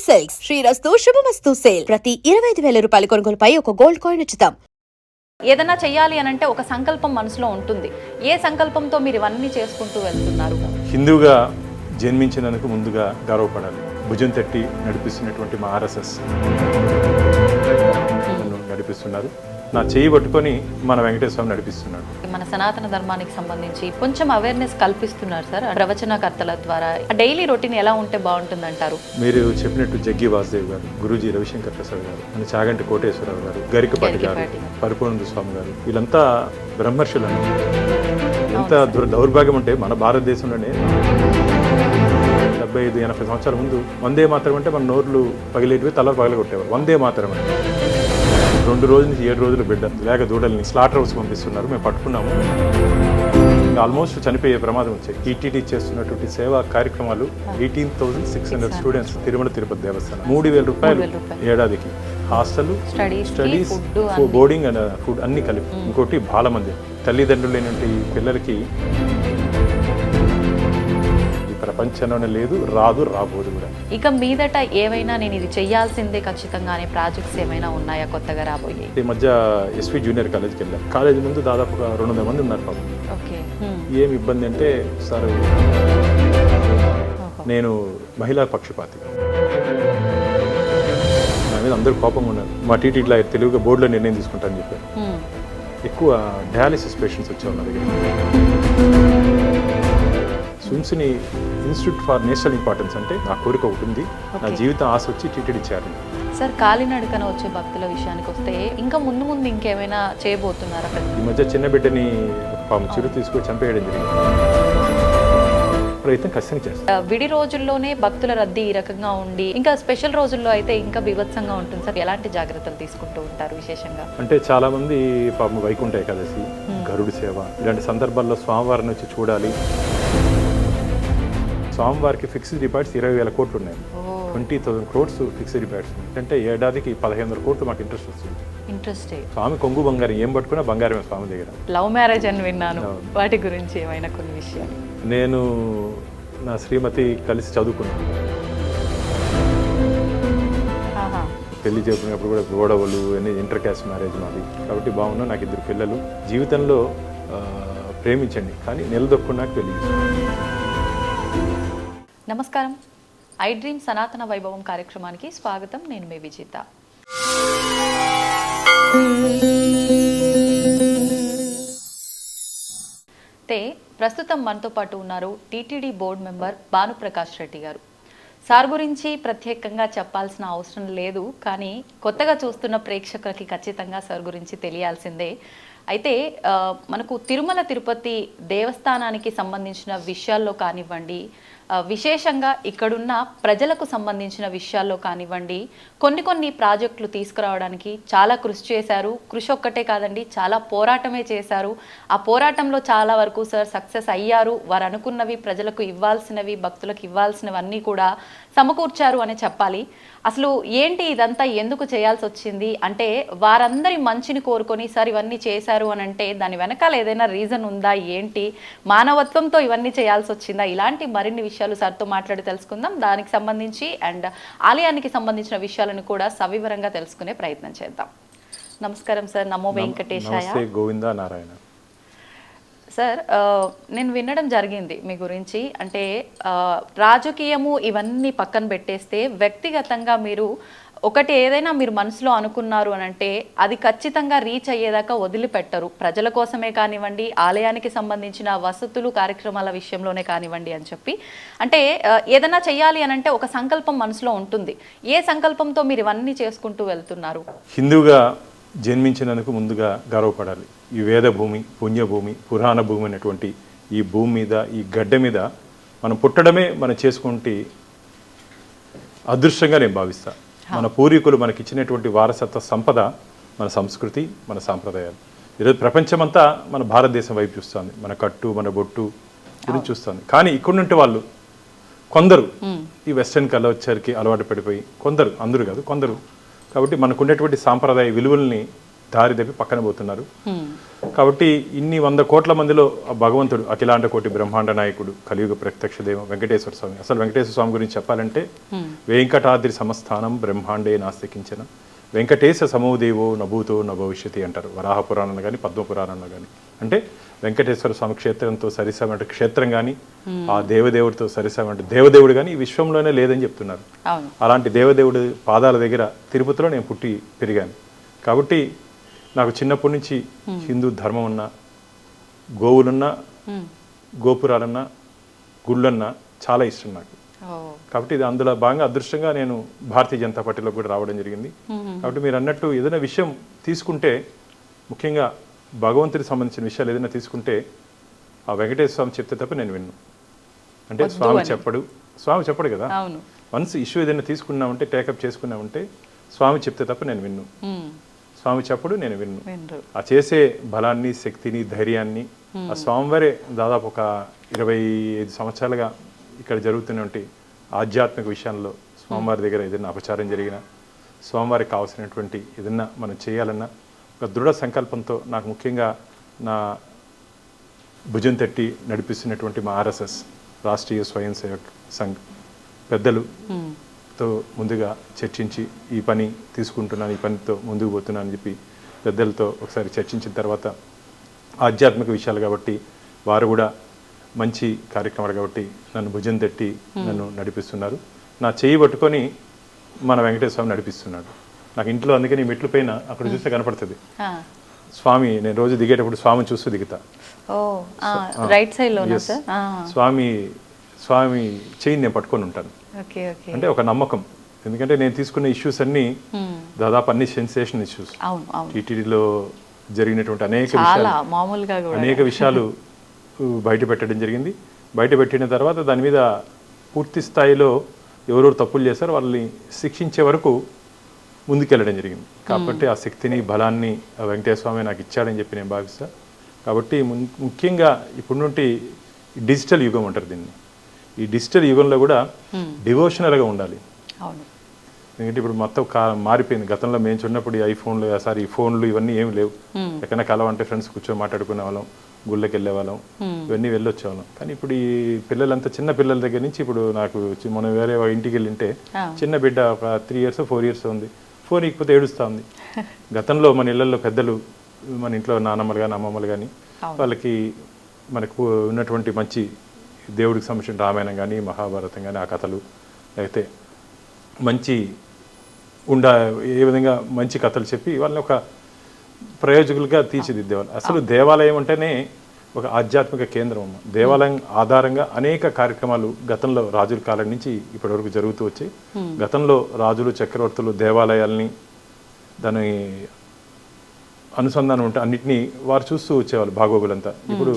Silks శ్రీరస్తు శుభమస్తు sale ప్రతి 25,000 రూపాయల కొనుగోలుపై ఒక గోల్డ్ కాయిన్ ఉచితం. ఏదైనా చెయ్యాలి అని అంటే ఒక సంకల్పం మనసులో ఉంటుంది. ఏ సంకల్పంతో మీరు ఇవన్నీ చేసుకుంటూ వెళ్తున్నారు? హిందువుగా జన్మించినందుకు ముందుగా గర్వపడాలి. భుజం తట్టి నడిపిస్తున్నటువంటి మా ఆర్ఎస్ఎస్ నన్ను నడిపిస్తున్నారు. నా చేయి పట్టుకొని మన వెంకటేశ్వర నడిపిస్తున్నాడు. మన సనాతన ధర్మానికి సంబంధించి కొంచెం అవేర్నెస్ కల్పిస్తున్నారు సార్ ప్రవచనకర్తల ద్వారా. డైలీ రొటీన్ ఎలా ఉంటే బాగుంటుంది అంటారు? మీరు చెప్పినట్టు జగ్గి వాసుదేవ్ గారు, గురూజీ రవిశంకర్ ప్రసాద్ గారు, మన చాగంటి కోటేశ్వరరావు గారు, గరికపాటి గారు, పరిపూర్ణ స్వామి గారు, వీళ్ళంతా బ్రహ్మర్షులను. ఎంత దౌర్భాగ్యం అంటే మన భారతదేశంలోనే 75-80 సంవత్సరాల ముందు వందే మాత్రం అంటే మన నోర్లు పగిలేటివి, తల పగలగొట్టేవారు. వందే మాత్రం అంటే 2 రోజుల నుంచి 7 రోజులు బిడ్డ లేక దూడల్ని స్లాటర్ హౌస్ పంపిస్తున్నారు. మేము పట్టుకున్నాము. ఆల్మోస్ట్ చనిపోయే ప్రమాదం వచ్చాయి. టీటీడీ చేస్తున్నటువంటి సేవా కార్యక్రమాలు 18,600 స్టూడెంట్స్ తిరుమల తిరుపతి దేవస్థానం 3,000 రూపాయలు ఏడాదికి. Hostel, studies, boarding and food అన్ని కలిపి. ఇంకోటి బాలమందిరం. తల్లిదండ్రులు లేనటువంటి పిల్లలకి ప్రపంచంలోనే లేదు, రాబోదు కూడా. ఇక మీదట ఏమైనా నేను ఇది చెయ్యాల్సిందే ఖచ్చితంగా అనే ప్రాజెక్ట్స్ ఏమైనా ఉన్నాయా కొత్తగా రాబోయే? ఈ మధ్య ఎస్వి జూనియర్ కాలేజ్కి వెళ్ళాం. కాలేజీ ముందు దాదాపుగా 200 మంది ఉన్నారు పాపం. ఏం ఇబ్బంది అంటే, సార్ నేను మహిళా పక్షపాతి, నా మీద అందరూ కోపంగా ఉన్నారు. మా టీటీడీలో తెలుగుగా బోర్డులో నిర్ణయం తీసుకుంటానని చెప్పారు. ఎక్కువ డయాలిసిస్ పేషెంట్స్ వచ్చేవారు నా దగ్గర. స్విమ్స్ని ఇన్స్టిట్యూట్ ఫర్ నేషనల్ ఇంపార్టెన్స్ అంటే నా కోరిక ఒకటి ఉంది. నా జీవితం ఆశ వచ్చి టీటీడీ చేయాలి. సార్, కాలినడకన వచ్చే భక్తుల విషయానికి వస్తే ఇంకా ముందు ఇంకేమైనా చేయబోతున్నారా? ఈ మధ్య చిన్న బిడ్డని చిరు తీసుకొని చంపేయడం జరిగింది. ప్రయత్నం ఖచ్చితంగా చేస్తాం. విడి రోజుల్లోనే భక్తుల రద్దీ ఈ రకంగా ఉండి ఇంకా స్పెషల్ రోజుల్లో అయితే ఇంకా బీభత్సంగా ఉంటుంది సార్. ఎలాంటి జాగ్రత్తలు తీసుకుంటూ ఉంటారు విశేషంగా? అంటే చాలా మంది పాపం వైకుంఠ ఏకాదశి, గరుడు సేవ ఇలాంటి సందర్భాల్లో స్వామివారిని వచ్చి చూడాలి. స్వామివారికి ఫిక్స్డ్ డిపాజిట్స్ 20,000 కోట్లు ఉన్నాయి. 20,000 crores ఫిక్స్డ్ డిపాజిట్స్. అంటే ఏడాదికి 1,500 కోట్లు మాకు ఇంట్రెస్ట్ వస్తుంది. స్వామి కొంగు బంగారం ఏం పట్టుకున్నా బంగారమే స్వామి దగ్గర. లవ్ మ్యారేజ్ అని విన్నాను, వాటి గురించి ఏమైనా కొన్ని విషయాలు? నేను నా శ్రీమతి కలిసి చదువుకున్నాను. పెళ్లి చేసుకున్నప్పుడు కూడా గొడవలు అన్ని ఇంటర్ క్యాస్ట్ మ్యారేజ్ మాది. కాబట్టి బాగున్నా. నాకు 2 పిల్లలు. జీవితంలో ప్రేమించండి కానీ నిలదొక్కున్నాక పెళ్లి చేసుకోండి. నమస్కారం. ఐ డ్రీమ్ సనాతన వైభవం కార్యక్రమానికి స్వాగతం. నేను మీ విజేత. ప్రస్తుతం మనతో పాటు ఉన్నారు TTD board member Bhanuprakash Reddy గారు. సార్ గురించి ప్రత్యేకంగా చెప్పాల్సిన అవసరం లేదు, కానీ కొత్తగా చూస్తున్న ప్రేక్షకులకి ఖచ్చితంగా సార్ గురించి తెలియాల్సిందే. అయితే మనకు తిరుమల తిరుపతి దేవస్థానానికి సంబంధించిన విషయాల్లో కానివ్వండి, విశేషంగా ఇక్కడున్న ప్రజలకు సంబంధించిన విషయాల్లో కానివ్వండి, కొన్ని ప్రాజెక్టులు తీసుకురావడానికి చాలా కృషి చేశారు. కృషి ఒక్కటే కాదండి, చాలా పోరాటమే చేశారు. ఆ పోరాటంలో చాలా వరకు సార్ సక్సెస్ అయ్యారు. వారు అనుకున్నవి, ప్రజలకు ఇవ్వాల్సినవి, భక్తులకు ఇవ్వాల్సినవన్నీ కూడా సమకూర్చారు అని చెప్పాలి. అసలు ఏంటి ఇదంతా ఎందుకు చేయాల్సి వచ్చింది అంటే, వారందరి మంచిని కోరుకొని సార్ ఇవన్నీ చేశారు అని అంటే దాని వెనకాల ఏదైనా రీజన్ ఉందా, ఏంటి మానవత్వంతో ఇవన్నీ చేయాల్సి వచ్చిందా? ఇలాంటి మరిన్ని విషయాలు సార్తో మాట్లాడి తెలుసుకుందాం. దానికి సంబంధించి అండ్ ఆలయానికి సంబంధించిన విషయాలను కూడా సవివరంగా తెలుసుకునే ప్రయత్నం చేద్దాం. నమస్కారం సార్. నమో వెంకటేశాయ. గోవిందా నారాయణ. సార్, నేను వినడం జరిగింది మీ గురించి. అంటే రాజకీయము ఇవన్నీ పక్కన పెట్టేస్తే వ్యక్తిగతంగా మీరు ఒకటి ఏదైనా మీరు మనసులో అనుకున్నారు అని అంటే అది ఖచ్చితంగా రీచ్ అయ్యేదాకా వదిలిపెట్టరు. ప్రజల కోసమే కానివ్వండి, ఆలయానికి సంబంధించిన వసతులు కార్యక్రమాల విషయంలోనే కానివ్వండి అని చెప్పి. అంటే ఏదైనా చెయ్యాలి అని అంటే ఒక సంకల్పం మనసులో ఉంటుంది. ఏ సంకల్పంతో మీరు ఇవన్నీ చేసుకుంటూ వెళ్తున్నారు? హిందువుగా జన్మించినందుకు ముందుగా గర్వపడాలి. ఈ వేద భూమి, పుణ్యభూమి, పురాణ భూమి అనేటువంటి ఈ భూమి మీద, ఈ గడ్డ మీద మనం పుట్టడమే మనం చేసుకుంటే అదృష్టంగా నేను భావిస్తా. మన పూర్వీకులు మనకి ఇచ్చినటువంటి వారసత్వ సంపద మన సంస్కృతి, మన సాంప్రదాయాలు. ఈరోజు ప్రపంచమంతా మన భారతదేశం వైపు చూస్తుంది. మన కట్టు, మన బొట్టు గురించి చూస్తుంది. కానీ ఇక్కడుంటే వాళ్ళు కొందరు ఈ వెస్ట్రన్ కల్చర్కి అలవాటు పడిపోయి, కొందరు, అందరూ కాదు కొందరు. కాబట్టి మనకు ఉన్నటువంటి సాంప్రదాయ విలువల్ని దారి తప్పి పక్కన పోతున్నారు. కాబట్టి ఇన్ని 100 కోట్ల మందిలో ఆ భగవంతుడు అఖిలాండ కోటి బ్రహ్మాండ నాయకుడు కలియుగ ప్రత్యక్ష దైవం వెంకటేశ్వర స్వామి. అసలు వెంకటేశ్వర స్వామి గురించి చెప్పాలంటే వెంకటాద్రి సమస్థానం బ్రహ్మాండే నాస్తికించిన వెంకటేశ సమోదేవో నభూతో నభవిష్యతి అంటారు వరాహ పురాణంలో కానీ పద్మ పురాణంలో కానీ. అంటే వెంకటేశ్వర స్వామి క్షేత్రంతో సరిసమంటే క్షేత్రం కానీ ఆ దేవదేవుడితో సరిసమంటే దేవదేవుడు కానీ ఈ విశ్వంలోనే లేదని చెప్తున్నారు. అలాంటి దేవదేవుడి పాదాల దగ్గర తిరుపతిలో నేను పుట్టి పెరిగాను. కాబట్టి నాకు చిన్నప్పటి నుంచి హిందూ ధర్మం ఉన్నా, గోవులున్నా, గోపురాలన్నా, గుళ్ళన్నా చాలా ఇష్టం నాకు. కాబట్టి ఇది అందులో భాగంగా అదృష్టంగా నేను భారతీయ జనతా పార్టీలో కూడా రావడం జరిగింది. కాబట్టి మీరు అన్నట్టు ఏదైనా విషయం తీసుకుంటే, ముఖ్యంగా భగవంతుడికి సంబంధించిన విషయాలు ఏదైనా తీసుకుంటే ఆ వెంకటేశ్వర స్వామి చెప్తే తప్ప నేను విన్ను. అంటే స్వామి చెప్పడు కదా. వన్స్ ఇష్యూ ఏదైనా తీసుకున్నామంటే, టేకప్ చేసుకున్నామంటే స్వామి చెప్తే తప్ప నేను విన్ను. స్వామి చెప్పడు, నేను విన్ను. ఆ చేసే బలాన్ని, శక్తిని, ధైర్యాన్ని ఆ స్వామివారే దాదాపు ఒక 25 సంవత్సరాలుగా ఇక్కడ జరుగుతున్నటువంటి ఆధ్యాత్మిక విషయంలో స్వామివారి దగ్గర ఏదైనా అపచారం జరిగినా, స్వామివారికి కావాల్సినటువంటి ఏదైనా మనం చేయాలన్నా ఒక దృఢ సంకల్పంతో నాకు ముఖ్యంగా నా భుజం తట్టి నడిపిస్తున్నటువంటి మా RSS రాష్ట్రీయ స్వయం సేవక్ సంఘ్ పెద్దలుతో ముందుగా చర్చించి ఈ పని తీసుకుంటున్నాను, ఈ పనితో ముందుకు పోతున్నాను అని చెప్పి పెద్దలతో ఒకసారి చర్చించిన తర్వాత ఆధ్యాత్మిక విషయాలు కాబట్టి వారు కూడా మంచి కార్యక్రమాలు కాబట్టి నన్ను భుజం తట్టి నన్ను నడిపిస్తున్నారు. నా చేయి పట్టుకొని మన వెంకటేశ్వర స్వామి నడిపిస్తున్నాడు. నాకు ఇంట్లో అందుకని మెట్లు పైన అక్కడ చూస్తే కనపడుతుంది స్వామి. నేను రోజు దిగేటప్పుడు స్వామిని చూస్తూ దిగుతా. స్వామి చేయిని నేను పట్టుకొని ఉంటాను. అంటే ఒక నమ్మకం. ఎందుకంటే నేను తీసుకున్న ఇష్యూస్ అన్ని దాదాపు అన్ని సెన్సేషన్ ఇష్యూస్. టీటీడీలో జరిగినటువంటి అనేక విషయాలు బయట పెట్టడం జరిగింది. బయట పెట్టిన తర్వాత దాని మీద పూర్తి స్థాయిలో ఎవరెవరు తప్పులు చేశారో వాళ్ళని శిక్షించే వరకు ముందుకెళ్ళడం జరిగింది. కాబట్టి ఆ శక్తిని, బలాన్ని వెంకటేశ్వర స్వామి నాకు ఇచ్చాడని చెప్పి నేను భావిస్తాను. కాబట్టి ముఖ్యంగా ఇప్పుడు నుండి డిజిటల్ యుగం అంటారు దీన్ని. ఈ డిజిటల్ యుగంలో కూడా డివోషనల్గా ఉండాలి. ఎందుకంటే ఇప్పుడు మొత్తం మారిపోయింది. గతంలో మేము చూడనప్పుడు ఈ ఫోన్లు ఇవన్నీ ఏమి లేవు. ఎక్కడైనా కలవంటే ఫ్రెండ్స్ కూర్చొని మాట్లాడుకునే వాళ్ళం, గుళ్ళకి వెళ్ళే వాళ్ళం, ఇవన్నీ వెళ్ళొచ్చేవాళ్ళం. కానీ ఇప్పుడు ఈ పిల్లలంతా చిన్న పిల్లల దగ్గర నుంచి ఇప్పుడు నాకు మనం వేరే ఇంటికి వెళ్ళింటే చిన్న బిడ్డ ఒక 3 years 4 years ఉంది, ఫోన్ ఇకపోతే ఏడుస్తూ ఉంది. గతంలో మన ఇళ్లలో పెద్దలు, మన ఇంట్లో నాన్నమ్మలు కానీ అమ్మమ్మలు కానీ వాళ్ళకి మనకు ఉన్నటువంటి మంచి దేవుడికి సంబంధించిన రామాయణం కానీ మహాభారతం కానీ ఆ కథలు అయితే మంచి ఏ విధంగా మంచి కథలు చెప్పి వాళ్ళని ఒక ప్రయోజకులుగా తీర్చిదిద్దేవాళ్ళు. అసలు దేవాలయం అంటేనే ఒక ఆధ్యాత్మిక కేంద్రం అమ్మ. దేవాలయం ఆధారంగా అనేక కార్యక్రమాలు గతంలో రాజుల కాలం నుంచి ఇప్పటి వరకు జరుగుతూ వచ్చాయి. గతంలో రాజులు, చక్రవర్తులు దేవాలయాల్ని దాని అనుసంధానం ఉంటే అన్నింటినీ వారు చూస్తూ వచ్చేవాళ్ళు బాగోగులంతా. ఇప్పుడు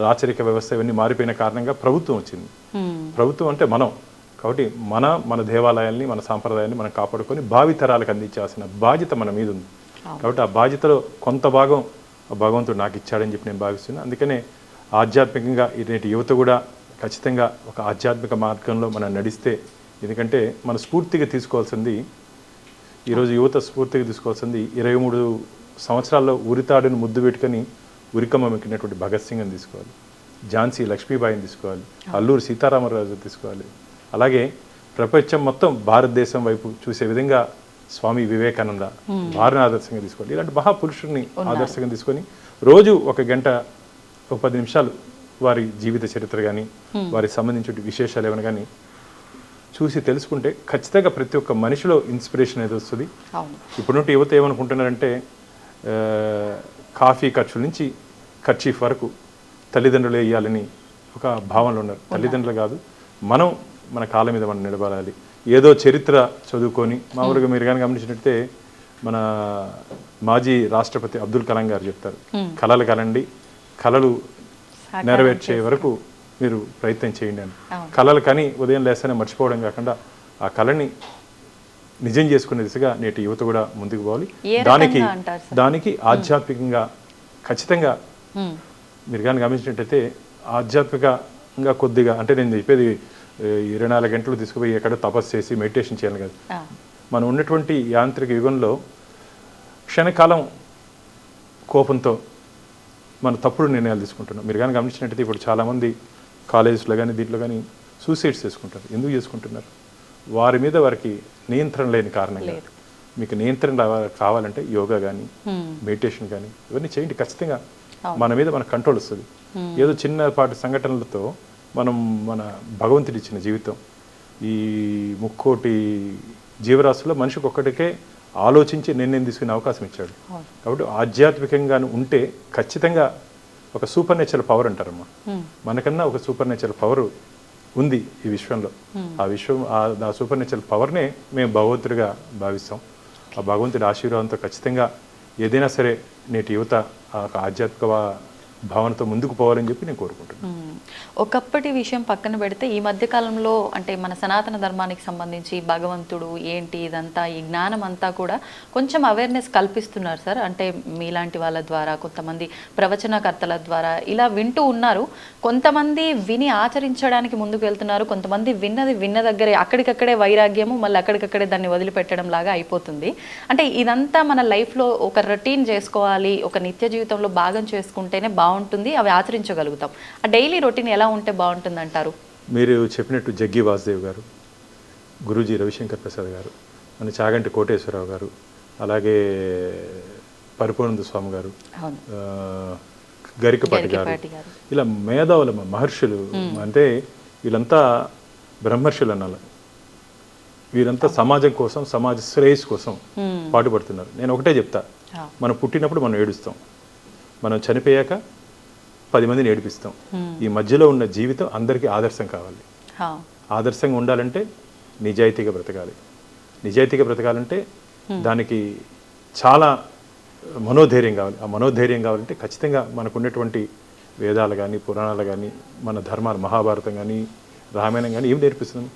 రాచరిక వ్యవస్థ ఇవన్నీ మారిపోయిన కారణంగా ప్రభుత్వం వచ్చింది. ప్రభుత్వం అంటే మనం. కాబట్టి మన దేవాలయాల్ని, మన సాంప్రదాయాన్ని మనం కాపాడుకొని భావితరాలకు అందించాల్సిన బాధ్యత మన మీద ఉంది. కాబట్టి ఆ బాధ్యతలో కొంత భాగం భగవంతుడు నాకు ఇచ్చాడని చెప్పి నేను భావిస్తున్నాను. అందుకనే ఆధ్యాత్మికంగా నేటి యువత కూడా ఖచ్చితంగా ఒక ఆధ్యాత్మిక మార్గంలో మనం నడిస్తే, ఎందుకంటే మన స్ఫూర్తిగా తీసుకోవాల్సింది ఈరోజు యువత స్ఫూర్తిగా తీసుకోవాల్సింది 23 సంవత్సరాల్లో ఉరితాడును ముద్దు పెట్టుకొని ఉరికమ్మ మెక్కినటువంటి భగత్ సింగ్ని తీసుకోవాలి, ఝాన్సీ లక్ష్మీబాయిని తీసుకోవాలి, అల్లూరి సీతారామరాజు తీసుకోవాలి. అలాగే ప్రపంచం మొత్తం భారతదేశం వైపు చూసే విధంగా స్వామి వివేకానంద వారిని ఆదర్శంగా తీసుకోవాలి. ఇలాంటి మహాపురుషుడిని ఆదర్శంగా తీసుకొని రోజు 1 గంట 10 నిమిషాలు వారి జీవిత చరిత్ర కానీ వారికి సంబంధించిన విశేషాలు ఏమైనా కానీ చూసి తెలుసుకుంటే ఖచ్చితంగా ప్రతి ఒక్క మనిషిలో ఇన్స్పిరేషన్ అనేది వస్తుంది. ఇప్పుడు నుండి యువత ఏమనుకుంటున్నారంటే కాఫీ ఖర్చుల నుంచి ఖర్చీఫ్ వరకు తల్లిదండ్రులు వేయాలని ఒక భావనలో ఉన్నారు. తల్లిదండ్రులు కాదు, మనం మన కాళ్ళ మీద మనం నిలబడాలి. ఏదో చరిత్ర చదువుకొని మామూలుగా మీరు కానీ గమనించినట్టే మన మాజీ రాష్ట్రపతి అబ్దుల్ కలాం గారు చెప్తారు, కళలు కలండి, కళలు నెరవేర్చే వరకు మీరు ప్రయత్నం చేయండి అని. కళలు కానీ ఉదయం లేస్తేనే మర్చిపోవడం కాకుండా ఆ కళని నిజం చేసుకునే దిశగా నేటి యువత కూడా ముందుకు పోవాలి. దానికి ఆధ్యాత్మికంగా ఖచ్చితంగా మీరు కానీ గమనించినట్టయితే ఆధ్యాత్మికంగా కొద్దిగా, అంటే నేను చెప్పేది 24 గంటలు తీసుకుపోయి ఎక్కడ తపస్సు చేసి మెడిటేషన్ చేయాలి కాదు. మనం ఉన్నటువంటి యాంత్రిక యుగంలో క్షణకాలం కోపంతో మన తప్పుడు నిర్ణయాలు తీసుకుంటున్నాం. మీరు కానీ గమనించినట్టయితే ఇప్పుడు చాలామంది కాలేజెస్లో కానీ దీంట్లో కానీ సూసైడ్స్ చేసుకుంటారు. ఎందుకు చేసుకుంటున్నారు? వారి మీద వారికి నియంత్రణ లేని కారణంగా. మీకు నియంత్రణ కావాలంటే యోగా కానీ మెడిటేషన్ కానీ ఇవన్నీ చేయండి. ఖచ్చితంగా మన మీద మన కంట్రోల్ వస్తుంది. ఏదో చిన్నపాటి సంఘటనలతో మనం మన భగవంతుడి ఇచ్చిన జీవితం, ఈ 3,00,00,000 జీవరాశుల్లో మనిషికి ఒక్కటికే ఆలోచించి నిర్ణయం తీసుకునే అవకాశం ఇచ్చాడు. కాబట్టి ఆధ్యాత్మికంగా ఉంటే ఖచ్చితంగా ఒక సూపర్ నేచురల్ పవర్ అంటారమ్మా. మనకన్నా ఒక సూపర్ నేచురల్ పవర్ ఉంది ఈ విశ్వంలో. ఆ సూపర్ నేచురల్ పవర్నే మేము భగవంతుడిగా భావిస్తాం. ఆ భగవంతుడి ఆశీర్వాదంతో ఖచ్చితంగా ఏదైనా సరే నేటి యువత ఆ ఆధ్యాత్మిక భావనతో ముందుకు పోవాలని చెప్పి నేను కోరుకుంటున్నాను. ఒకప్పటి విషయం పక్కన పెడితే ఈ మధ్య కాలంలో అంటే మన సనాతన ధర్మానికి సంబంధించి భగవంతుడు ఏంటి ఇదంతా ఈ జ్ఞానం అంతా కూడా కొంచెం అవేర్నెస్ కల్పిస్తున్నారు సార్. అంటే మీలాంటి వాళ్ళ ద్వారా, కొంతమంది ప్రవచనకర్తల ద్వారా ఇలా వింటూ ఉన్నారు. కొంతమంది విని ఆచరించడానికి ముందుకు వెళ్తున్నారు. కొంతమంది విన్న దగ్గరే అక్కడికక్కడే వైరాగ్యము, మళ్ళీ అక్కడికక్కడే దాన్ని వదిలిపెట్టడం లాగా అయిపోతుంది. అంటే ఇదంతా మన లైఫ్లో ఒక రొటీన్ చేసుకోవాలి, ఒక నిత్య జీవితంలో భాగం చేసుకుంటేనే బాగుంటుంది, అవి ఆచరించగలుగుతాం. ఆ డైలీ రొటీన్ ఎలా ఉంటే బాగుంటుంది అంటారు? మీరు చెప్పినట్టు జగ్గి వాసుదేవ్ గారు, గురూజీ రవిశంకర్ ప్రసాద్ గారు, మన చాగంటి కోటేశ్వరరావు గారు, అలాగే పరిపూర్ణ స్వామి గారు, గరికపాటి గారు, ఇలా మేధావుల మహర్షులు, అంటే వీళ్ళంతా బ్రహ్మర్షులు అనాలి. వీరంతా సమాజం కోసం, సమాజ శ్రేయస్సు కోసం పాటుపడుతున్నారు. నేను ఒకటే చెప్తా, మనం పుట్టినప్పుడు మనం ఏడుస్తాం, మనం చనిపోయాక 10 మందిని ఏడిపిస్తాం. ఈ మధ్యలో ఉన్న జీవితం అందరికీ ఆదర్శం కావాలి. ఆదర్శంగా ఉండాలంటే నిజాయితీగా బ్రతకాలి. నిజాయితీగా బ్రతకాలంటే దానికి చాలా మనోధైర్యం కావాలి. ఆ మనోధైర్యం కావాలంటే ఖచ్చితంగా మనకు ఉన్నటువంటి వేదాలు కానీ, పురాణాలు కానీ, మన ధర్మాలు, మహాభారతం కానీ, రామాయణం కానీ ఏం నేర్పిస్తున్నాం?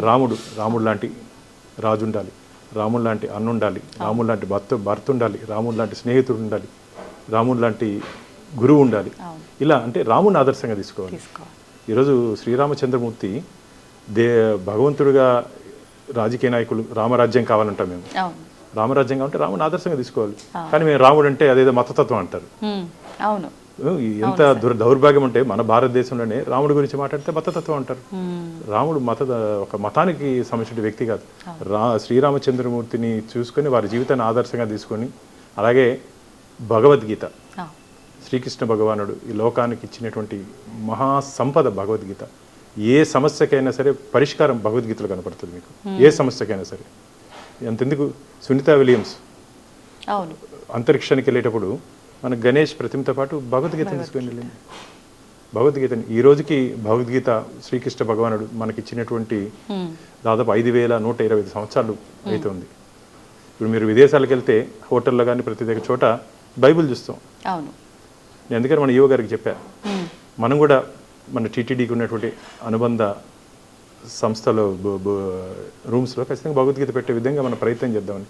రాముడు లాంటి రాజు ఉండాలి, రాముడు లాంటి అన్న ఉండాలి, రాముడు లాంటి భర్త ఉండాలి, రాముడు లాంటి స్నేహితుడు ఉండాలి, రాముడు లాంటి గురువు ఉండాలి. ఇలా అంటే రాముడిని ఆదర్శంగా తీసుకోవాలి. ఈరోజు శ్రీరామచంద్రమూర్తి భగవంతుడిగా రాజకీయ నాయకులు రామరాజ్యం కావాలంటాం మేము. రామరాజ్యం కావాలంటే రాముడిని ఆదర్శంగా తీసుకోవాలి. కానీ మేము రాముడు అంటే అదేదో మతతత్వం అంటారు. ఎంత దౌర్భాగ్యం అంటే మన భారతదేశంలోనే రాముడి గురించి మాట్లాడితే మతతత్వం అంటారు. రాముడు ఒక మతానికి సంబంధించిన వ్యక్తి కాదు. శ్రీరామచంద్రమూర్తిని చూసుకొని వారి జీవితాన్ని ఆదర్శంగా తీసుకొని, అలాగే భగవద్గీత, శ్రీకృష్ణ భగవానుడు ఈ లోకానికి ఇచ్చినటువంటి మహాసంపద భగవద్గీత. ఏ సమస్యకైనా సరే పరిష్కారం భగవద్గీతలో కనపడుతుంది మీకు. ఏ సమస్యకైనా సరే. అంతెందుకు, సునీత విలియమ్స్ అంతరిక్షానికి వెళ్ళేటప్పుడు మన గణేష్ ప్రతిమతో పాటు భగవద్గీతను తీసుకొని వెళ్ళింది. భగవద్గీతని ఈ రోజుకి భగవద్గీత శ్రీకృష్ణ భగవానుడు మనకి ఇచ్చినటువంటి దాదాపు 5,125 సంవత్సరాలు అవుతుంది. ఇప్పుడు మీరు విదేశాలకు వెళ్తే హోటల్లో కానీ ప్రతి దగ్గర చోట బైబిల్ చూస్తాం. నేను అందుకని మన యువ గారికి చెప్పా, మనం కూడా మన టీటీడీకి ఉన్నటువంటి అనుబంధ సంస్థలో రూమ్స్లో ఖచ్చితంగా భగవద్గీత పెట్టే విధంగా మనం ప్రయత్నం చేద్దామని.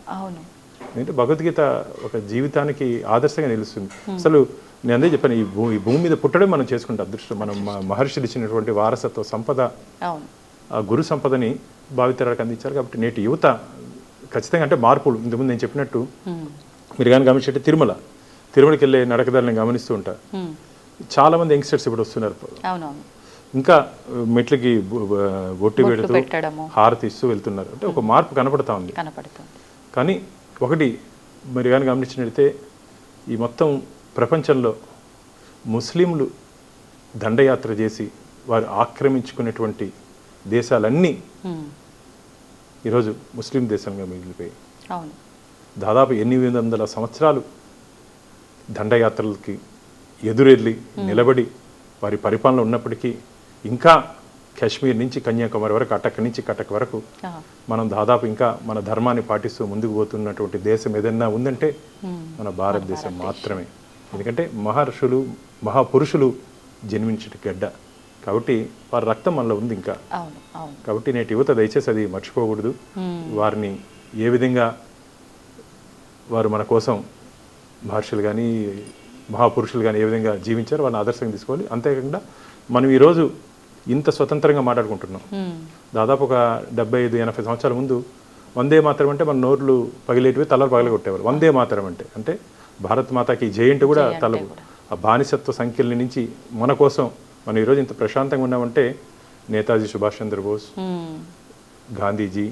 ఎందుకంటే భగవద్గీత ఒక జీవితానికి ఆదర్శంగా నిలుస్తుంది. అసలు నేను అదే చెప్పాను, ఈ భూమి మీద పుట్టడం మనం చేసుకుంటే అదృష్టం. మనం మహర్షులు ఇచ్చినటువంటి వారసత్వ సంపద, ఆ గురు సంపదని భావితరాలకు అందించారు. కాబట్టి నేటి యువత ఖచ్చితంగా అంటే మార్పులు. ఇంతకుముందు నేను చెప్పినట్టు మీరు కానీ గమనించే తిరుమలకి వెళ్ళే నడకదారులను గమనిస్తూ ఉంటా. చాలా మంది యంగ్స్టర్స్ ఇప్పుడు వస్తున్నారు. ఇంకా మెట్లకి బొట్టు పెడుతూ హారతి ఇస్తూ వెళ్తున్నారు. అంటే ఒక మార్పు కనపడతా ఉంది. కానీ ఒకటి మీరు కానీ గమనించినట్లయితే ఈ మొత్తం ప్రపంచంలో ముస్లింలు దండయాత్ర చేసి వారు ఆక్రమించుకునేటువంటి దేశాలన్నీ ఈరోజు ముస్లిం దేశంగా మిగిలిపోయాయి. దాదాపు 800 సంవత్సరాలు దండయాత్రలకి ఎదురెళ్ళి నిలబడి వారి పరిపాలన ఉన్నప్పటికీ ఇంకా కాశ్మీర్ నుంచి కన్యాకుమారి వరకు, అటక్ నుంచి కటక్ వరకు మనం దాదాపు ఇంకా మన ధర్మాన్ని పాటిస్తూ ముందుకు పోతున్నటువంటి దేశం ఏదైనా ఉందంటే మన భారతదేశం మాత్రమే. ఎందుకంటే మహర్షులు, మహాపురుషులు జన్మించటి గడ్డ. కాబట్టి వారి రక్తం మనలో ఉంది ఇంకా. కాబట్టి నేటి యువత దయచేసి అది మర్చిపోకూడదు. వారిని ఏ విధంగా వారు మన కోసం మహర్షులు కానీ మహాపురుషులు కానీ ఏ విధంగా జీవించారో వారిని ఆదర్శంగా తీసుకోవాలి. అంతేకాకుండా మనం ఈరోజు ఇంత స్వతంత్రంగా మాట్లాడుకుంటున్నాం. దాదాపు ఒక 75-80 సంవత్సరాల ముందు వందే మాతరం అంటే మన నోర్లు పగిలేటివి, తలలు పగలగొట్టేవారు. వందే మాతరం అంటే భారత్ మాతాకి జై అంటూ కూడా తల ఆ బానిసత్వ సంఖ్యల నుంచి మన కోసం మనం ఈరోజు ఇంత ప్రశాంతంగా ఉన్నామంటే నేతాజీ సుభాష్ చంద్రబోస్, గాంధీజీ,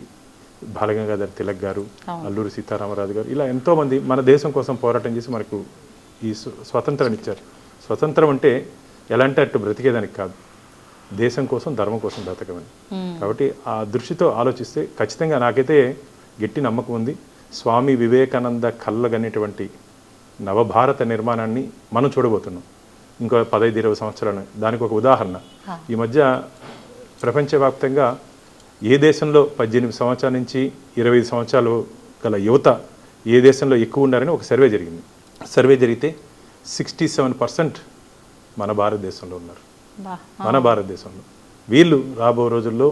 బాలగంగాధర్ తిలక్ గారు, అల్లూరి సీతారామరాజు గారు, ఇలా ఎంతోమంది మన దేశం కోసం పోరాటం చేసి మనకు ఈ స్వతంత్రాన్ని ఇచ్చారు. స్వతంత్రం అంటే ఎలాంటి అట్టు బ్రతికేదానికి కాదు, దేశం కోసం ధర్మం కోసం బ్రతకమని. కాబట్టి ఆ దృష్టితో ఆలోచిస్తే ఖచ్చితంగా నాకైతే గట్టి నమ్మకం ఉంది. స్వామి వివేకానంద కళ్ళగనేటువంటి నవభారత నిర్మాణాన్ని మనం చూడబోతున్నాం ఇంకో 15-20 సంవత్సరాలు. దానికి ఒక ఉదాహరణ, ఈ మధ్య ప్రపంచవ్యాప్తంగా ఏ దేశంలో 18 సంవత్సరాల నుంచి 25 సంవత్సరాలు గల యువత ఏ దేశంలో ఎక్కువ ఉన్నారని ఒక సర్వే జరిగింది. సర్వే జరిగితే 67% మన భారతదేశంలో ఉన్నారు. మన భారతదేశంలో వీళ్ళు రాబో రోజుల్లో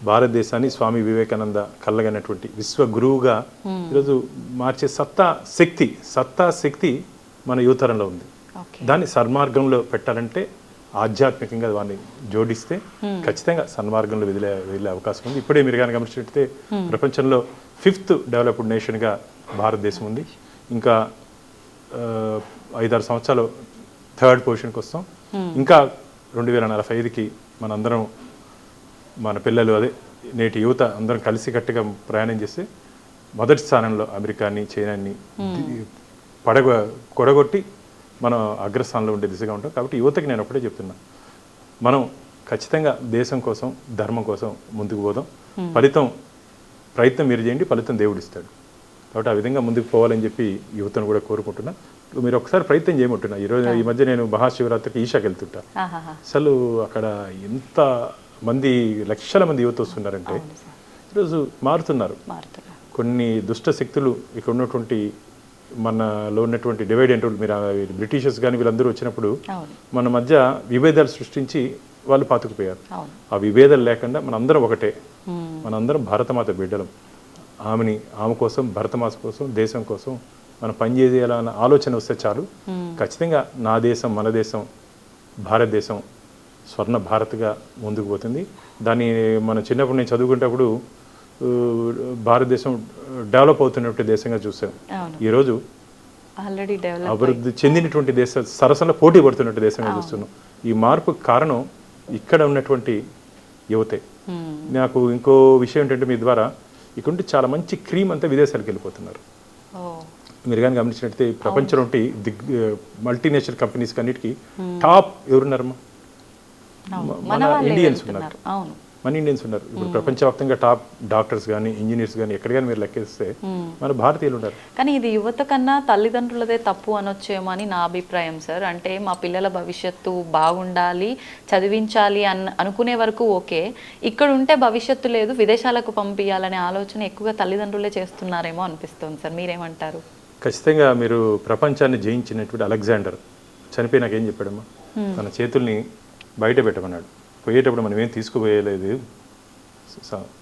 భారతదేశాన్ని స్వామి వివేకానంద కళ్ళగనటువంటి విశ్వ గురువుగా ఈరోజు మార్చే సత్తా శక్తి మన యువతరంలో ఉంది. దాన్ని సన్మార్గంలో పెట్టాలంటే ఆధ్యాత్మికంగా వాడిని జోడిస్తే ఖచ్చితంగా సన్మార్గంలో వెళ్ళే అవకాశం ఉంది. ఇప్పుడే మీరు కానీ గమనించినట్లయితే ప్రపంచంలో 5th డెవలప్డ్ నేషన్గా భారతదేశం ఉంది. ఇంకా 5-6 సంవత్సరాలు 3rd పొజిషన్కి వస్తాం. ఇంకా 2045కి మనందరం మన పిల్లలు అదే నేటి యువత అందరం కలిసికట్టుగా ప్రయాణం చేస్తే మొదటి స్థానంలో అమెరికాని, చైనాని కొడగొట్టి మనం అగ్రస్థానంలో ఉండే దిశగా ఉంటాం. కాబట్టి యువతకి నేను ఒకటే చెప్తున్నా, మనం ఖచ్చితంగా దేశం కోసం ధర్మం కోసం ముందుకు పోదాం. ప్రయత్నం మీరు చేయండి, ఫలితం దేవుడు ఇస్తాడు. కాబట్టి ఆ విధంగా ముందుకు పోవాలని చెప్పి యువతను కూడా కోరుకుంటున్నా. మీరు ఒకసారి ప్రయత్నం చేయమంటున్నా. ఈ మధ్య నేను మహాశివరాత్రికి ఈషాకి వెళ్తుంటా. అసలు అక్కడ ఎంత మంది లక్షల మంది యువత వస్తున్నారంటే ఈరోజు మారుతున్నారు. కొన్ని దుష్ట శక్తులు ఇక్కడ ఉన్నటువంటి మనలో ఉన్నటువంటి డివైడ్ అండ్ రూల్, మీరు బ్రిటిషర్స్ కానీ వీళ్ళందరూ వచ్చినప్పుడు మన మధ్య విభేదాలు సృష్టించి వాళ్ళు పాతుకుపోయారు. ఆ విభేదాలు లేకుండా మనందరం ఒకటే, మనందరం భారతమాత బిడ్డలం. ఆమె కోసం, భరతమాత కోసం, దేశం కోసం మనం పనిచేయాలన్న ఆలోచన వస్తే చాలు. ఖచ్చితంగా నా దేశం, మన దేశం, భారతదేశం స్వర్ణ భారత్గా ముందుకు పోతుంది. దాన్ని మనం చిన్నప్పుడు నేను చదువుకునేటప్పుడు భారతదేశం డెవలప్ అవుతున్నటువంటి దేశంగా చూసాం. ఈరోజు ఆల్రెడీ అభివృద్ధి చెందినటువంటి సరసంలో పోటీ పడుతున్నట్టు దేశంగా చూస్తున్నాం. ఈ మార్పుకు కారణం ఇక్కడ ఉన్నటువంటి యువతే. నాకు ఇంకో విషయం ఏంటంటే, మీ ద్వారా ఇక్కడ చాలా మంచి క్రీమ్ అంతా విదేశాలకు వెళ్ళిపోతున్నారు. మీరు కానీ గమనించినట్టయితే ప్రపంచంలో మల్టీనేషనల్ కంపెనీస్ అన్నిటికీ టాప్ ఎవరున్నారమ్మా? మన ఇండియన్స్ ఉన్నారు. ఇప్పుడు ప్రపంచవ్యాప్తంగా టాప్ డాక్టర్స్ కానీ, ఇంజనీర్స్ కానీ ఎక్కడ కానీ మీరు లెక్కేస్తే మన భారతీయులు ఉన్నారు. కానీ ఇది యువత కన్నా తల్లిదండ్రులదే తప్పు అనొచ్చేమో అని నా అభిప్రాయం సార్. అంటే మా పిల్లల భవిష్యత్తు బాగుండాలి, చదివించాలి అనుకునే వరకు ఓకే, ఇక్కడ ఉంటే భవిష్యత్తు లేదు, విదేశాలకు పంపించాలనే ఆలోచన ఎక్కువగా తల్లిదండ్రులే చేస్తున్నారేమో అనిపిస్తుంది సార్. మీరేమంటారు? ఖచ్చితంగా మీరు ప్రపంచాన్ని జయించినటువంటి అలెగ్జాండర్ చనిపోయినాక ఏం చెప్పాడమ్మా? తన చేతుల్ని బయట పెట్టమన్నాడు. పోయేటప్పుడు మనం ఏం తీసుకుపోయలేదు,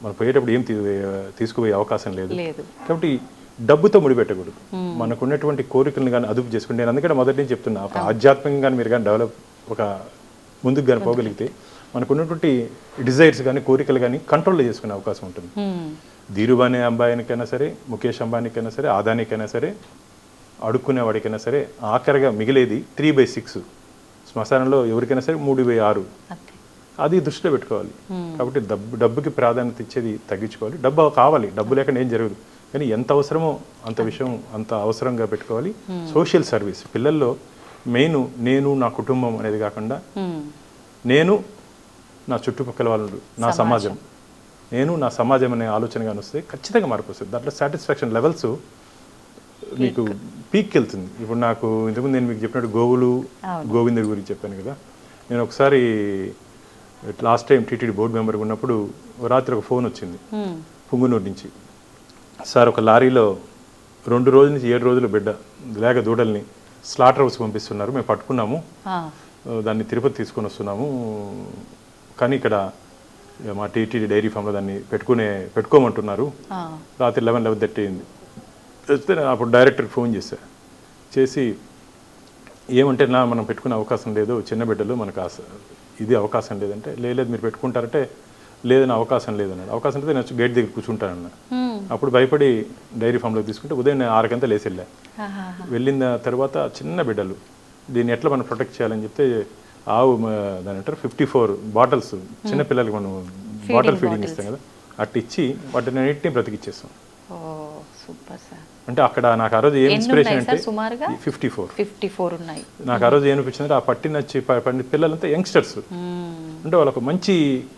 మనం పోయేటప్పుడు ఏం తీసుకుపోయే అవకాశం లేదు. కాబట్టి డబ్బుతో ముడిపెట్టకూడదు. మనకున్నటువంటి కోరికలను కానీ అదుపు చేసుకుంటే, నేను అందుకని మొదటి నుంచి చెప్తున్నా, ఒక ఆధ్యాత్మికంగా కానీ మీరు కానీ డెవలప్ ఒక ముందుకు కానీ పోగలిగితే మనకున్నటువంటి డిజైర్స్ కానీ కోరికలు కానీ కంట్రోల్లో చేసుకునే అవకాశం ఉంటుంది. ధీరుభాయ్ అంబానీకైనా సరే, ముఖేష్ అంబానీకైనా సరే, ఆదానీకైనా సరే, అడుక్కునే వాడికైనా సరే ఆఖరిగా మిగిలేది 3/6. శ్మశానంలో ఎవరికైనా సరే 3/6. అది దృష్టిలో పెట్టుకోవాలి. కాబట్టి డబ్బుకి ప్రాధాన్యత ఇచ్చేది తగ్గించుకోవాలి. డబ్బు కావాలి, డబ్బు లేకుండా ఏం జరగదు. కానీ ఎంత అవసరమో అంత అవసరంగా పెట్టుకోవాలి. సోషల్ సర్వీస్ పిల్లల్లో మెయిన్ నేను నా కుటుంబం అనేది కాకుండా నేను నా చుట్టుపక్కల వాళ్ళు, నా సమాజం, నేను నా సమాజం అనే ఆలోచనగా వస్తే ఖచ్చితంగా మార్పు వస్తుంది. దాంట్లో సాటిస్ఫాక్షన్ లెవెల్స్ మీకు పీక్కి వెళ్తుంది. ఇప్పుడు నాకు ఇంతకుముందు నేను మీకు చెప్పినట్టు గోవిందుడి గురించి చెప్పాను కదా. నేను ఒకసారి లాస్ట్ టైం టీటీడీ బోర్డు మెంబర్గా ఉన్నప్పుడు రాత్రి ఒక ఫోన్ వచ్చింది పుంగునూరు నుంచి. సార్, ఒక లారీలో 2 రోజుల నుంచి 7 రోజులు బిడ్డ లేక దూడల్ని స్లాటర్ హౌస్ పంపిస్తున్నారు, మేము పట్టుకున్నాము, దాన్ని తిరుపతి తీసుకొని వస్తున్నాము, కానీ ఇక్కడ మా టీటీడీ డైరీ ఫామ్లో దాన్ని పెట్టుకోమంటున్నారు. రాత్రి 11:30 అయింది. వస్తే అప్పుడు డైరెక్టర్కి ఫోన్ చేసి ఏమంటే మనం పెట్టుకునే అవకాశం లేదు, చిన్న బిడ్డలు మనకు ఇది అవకాశం లేదంటే, లేదు మీరు పెట్టుకుంటారంటే లేదని అవకాశం లేదన్నాడు. అవకాశం అయితే నేను గేట్ దగ్గర కూర్చుంటానన్న. అప్పుడు భయపడి డైరీ ఫామ్లో తీసుకుంటే ఉదయం నేను 6 లేసి వెళ్ళా. వెళ్ళిన తర్వాత చిన్న బిడ్డలు, దీన్ని ఎట్లా మనం ప్రొటెక్ట్ చేయాలని చెప్తే ఆవు దాని అంటారు 54 బాటిల్స్ చిన్నపిల్లలకి మనం బాటిల్ ఫీడింగ్ ఇస్తాం కదా, అట్టు ఇచ్చి వాటిని అన్నింటినీ బ్రతికిచ్చేస్తాం. అంటే అక్కడ నాకు ఆ రోజు ఏం ఇన్స్పిరేషన్ అంటే 54 ఉన్నాయి. నాకు ఆ రోజు ఏమనిపించింది, ఆ పట్టిన పిల్లలంతా యంగ్స్టర్స్, అంటే వాళ్ళకు మంచి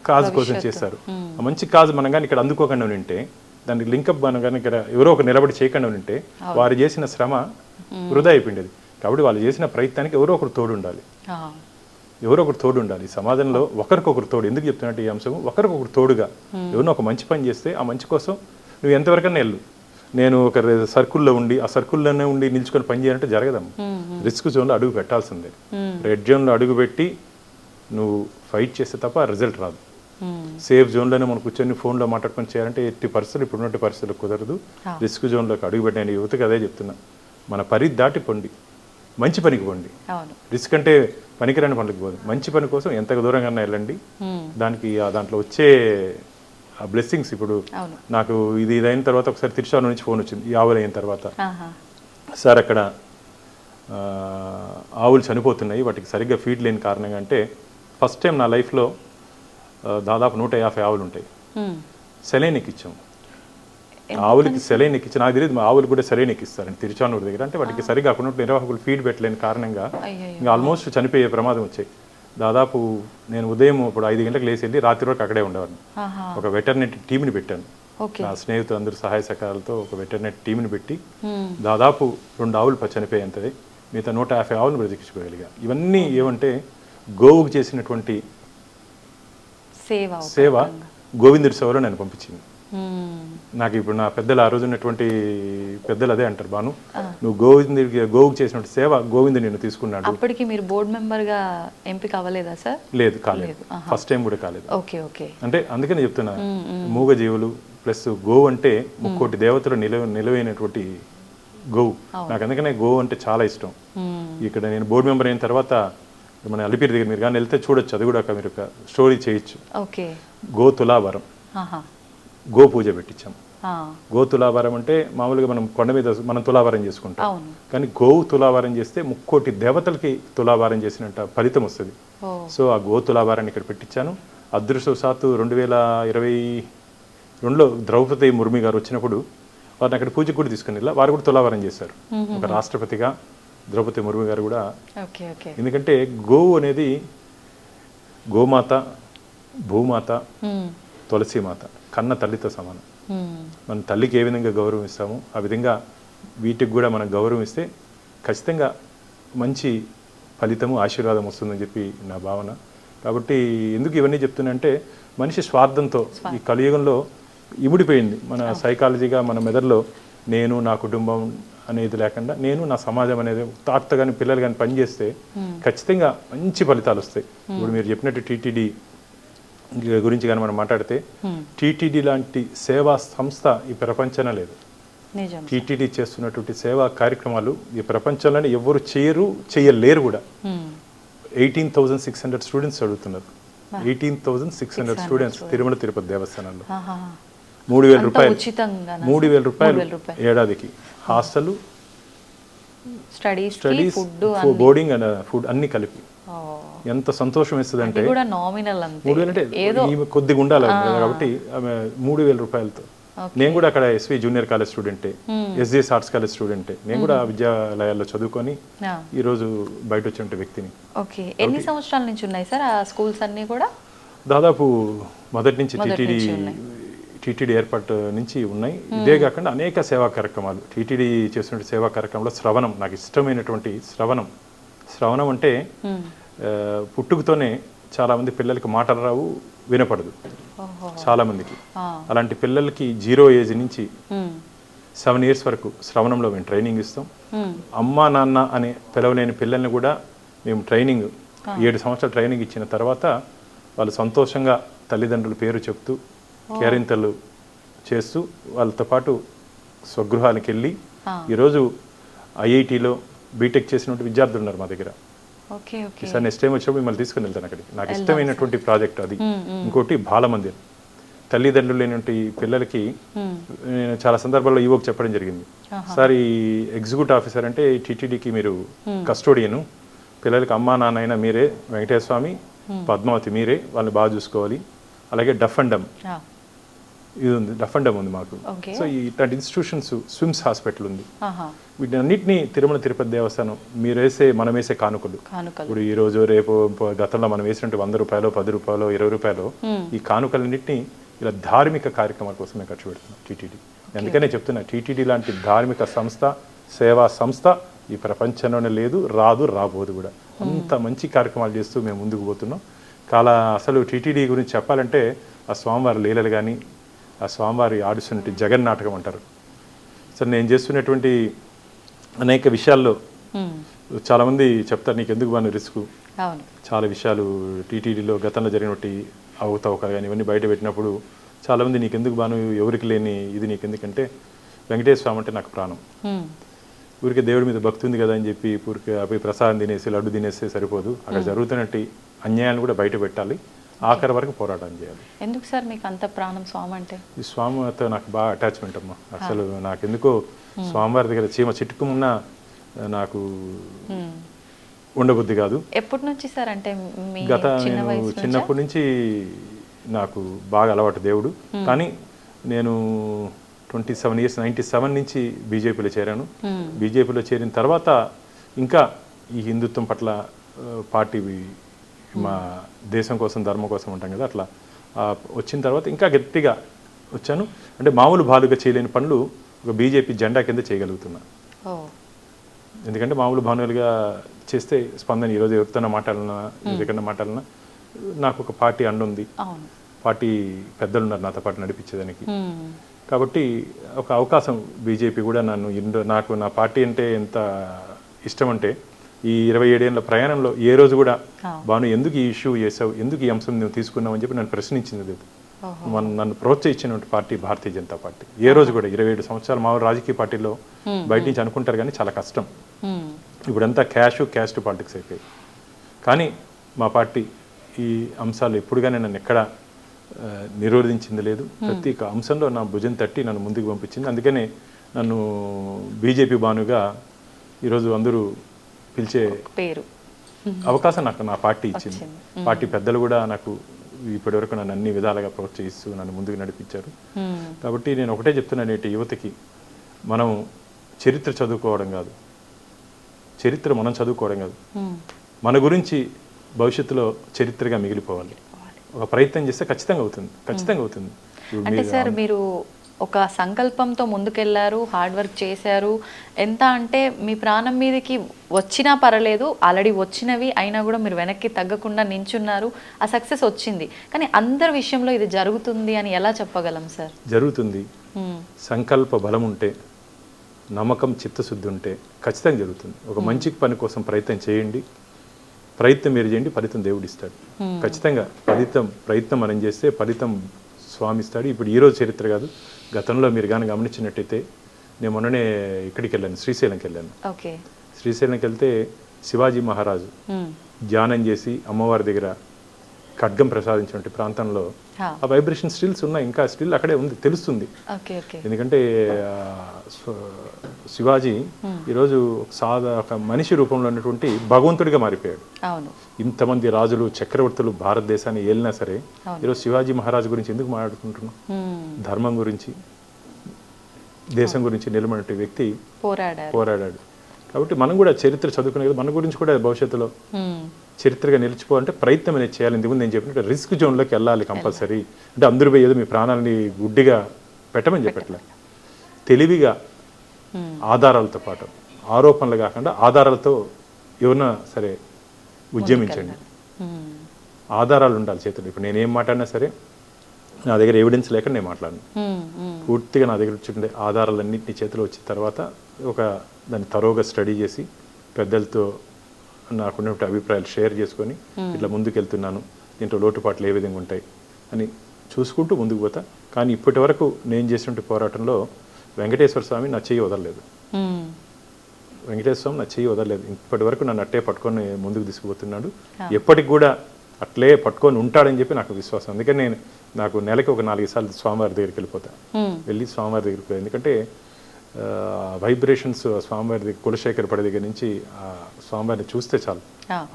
కాజ్ కోసం చేస్తారు. ఆ మంచి కాజ్ మనం కానీ ఇక్కడ అందుకోకుండా ఉంటే, దానికి లింకప్ మనం కానీ ఇక్కడ ఎవరో ఒక నిలబడి చేయకుండా ఉంటే వారు చేసిన శ్రమ వృధా అయిపోయింది. కాబట్టి వాళ్ళు చేసిన ప్రయత్నానికి ఎవరో ఒకరు తోడు ఉండాలి, ఎవరో ఒకరు తోడు ఉండాలి. సమాజంలో ఒకరికొకరు తోడు. ఎందుకు చెప్తున్నట్టు ఈ అంశం, ఒకరికొకరు తోడుగా ఎవరినో ఒక మంచి పని చేస్తే ఆ మంచి కోసం నువ్వు ఎంతవరకన్నా వెళ్ళు. నేను ఒక సర్కిల్లో ఉండి ఆ సర్కిల్లోనే ఉండి నిల్చుకొని పని చేయాలంటే జరగదమ్మ. రిస్క్ జోన్లో అడుగు పెట్టాల్సిందే. రెడ్ జోన్లో అడుగు పెట్టి నువ్వు ఫైట్ చేస్తే తప్ప రిజల్ట్ రాదు. సేఫ్ జోన్లోనే మనం కూర్చొని ఫోన్లో మాట్లాడుకొని చేయాలంటే ఎట్టి పరిస్థితులు ఇప్పుడున్నట్టు పరిస్థితులు కుదరదు. రిస్క్ జోన్లోకి అడుగు పెట్టిన యువతకి అదే చెప్తున్నా, మన పరిధి దాటి పొండి, మంచి పనికి పోండి. రిస్క్ అంటే పనికిరాని పనులకు పోదు, మంచి పని కోసం ఎంత దూరంగా వెళ్ళండి. దానికి దాంట్లో వచ్చే ఆ బ్లెస్సింగ్స్, ఇప్పుడు నాకు ఇది అయిన తర్వాత ఒకసారి తిరుచానూరు నుంచి ఫోన్ వచ్చింది, ఈ ఆవులు అయిన తర్వాత, సార్ అక్కడ ఆవులు చనిపోతున్నాయి, వాటికి సరిగ్గా ఫీడ్ లేని కారణంగా. అంటే ఫస్ట్ టైం నా లైఫ్లో దాదాపు 150 ఆవులు ఉంటాయి, సెలైన్ ఎక్కించాము. ఆవులకి సెలైన్ ఎక్కించి, నాకు తెలియదు ఆవులు కూడా సెలైన్ ఎక్కిస్తారని తిరుచానూరు దగ్గర. అంటే వాటికి సరిగ్గా అక్కడ నిర్వాహకులు ఫీడ్ పెట్టలేని కారణంగా ఇంకా ఆల్మోస్ట్ చనిపోయే ప్రమాదం వచ్చాయి. దాదాపు నేను ఉదయం ఇప్పుడు 5 గంటలకు లేచి వెళ్ళి రాత్రి వరకు అక్కడే ఉండేవాడిని. ఒక వెటర్నరీ టీంని పెట్టాను, నా స్నేహితులు అందరూ సహాయ సహకారాలతో ఒక వెటర్నరీ టీంని పెట్టి దాదాపు 2 ఆవులు చనిపోయేంతది, మిగతా 150 ఆవులను బ్రతికించుకోగలిగా. ఇవన్నీ ఏమంటే గోవుకు చేసినటువంటి సేవ గోవిందుడి సేవలో నేను పంపించింది. నాకు ఇప్పుడు నా పెద్దలు ఆ రోజు ఉన్నటువంటి పెద్దలు అదే అంటారు, బాను నువ్వు గోవుకు చేసినటువంటి సేవ గోవిందుడు నేను తీసుకున్నాడు. అప్పటికి మీరు బోర్డు మెంబర్ గా ఎంపిక అవ్వలేదా సార్? లేదు, కాలేదు, ఫస్ట్ టైం కూడా కాలేదు. అంటే అందుకని చెప్తున్నా, మూగ జీవులు ప్లస్ గోవు అంటే 3 దేవతలు నిలవైనటువంటి గోవు. నాకు అందుకనే గోవు అంటే చాలా ఇష్టం. ఇక్కడ నేను బోర్డు మెంబర్ అయిన తర్వాత మన అలిపిరి దగ్గర మీరు కానీ వెళ్తే చూడొచ్చు, అది కూడా మీరు ఒక స్టోరీ చేయొచ్చు. గో తులాభారం, గో పూజ పెట్టించాం. గో తులాభారం అంటే మామూలుగా మనం కొండ మీద మనం తులాభారం చేసుకుంటాం, కానీ గోవు తులాభారం చేస్తే 3 దేవతలకి తులాభారం చేసినట్ట ఫలితం వస్తుంది. సో ఆ గో తులాభారాన్ని ఇక్కడ పెట్టించాను. అదృష్టవశాత్తు 2022లో ద్రౌపది ముర్మి గారు వచ్చినప్పుడు వారిని అక్కడ పూజకు కూడా తీసుకుని వెళ్ళా, వారు కూడా తులాభారం చేశారు. ఒక రాష్ట్రపతిగా ద్రౌపది ముర్ము గారు కూడా. ఎందుకంటే గోవు అనేది గోమాత, భూమాత, తులసిమాత, కన్న తల్లితో సమానం. మన తల్లికి ఏ విధంగా గౌరవం ఇస్తామో ఆ విధంగా వీటికి కూడా మనం గౌరవం ఇస్తే ఖచ్చితంగా మంచి ఫలితము, ఆశీర్వాదం వస్తుందని చెప్పి నా భావన. కాబట్టి ఎందుకు ఇవన్నీ చెప్తున్నా అంటే, మనిషి స్వార్థంతో ఈ కలియుగంలో ఇముడిపోయింది. మన సైకాలజీగా మన మెదడులో నేను, నా కుటుంబం అనేది లేకుండా నేను, నా సమాజం అనేది తాత కానీ పిల్లలు కానీ పనిచేస్తే ఖచ్చితంగా మంచి ఫలితాలు వస్తాయి. ఇప్పుడు మీరు చెప్పినట్టు టీటీడీ గురించి కానీ మనం మాట్లాడితే, టీటీడీ లాంటి సేవా సంస్థ ఈ ప్రపంచంలో లేదు. టీటీడీ చేస్తున్నటువంటి సేవా కార్యక్రమాలు ఈ ప్రపంచంలోనే ఎవరు చేయలేరు కూడా. 18,600 స్టూడెంట్స్ చదువుతున్నారు. 18,600 స్టూడెంట్స్ తిరుమల తిరుపతి దేవస్థానంలో. 3,000 రూపాయలు ఏడాదికి. Hostel, studies, boarding and food అన్ని కలిపి ఎంత సంతోషం ఇస్తుంది అంటే, 3,000 అంటే కొద్దిగా ఉండాలి కాబట్టి 3,000 రూపాయలతో. నేను కూడా అక్కడ ఎస్వి జూనియర్ కాలేజ్ స్టూడెంటే, ఎస్జిఎస్ ఆర్ట్స్ కాలేజ్ స్టూడెంటే. నేను కూడా విద్యాలయాల్లో చదువుకొని ఈరోజు బయట వచ్చే వ్యక్తిని. ఎన్ని సంవత్సరాల నుంచి ఉన్నాయి సార్ ఆ స్కూల్స్ అన్ని కూడా? దాదాపు మొదటి నుంచి టీటీడీ ఏర్పాటు నుంచి ఉన్నాయి. ఇదే కాకుండా అనేక సేవా కార్యక్రమాలు టీటీడీ చేస్తున్న సేవా కార్యక్రమంలో శ్రవణం, నాకు ఇష్టమైనటువంటి శ్రవణం అంటే పుట్టుకతోనే చాలా మంది పిల్లలకి మాటలు రావు, వినపడదు చాలా మందికి. అలాంటి పిల్లలకి 0 ఏజ్ నుంచి 7 ఇయర్స్ వరకు శ్రవణంలో మేము ట్రైనింగ్ ఇస్తాం. అమ్మా నాన్న అనే పిలవలేని పిల్లల్ని కూడా మేము ట్రైనింగ్ 7 సంవత్సరాలు ట్రైనింగ్ ఇచ్చిన తర్వాత వాళ్ళు సంతోషంగా తల్లిదండ్రుల పేరు చెప్తూ కేరింతలు చేస్తూ వాళ్ళతో పాటు స్వగృహానికి వెళ్ళి ఈరోజు ఐఐటీలో బీటెక్ చేసినటువంటి విద్యార్థులు ఉన్నారు మా దగ్గర. సార్ నెక్స్ట్ టైం వచ్చినప్పుడు మిమ్మల్ని తీసుకుని వెళ్తాను అక్కడికి. నాకు ఇష్టమైనటువంటి ప్రాజెక్ట్ అది. ఇంకోటి బాలమందిర్. తల్లిదండ్రులు లేనటువంటి పిల్లలకి నేను చాలా సందర్భాల్లో ఈవోకి చెప్పడం జరిగింది. సార్ ఈ ఎగ్జిక్యూటివ్ ఆఫీసర్ అంటే టీటీడీకి మీరు కస్టోడియను, పిల్లలకి అమ్మా నాన్న అయినా మీరే, వెంకటేశ్వర స్వామి పద్మావతి మీరే, వాళ్ళని బాగా చూసుకోవాలి. అలాగే డఫ్ అండ్ డమ్ ఇది ఉంది, డఫ్ అండ్ డమ్ ఉంది మాకు. సో ఇట్లాంటి ఇన్స్టిట్యూషన్స్, స్విమ్స్ హాస్పిటల్ ఉంది. వీటన్నిటిని తిరుమల తిరుపతి దేవస్థానం మనం వేసే కానుకలు, ఇప్పుడు ఈ రోజు రేపు గతంలో మనం వేసినట్టు 100 రూపాయలు, 10 రూపాయలు, 20 రూపాయలు, ఈ కానుకలన్నింటినీ ఇలా ధార్మిక కార్యక్రమాల కోసమే ఖర్చు పెడుతున్నాం టీటీడీ. అందుకనే చెప్తున్నా, టీటీడీ లాంటి ధార్మిక సంస్థ, సేవా సంస్థ ఈ ప్రపంచంలోనే లేదు, రాబోదు కూడా. అంత మంచి కార్యక్రమాలు చేస్తూ మేము ముందుకు పోతున్నాం. అసలు టీటీడీ గురించి చెప్పాలంటే ఆ స్వామివారి లీలలు కానీ, ఆ స్వామివారి ఆడుస్తున్నట్టు జగన్ నాటకం అంటారు. సరే, నేను చేస్తున్నటువంటి అనేక విషయాల్లో చాలామంది చెప్తారు నీకు ఎందుకు బాను రిస్క్. చాలా విషయాలు టీటీడీలో గతంలో జరిగినటువంటి అవకతవకలు కానీ ఇవన్నీ బయట పెట్టినప్పుడు చాలామంది నీకెందుకు బాను, ఎవరికి లేని ఇది నీకెందుకంటే వెంకటేశ్వర స్వామి అంటే నాకు ప్రాణం. ఊరికి దేవుడి మీద భక్తి ఉంది కదా అని చెప్పి ఊరికి అవి ప్రసాదం తినేసి లడ్డు తినేస్తే సరిపోదు. అక్కడ జరుగుతున్నట్టు అన్యాయాన్ని కూడా బయట పెట్టాలి, ఆఖరి వరకు పోరాటం చేయాలి. ఎందుకు సార్ మీకు అంత ప్రాణం స్వామి అంటే? ఈ స్వామితో నాకు బాగా అటాచ్మెంట్ అమ్మా. అసలు నాకెందుకో స్వామివారి దగ్గర చీమ చిట్టుకున్నా నాకు ఉండబుద్ధి కాదు. ఎప్పటి నుంచి సార్? అంటే నేను చిన్నప్పటి నుంచి నాకు బాగా అలవాటు దేవుడు. కానీ నేను 27 years 97 నుంచి బీజేపీలో చేరాను. బీజేపీలో చేరిన తర్వాత ఇంకా ఈ హిందుత్వం పట్ల పార్టీ, మా దేశం కోసం ధర్మం కోసం ఉంటాం కదా, అట్లా వచ్చిన తర్వాత ఇంకా గట్టిగా వచ్చాను. అంటే మామూలు భాలుగా చేయలేని పనులు ఒక బీజేపీ జెండా కింద చేయగలుగుతున్నా. ఎందుకంటే మామూలు భానులుగా చేస్తే స్పందన, ఈరోజు ఎవరితోనే మాట్లాడినా, ఎవరికైనా మాట్లాడినా నాకు ఒక పార్టీ అండ ఉంది, పార్టీ పెద్దలు ఉన్నారు నాతో పాటు నడిపించేదానికి. కాబట్టి ఒక అవకాశం బీజేపీ కూడా నాకు నా పార్టీ అంటే ఎంత ఇష్టం అంటే ఈ 27 ఏళ్ళ ప్రయాణంలో ఏ రోజు కూడా బాను ఎందుకు ఈ ఇష్యూ చేసావు, ఎందుకు ఈ అంశం నువ్వు తీసుకున్నావు అని చెప్పి నన్ను ప్రశ్నించింది లేదు. నన్ను ప్రోత్సహించినటువంటి పార్టీ భారతీయ జనతా పార్టీ. ఏ రోజు కూడా 27 సంవత్సరాలు మా రాజకీయ పార్టీలో బయట నుంచి అనుకుంటారు కానీ చాలా కష్టం. ఇప్పుడంతా క్యాస్ట్ పాలిటిక్స్ అయిపోయాయి. కానీ మా పార్టీ ఈ అంశాలు ఎప్పుడుగానే నన్ను ఎక్కడ నిరోధించింది లేదు. ప్రతి అంశంలో నా భుజం తట్టి నన్ను ముందుకు పంపించింది. అందుకనే నన్ను బీజేపీ బానుగా ఈరోజు అందరూ పిలిచే పేరు అవకాశం నాకు నా పార్టీ ఇచ్చింది. పార్టీ పెద్దలు కూడా నాకు ఇప్పటివరకు నన్ను అన్ని విధాలుగా ప్రోత్సహిస్తూ నన్ను ముందుకు నడిపించారు. కాబట్టి నేను ఒకటే చెప్తున్నాను, నేటి యువతకి మనం చరిత్ర చదువుకోవడం కాదు, చరిత్ర మనం చదువుకోవడం కాదు, మన గురించి భవిష్యత్తులో చరిత్రగా మిగిలిపోవాలి. ఒక ప్రయత్నం చేస్తే ఖచ్చితంగా అవుతుంది. అంటే సార్ మీరు ఒక సంకల్పంతో ముందుకెళ్లారు, హార్డ్ వర్క్ చేశారు. ఎంత అంటే మీ ప్రాణం మీదకి వచ్చినా పర్లేదు, ఆల్రెడీ వచ్చినవి అయినా కూడా మీరు వెనక్కి తగ్గకుండా నించున్నారు. ఆ సక్సెస్ వచ్చింది. కానీ అందరి విషయంలో ఇది జరుగుతుంది అని ఎలా చెప్పగలం సార్? జరుగుతుంది. సంకల్ప బలం ఉంటే, నమ్మకం, చిత్తశుద్ధి ఉంటే ఖచ్చితంగా జరుగుతుంది. ఒక మంచి పని కోసం ప్రయత్నం చేయండి. ప్రయత్నం మీరు చేయండి, ఫలితం దేవుడు ఇస్తాడు. ఖచ్చితంగా ప్రయత్నం మనం చేస్తే ఫలితం స్వామి ఇస్తాడు. ఇప్పుడు ఈరోజు చరిత్ర కాదు, గతంలో మీరు కానీ గమనించినట్టయితే నేను మొన్ననే ఇక్కడికి వెళ్ళాను, శ్రీశైలంకి వెళ్ళాను. శ్రీశైలంకి వెళ్తే శివాజీ మహారాజు ధ్యానం చేసి అమ్మవారి దగ్గర ఖడ్గం ప్రసాదించిన ప్రాంతంలో ఆ వైబ్రేషన్ స్టిల్స్ ఉన్నాయి, ఇంకా స్టిల్ అక్కడే ఉంది, తెలుస్తుంది. ఎందుకంటే శివాజీ ఈరోజు ఒక మనిషి రూపంలో ఉన్నటువంటి భగవంతుడిగా మారిపోయాడు. ఇంతమంది రాజులు, చక్రవర్తులు భారతదేశాన్ని ఏలినా సరే ఈరోజు శివాజీ మహారాజు గురించి ఎందుకు మాట్లాడుకుంటున్నాం? ధర్మం గురించి, దేశం గురించి నిలబడిన వ్యక్తి పోరాడాడు. కాబట్టి మనం కూడా చరిత్ర చదువుకునే, మన గురించి కూడా భవిష్యత్తులో చరిత్రగా నిలిచిపోవాలంటే ప్రయత్నం అనేది చేయాలి. ఇందుకు నేను చెప్పినట్టు రిస్క్ జోన్లోకి వెళ్ళాలి కంపల్సరీ. అంటే అందరూ పోయి ఏదో మీ ప్రాణాలని గుడ్డిగా పెట్టమని చెప్పట్లే, తెలివిగా ఆధారాలతో పాటు, ఆరోపణలు కాకుండా ఆధారాలతో ఎవరన్నా సరే ఉద్యమించండి. ఆధారాలు ఉండాలి చేతులు. ఇప్పుడు నేనేం మాట్లాడినా సరే నా దగ్గర ఎవిడెన్స్ లేక నేను మాట్లాడను. పూర్తిగా నా దగ్గర వచ్చి ఆధారాలన్నింటినీ చేతిలో వచ్చిన తర్వాత దాన్ని తరోగా స్టడీ చేసి పెద్దలతో నాకున్నటువంటి అభిప్రాయాలు షేర్ చేసుకొని ఇట్లా ముందుకు వెళ్తున్నాను, దీంట్లో లోటుపాట్లు ఏ విధంగా ఉంటాయి అని చూసుకుంటూ ముందుకు పోతా. కానీ ఇప్పటి వరకు నేను చేసినటువంటి పోరాటంలో వెంకటేశ్వర స్వామి నా చెయ్యి వదలలేదు. ఇప్పటి వరకు నన్ను అట్టే పట్టుకొని ముందుకు తీసుకుపోతున్నాడు. ఎప్పటికి కూడా అట్లే పట్టుకొని ఉంటాడని చెప్పి నాకు విశ్వాసం. అందుకని నాకు నెలకి ఒక 4 సార్లు స్వామివారి దగ్గరికి వెళ్ళిపోతాను. వెళ్ళి స్వామివారి దగ్గరికి ఎందుకంటే వైబ్రేషన్స్ స్వామివారి దగ్గర కులశేఖర పడి దగ్గర నుంచి ఆ స్వామివారిని చూస్తే చాలు,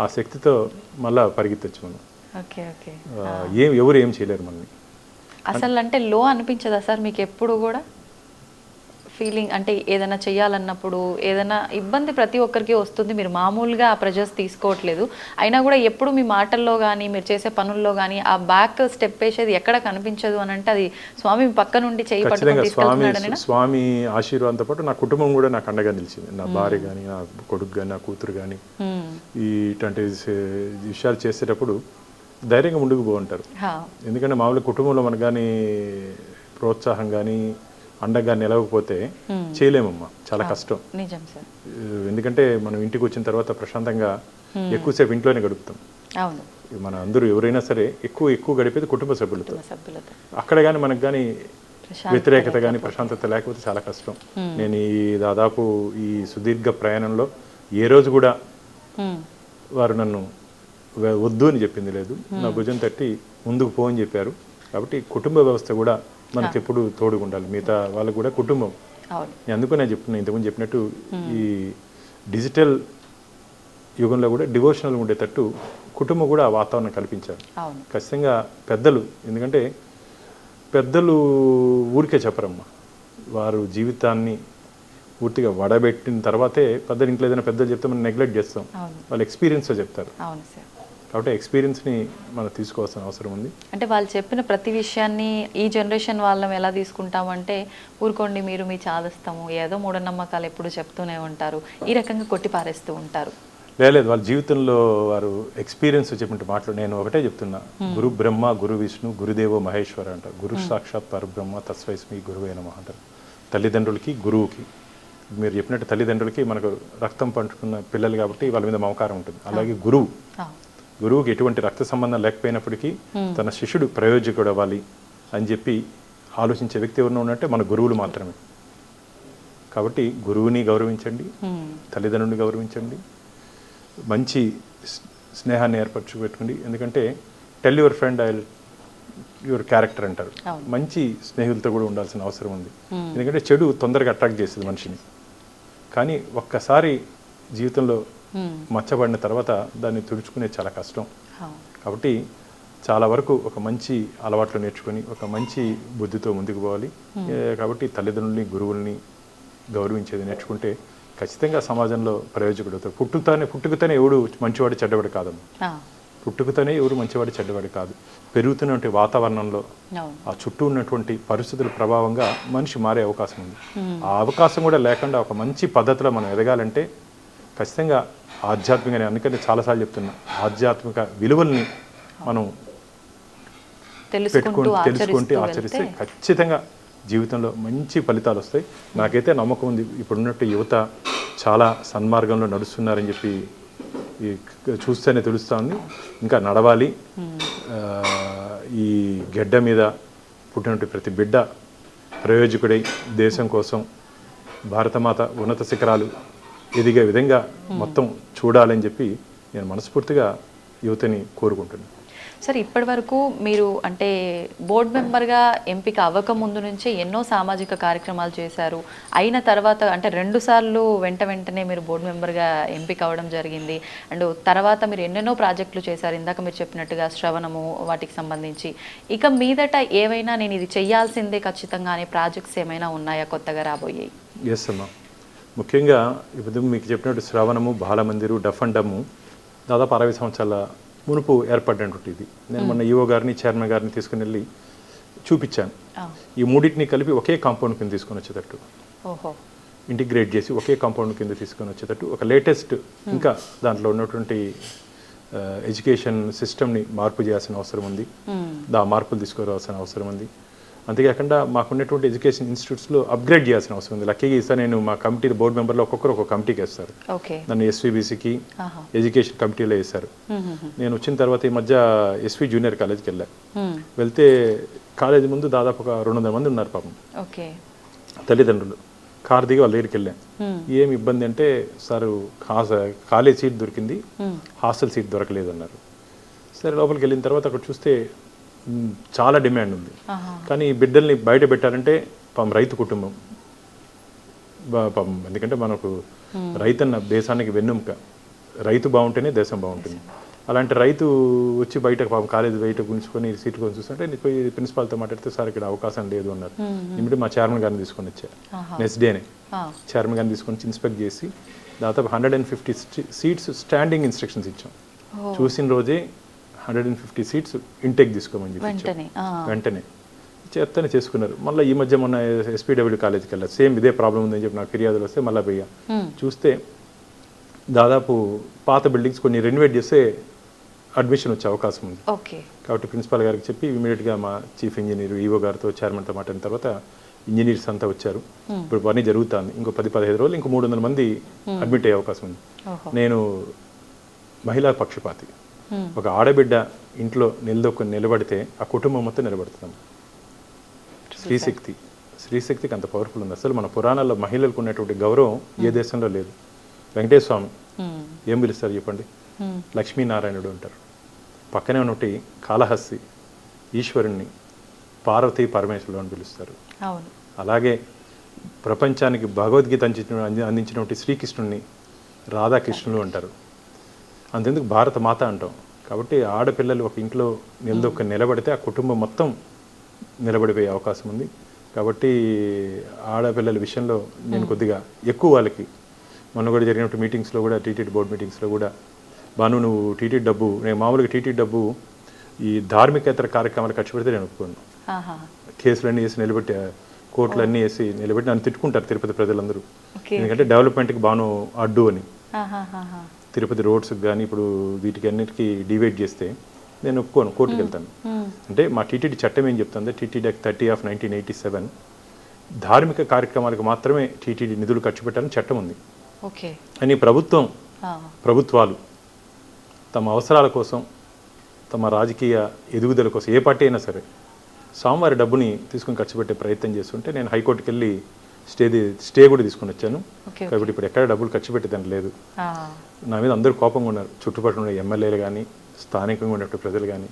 ఆ శక్తితో మళ్ళా పరిగెత్తచ్చు మనం. ఎవరు ఏం చేయలేరు మనని. అసలు అంటే లో అనిపించదా సార్ మీకు ఎప్పుడు కూడా ఫీలింగ్? అంటే ఏదైనా చేయాలన్నప్పుడు ఏదైనా ఇబ్బంది ప్రతి ఒక్కరికి వస్తుంది, మీరు మామూలుగా ఆ ప్రెజర్స్ తీసుకోవట్లేదు, అయినా కూడా ఎప్పుడు మీ మాటల్లో కానీ మీరు చేసే పనుల్లో కానీ ఆ బ్యాక్ స్టెప్ వేసేది ఎక్కడ కనిపించదు అని అంటే అది స్వామి పక్క నుండి చేయి పట్టుకొని తీసుకెళ్తున్నాడని? స్వామి ఆశీర్వాదంతో పాటు నా కుటుంబం కూడా నాకు అండగా నిలిచింది. నా భార్య కానీ, నా కొడుకు కానీ, నా కూతురు కానీ ఇట్లాంటి విషయాలు చేసేటప్పుడు ధైర్యంగా ముందుకు పోంటారు. ఎందుకంటే మామూలుగా కుటుంబంలో మనకు కానీ ప్రోత్సాహం కానీ అండగా నిలవకపోతే చేయలేమమ్మా, చాలా కష్టం. ఎందుకంటే మనం ఇంటికి వచ్చిన తర్వాత ప్రశాంతంగా ఎక్కువసేపు ఇంట్లోనే గడుపుతాం. మన అందరూ ఎవరైనా సరే ఎక్కువ గడిపేది కుటుంబ సభ్యులతో. అక్కడ కానీ మనకు కానీ వ్యతిరేకత కానీ ప్రశాంతత లేకపోతే చాలా కష్టం. నేను దాదాపు ఈ సుదీర్ఘ ప్రయాణంలో ఏ రోజు కూడా వారు నన్ను వద్దు అని చెప్పింది లేదు. నా భుజం తట్టి ముందుకు పో అని చెప్పారు. కాబట్టి కుటుంబ వ్యవస్థ కూడా మనకి ఎప్పుడు తోడుగా ఉండాలి. మిగతా వాళ్ళకు కూడా కుటుంబం. అందుకు నేను చెప్తున్నా, ఇంతకుముందు చెప్పినట్టు ఈ డిజిటల్ యుగంలో కూడా డివోషనల్ ఉండేటట్టు కుటుంబం కూడా ఆ వాతావరణం కల్పించారు. ఖచ్చితంగా పెద్దలు, ఎందుకంటే పెద్దలు ఊరికే చెప్పరమ్మా, వారు జీవితాన్ని పూర్తిగా వడబెట్టిన తర్వాతే పెద్దలు. ఇంట్లో ఏదైనా పెద్దలు చెప్తే మనం నెగ్లెక్ట్ చేస్తాం, వాళ్ళు ఎక్స్పీరియన్స్తో చెప్తారు. కాబట్టి ఎక్స్పీరియన్స్ని మనం తీసుకోవాల్సిన అవసరం ఉంది. అంటే వాళ్ళు చెప్పిన ప్రతి విషయాన్ని ఈ జనరేషన్ వాళ్ళం ఎలా తీసుకుంటామంటే ఊరుకోండి మీరు మీ చాదస్తాము, ఏదో మూఢనమ్మకాలు ఎప్పుడు చెప్తూనే ఉంటారు, ఈ రకంగా కొట్టి పారేస్తూ ఉంటారు. లేదు, వాళ్ళ జీవితంలో వారు ఎక్స్పీరియన్స్ చెప్పిన మాటలు నేను ఒకటే చెప్తున్నా. గురు బ్రహ్మ గురు విష్ణు గురుదేవో మహేశ్వర అంటారు. గురు సాక్షాత్ పరబ్రహ్మ తస్వైస్మి గురువే నమః అంటారు. తల్లిదండ్రులకి గురువుకి, మీరు చెప్పినట్టు తల్లిదండ్రులకి మనకు రక్తం పంచుకున్న పిల్లలు కాబట్టి వాళ్ళ మీద మమకారం ఉంటుంది. అలాగే గురువుకి ఎటువంటి రక్త సంబంధం లేకపోయినప్పటికీ తన శిష్యుడు ప్రయోజకుడు అవ్వాలి అని చెప్పి ఆలోచించే వ్యక్తి ఎవరినో ఉన్నట్టే మన గురువులు మాత్రమే. కాబట్టి గురువుని గౌరవించండి, తల్లిదండ్రుని గౌరవించండి, మంచి స్నేహాన్ని పెట్టుకోండి. ఎందుకంటే tell your friend your character అంటారు. మంచి స్నేహితులతో కూడా ఉండాల్సిన అవసరం ఉంది. ఎందుకంటే చెడు తొందరగా అట్రాక్ట్ చేస్తుంది మనిషిని. కానీ ఒక్కసారి జీవితంలో మచ్చబడిన తర్వాత దాన్ని తుడుచుకునే చాలా కష్టం. కాబట్టి చాలా వరకు ఒక మంచి అలవాట్లు నేర్చుకొని ఒక మంచి బుద్ధితో ముందుకు పోవాలి. కాబట్టి తల్లిదండ్రుల్ని గురువుల్ని గౌరవించేది నేర్చుకుంటే ఖచ్చితంగా సమాజంలో ప్రయోజకుడు అవుతారు. పుట్టుకతోనే ఎవడు మంచివాడు చెడ్డవాడు కాదమ్మా. పుట్టుకతోనే ఎవరు మంచివాడు చెడ్డవాడు కాదు. పెరుగుతున్నటువంటి వాతావరణంలో ఆ చుట్టూ ఉన్నటువంటి పరిస్థితుల ప్రభావంగా మనిషి మారే అవకాశం ఉంది. ఆ అవకాశం కూడా లేకుండా ఒక మంచి పద్ధతిలో మనం ఎదగాలంటే ఖచ్చితంగా ఆధ్యాత్మిక, అందుకని చాలాసార్లు చెప్తున్నా, ఆధ్యాత్మిక విలువల్ని మనం తెలుసుకుంటూ ఆచరిస్తే ఖచ్చితంగా జీవితంలో మంచి ఫలితాలు వస్తాయి. నాకైతే నమ్మకం ఉంది. ఇప్పుడున్నట్టు యువత చాలా సన్మార్గంలో నడుస్తున్నారని చెప్పి చూస్తేనే తెలుస్తూ ఉంది. ఇంకా నడవాలి. ఈ గెడ్డ మీద పుట్టినట్టు ప్రతి బిడ్డ ప్రయోజకుడై దేశం కోసం భారతమాత ఉన్నత శిఖరాలు ఎదిగే విధంగా మొత్తం చూడాలని చెప్పి నేను మనస్ఫూర్తిగా యువతని కోరుకుంటున్నాను. సార్, ఇప్పటి వరకు మీరు అంటే బోర్డు మెంబర్గా ఎంపిక అవ్వక ముందు నుంచే ఎన్నో సామాజిక కార్యక్రమాలు చేశారు. అయిన తర్వాత అంటే 2 సార్లు వెంటనే మీరు బోర్డు మెంబర్గా ఎంపిక అవ్వడం జరిగింది. అండ్ తర్వాత మీరు ఎన్నెన్నో ప్రాజెక్టులు చేశారు. ఇందాక మీరు చెప్పినట్టుగా శ్రవణము వాటికి సంబంధించి. ఇక మీదట ఏవైనా నేను ఇది చెయ్యాల్సిందే ఖచ్చితంగా అనే ప్రాజెక్ట్స్ ఏమైనా ఉన్నాయా కొత్తగా రాబోయాయి? ఎస్ అమ్మా. ముఖ్యంగా ఇప్పుడు మీకు చెప్పినట్టు శ్రవణము, బాలమందిరు, డఫ్ అండ్ డమ్ము దాదాపు 60 సంవత్సరాల మునుపు ఏర్పడినటువంటి ఇది. నేను మొన్న ఈఓ గారిని చైర్మన్ గారిని తీసుకుని వెళ్ళి చూపించాను. ఈ మూడింటిని కలిపి ఒకే కాంపౌండ్ కింద తీసుకొని వచ్చేటట్టు ఇంటిగ్రేట్ చేసి ఒకే కాంపౌండ్ కింద తీసుకొని వచ్చేటట్టు ఒక లేటెస్ట్ ఇంకా దాంట్లో ఉన్నటువంటి ఎడ్యుకేషన్ సిస్టమ్ని మార్పు చేయాల్సిన అవసరం ఉంది. మార్పులు తీసుకురావాల్సిన అవసరం ఉంది. అంతేకాకుండా మాకున్నటువంటి ఎడ్యుకేషన్ ఇన్స్టిట్యూట్స్లో అప్గ్రేడ్ చేయాల్సిన అవసరం ఉంది. లక్కీగా ఈసారి నేను మా కమిటీ బోర్డు మెంబర్లో ఒక్కొక్కరు ఒక కమిటీకి వేస్తారు. నన్ను ఎస్వీబీసీకి ఎడ్యుకేషన్ కమిటీలో వేశారు. నేను వచ్చిన తర్వాత ఈ మధ్య ఎస్వి జూనియర్ కాలేజ్కి వెళ్తే కాలేజీ ముందు దాదాపు ఒక 200 మంది ఉన్నారు పాపం. తల్లిదండ్రులు కారు దిగి వాళ్ళ దగ్గరికి వెళ్ళాను. ఏమి ఇబ్బంది అంటే, సార్ కాలేజ్ సీట్ దొరికింది, హాస్టల్ సీట్ దొరకలేదు అన్నారు. సరే లోపలికి వెళ్ళిన తర్వాత అక్కడ చూస్తే చాలా డిమాండ్ ఉంది. ఆహా. కానీ ఈ బిడ్డల్ని బయట పెట్టాలంటే పాపం రైతు కుటుంబం పాపం, ఎందుకంటే మనకు రైతన్న దేశానికి వెన్నెముక, రైతు బాగుంటేనే దేశం బాగుంటుంది. అలాంటి రైతు వచ్చి బయట పాపం కాలేజీ బయట గుంచుకొని సీట్లు కొని చూస్తుంటే నేను పోయి ప్రిన్సిపాల్తో మాట్లాడితే సార్ ఇక్కడ అవకాశం లేదు అన్నారు. ఇమిడి మా చైర్మన్ గారిని తీసుకొని వచ్చారు. నెక్స్ట్ డేనే చైర్మన్ గారిని తీసుకొని ఇన్స్పెక్ట్ చేసి దాదాపు 150 సీట్స్ స్టాండింగ్ ఇన్స్ట్రక్షన్స్ ఇచ్చాం. చూసిన రోజే 150 సీట్స్ ఇంటేక్ తీసుకోమని చెప్పి వెంటనే చెప్తానే చేసుకున్నారు. మళ్ళీ ఈ మధ్య మొన్న ఎస్పీడబ్ల్యూ కాలేజ్కి వెళ్ళారు, సేమ్ ఇదే ప్రాబ్లం ఉందని చెప్పి నాకు ఫిర్యాదులు వస్తే మళ్ళీ పోయా చూస్తే దాదాపు పాత బిల్డింగ్స్ కొన్ని రెనోవేట్ చేస్తే అడ్మిషన్ వచ్చే అవకాశం ఉంది. కాబట్టి ప్రిన్సిపాల్ గారికి చెప్పి ఇమీడియట్గా మా చీఫ్ ఇంజనీర్ ఈవో గారితో చైర్మన్తో మాట్లాడిన తర్వాత ఇంజనీర్స్ అంతా వచ్చారు. ఇప్పుడు పని జరుగుతుంది. ఇంకో 10-15 రోజులు ఇంకో 300 మంది అడ్మిట్ అయ్యే అవకాశం ఉంది. నేను మహిళా పక్షపాతి. ఒక ఆడబిడ్డ ఇంట్లో నిలబడితే ఆ కుటుంబం మొత్తం నిలబడుతున్నాం. స్త్రీశక్తికి అంత పవర్ఫుల్ ఉంది. అసలు మన పురాణాల్లో మహిళలకు ఉన్నటువంటి గౌరవం ఏ దేశంలో లేదు. వెంకటేశ్వర స్వామి ఏం పిలుస్తారు చెప్పండి? లక్ష్మీనారాయణుడు అంటారు. పక్కనే ఉన్నటి కాళహస్తి ఈశ్వరుణ్ణి పార్వతీ పరమేశ్వరుడు అని పిలుస్తారు. అలాగే ప్రపంచానికి భగవద్గీత అందించినటువంటి శ్రీకృష్ణుడిని రాధాకృష్ణుడు అంటారు. అంతెందుకు భారత మాత అంటాం. కాబట్టి ఆడపిల్లలు ఒక ఇంట్లో నిలబడితే ఆ కుటుంబం మొత్తం నిలబడిపోయే అవకాశం ఉంది. కాబట్టి ఆడపిల్లల విషయంలో నేను కొద్దిగా ఎక్కువ వాళ్ళకి మొన్న కూడా జరిగినట్టు మీటింగ్స్లో కూడా టీటీడీ బోర్డు మీటింగ్స్లో కూడా బాను నువ్వు టీటీడీ డబ్బు, నేను మామూలుగా టీటీడీ డబ్బు ఈ ధార్మికేతర కార్యక్రమాలు ఖర్చు పెడితే నేను ఒప్పుకోను. కేసులన్నీ వేసి నిలబెట్టి కోర్టులన్నీ వేసి నిలబెట్టి నన్ను తిట్టుకుంటారు తిరుపతి ప్రజలందరూ. ఎందుకంటే డెవలప్మెంట్కి బాను అడ్డు అని. తిరుపతి రోడ్స్కి కానీ ఇప్పుడు వీటికి అన్నిటికీ డివైడ్ చేస్తే నేను ఒప్పుకోను, కోర్టుకు వెళ్తాను. అంటే మా టీటీడీ చట్టం ఏం చెప్తుందో టీటీడీ యాక్ట్ 30/1987 ధార్మిక కార్యక్రమాలకు మాత్రమే టీటీడీ నిధులు ఖర్చు పెట్టాలని చట్టం ఉంది. అని ప్రభుత్వాలు తమ అవసరాల కోసం, తమ రాజకీయ ఎదుగుదల కోసం, ఏ పార్టీ అయినా సరే స్వామివారి డబ్బుని తీసుకుని ఖర్చు పెట్టే ప్రయత్నం చేస్తుంటే నేను హైకోర్టుకి వెళ్ళి స్టే కూడా తీసుకుని వచ్చాను. కాబట్టి ఇప్పుడు ఎక్కడ డబ్బులు ఖర్చు పెట్టేదని లేదు. నా మీద అందరూ కోపంగా ఉన్నారు, చుట్టుపక్కల ఉన్న ఎమ్మెల్యేలు కానీ స్థానికంగా ఉన్నటువంటి ప్రజలు కానీ.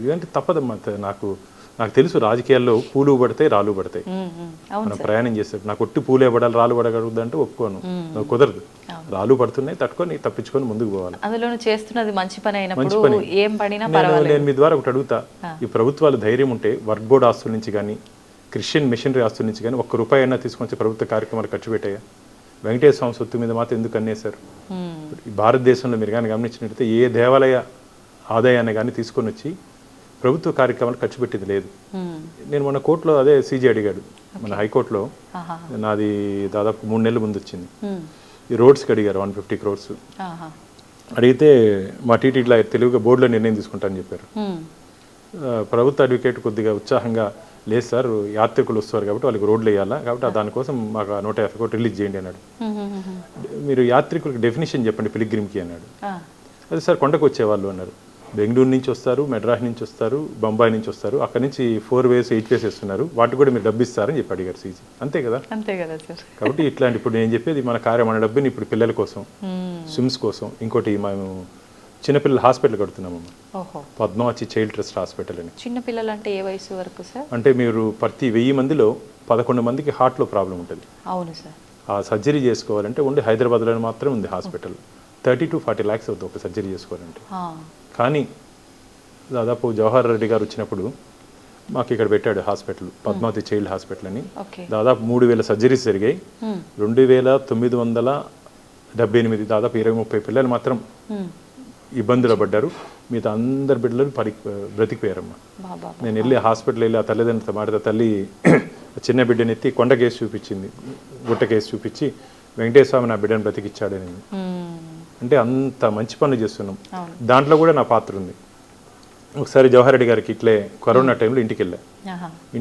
ఇదంటే తప్పదమ్మా. నాకు తెలుసు రాజకీయాల్లో పూలు పడతాయి రాళ్ళు పడతాయి. మనం ప్రయాణం చేస్తారు. నాకు ఒట్టి పూలే పడాలి రాళ్ళు పడకూడదు అంటే ఒప్పుకోను, కుదరదు. రాళ్ళు పడుతున్నాయి, తట్టుకొని తప్పించుకొని ముందుకు పోవాలి. నేను మీ ద్వారా ఒకటి అడుగుతా, ఈ ప్రభుత్వాలు ధైర్యం ఉంటే వర్క్ బోర్డు ఆస్తుల నుంచి కానీ క్రిస్టియన్ మిషనరీ ఆస్తుల నుంచి కానీ ₹1 అయినా తీసుకొచ్చి ప్రభుత్వ కార్యక్రమాలు ఖర్చు పెట్టాయా? వెంకటేశ్వర స్వామి సొత్తు మీద మాత్రం ఎందుకు అన్నేశారు? ఈ భారతదేశంలో మీరు కానీ గమనించినట్లయితే ఏ దేవాలయ ఆదాయాన్ని కానీ తీసుకొని వచ్చి ప్రభుత్వ కార్యక్రమాలు ఖర్చు పెట్టింది లేదు. నేను మన కోర్టులో అదే సీజీ అడిగాడు, మన హైకోర్టులో నాది దాదాపు 3 నెలల ముందు వచ్చింది. ఈ రోడ్స్కి అడిగారు 150 crores. అడిగితే మా టీటీడీలో తెలుగుగా బోర్డులో నిర్ణయం తీసుకుంటానని చెప్పారు. ప్రభుత్వ అడ్వకేట్ కొద్దిగా ఉత్సాహంగా, లేదు సార్ యాత్రికులు వస్తారు కాబట్టి వాళ్ళకి రోడ్లు వేయాలా, కాబట్టి దానికోసం మాకు 150 కోట్లు రిలీజ్ చేయండి అన్నాడు. మీరు యాత్రికులకు డెఫినేషన్ చెప్పండి పిలిగ్రిమ్కి అన్నాడు. అదే సార్ కొండకు వచ్చేవాళ్ళు అన్నారు. బెంగళూరు నుంచి వస్తారు, మెడ్రాస్ నుంచి వస్తారు, బొంబాయి నుంచి వస్తారు, అక్కడ నుంచి 4 ways 8 ways వేస్తున్నారు, వాటికి కూడా మీరు డబ్బు ఇస్తారని చెప్పి అడిగారు సీజీ. అంతే కదా సార్. కాబట్టి ఇట్లాంటి ఇప్పుడు నేను చెప్పేది మన డబ్బుని ఇప్పుడు పిల్లల కోసం, స్విమ్స్ కోసం, ఇంకోటి మేము చిన్నపిల్లల హాస్పిటల్ కడుతున్నాము, పద్మావతి చైల్డ్ ట్రస్ట్ హాస్పిటల్ అని. చిన్నపిల్లలు అంటే ఏ వయసు వరకు సార్? అంటే మీరు ప్రతి 1000 మందిలో 11 మందికి హార్ట్లో ప్రాబ్లం ఉంటుంది. అవును సార్. ఆ సర్జరీ చేసుకోవాలంటే ఓన్లీ హైదరాబాద్లో మాత్రం ఉంది హాస్పిటల్. 30 to 40 lakhs అవుతుంది ఒక సర్జరీ చేసుకోవాలంటే. కానీ దాదాపు జవహర్ రెడ్డి గారు వచ్చినప్పుడు మాకు ఇక్కడ పెట్టాడు హాస్పిటల్, పద్మావతి చైల్డ్ హాస్పిటల్ అని. దాదాపు 3000 సర్జరీస్ జరిగాయి. 2978 దాదాపు 20-30 పిల్లలు మాత్రం ఇబ్బందులు పడ్డారు. మిగతా అందరి బిడ్డలు బ్రతికిపోయారమ్మా. నేను వెళ్ళి హాస్పిటల్ వెళ్ళి ఆ తల్లిదండ్రులతో మాట్లాడితే తల్లి చిన్న బిడ్డని ఎత్తి కొండ కేసు చూపించింది, గుట్ట కేసు చూపించి వెంకటేశ్వర స్వామి నా బిడ్డను బ్రతికిచ్చాడని. అంటే అంత మంచి పనులు చేస్తున్నాం. దాంట్లో కూడా నా పాత్ర ఉంది. ఒకసారి జవహర్ రెడ్డి గారికి ఇట్లే కరోనా టైంలో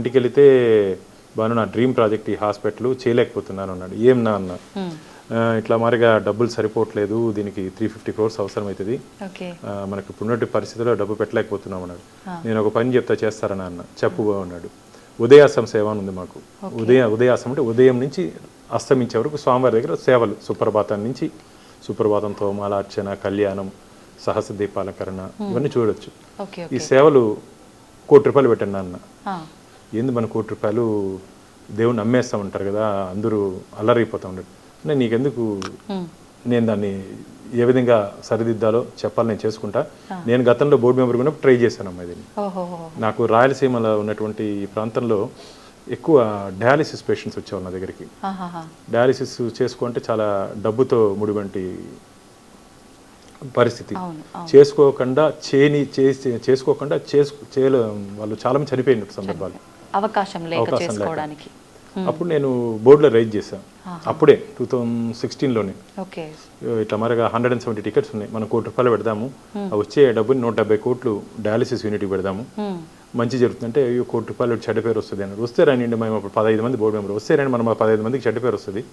ఇంటికి వెళ్తే బాను నా డ్రీమ్ ప్రాజెక్ట్ ఈ హాస్పిటల్ చేయలేకపోతున్నాను అన్నాడు. ఏం నా అన్న, ఇట్లా మారిగా డబ్బులు సరిపోవట్లేదు, దీనికి 350 crores అవసరం అవుతుంది, మనకి ఇప్పుడున్నట్టు పరిస్థితుల్లో డబ్బు పెట్టలేకపోతున్నాం అన్నాడు. నేను ఒక పని చెప్తా చేస్తారని అన్న. చెప్పు అన్నాడు. ఉదయాసం సేవ అని ఉంది మాకు. ఉదయాసం అంటే ఉదయం నుంచి అస్తమించే వరకు స్వామివారి దగ్గర సేవలు, సుప్రభాతం నుంచి సుప్రభాతం, తోమాల, అర్చన, కళ్యాణం, సహస్ర దీపాలంకరణ ఇవన్నీ చూడొచ్చు. ఓకే ఈ సేవలు ₹1,00,00,000 పెట్టండి అన్న. ఆ, ఏంది మన ₹1,00,00,000 దేవుణ్ణి అమ్మేస్తూ ఉంటారు కదా, అందరూ అల్లరైపోతూ ఉంటారు. అంటే నీకెందుకు, నేను దాన్ని ఏ విధంగా సరిదిద్దాలో చెప్పాలి, నేను చేసుకుంటా. నేను గతంలో బోర్డు మెంబర్ కూడా ట్రై చేశానమ్మా దీన్ని. ఓహోహో. నాకు రాయలసీమలో ఉన్నటువంటి ఈ ప్రాంతంలో ఎక్కువ డయాలిసిస్ పేషెంట్స్ వచ్చేవాళ్ళు నా దగ్గరికి. ఆహాహా. డయాలిసిస్ చేసుకుంటే చాలా డబ్బుతో ముడివంటి పరిస్థితి. అవును, అవును. చేసుకోకుండా వాళ్ళు చాలా మంది చనిపోయిన సందర్భాలు, అవకాశం లేక అవకాశం లేక. చేసుకోవడానికి. అప్పుడు నేను బోర్డులో రైజ్ చేశాను. అప్పుడే 2016లోనే ఓకే. ఇట్లా మరగా 170 టికెట్స్ ఉన్నాయి, మనం ₹1,00,00,000 పెడదాము, ఆ వచ్చే డబ్బుని 170 కోట్లు డయాలిసిస్ యూనిట్కి పెడదాము, మంచి జరుగుతుందంటే అయ్యో ₹1,00,00,000 చెడ్డ పేరు వస్తుంది అని. వస్తే రండి, మేము అప్పుడు 15 మంది బోర్డు మెంబర్ వస్తే రండి, మనం 15 మందికి చెడ్డ పేరు వస్తుంది,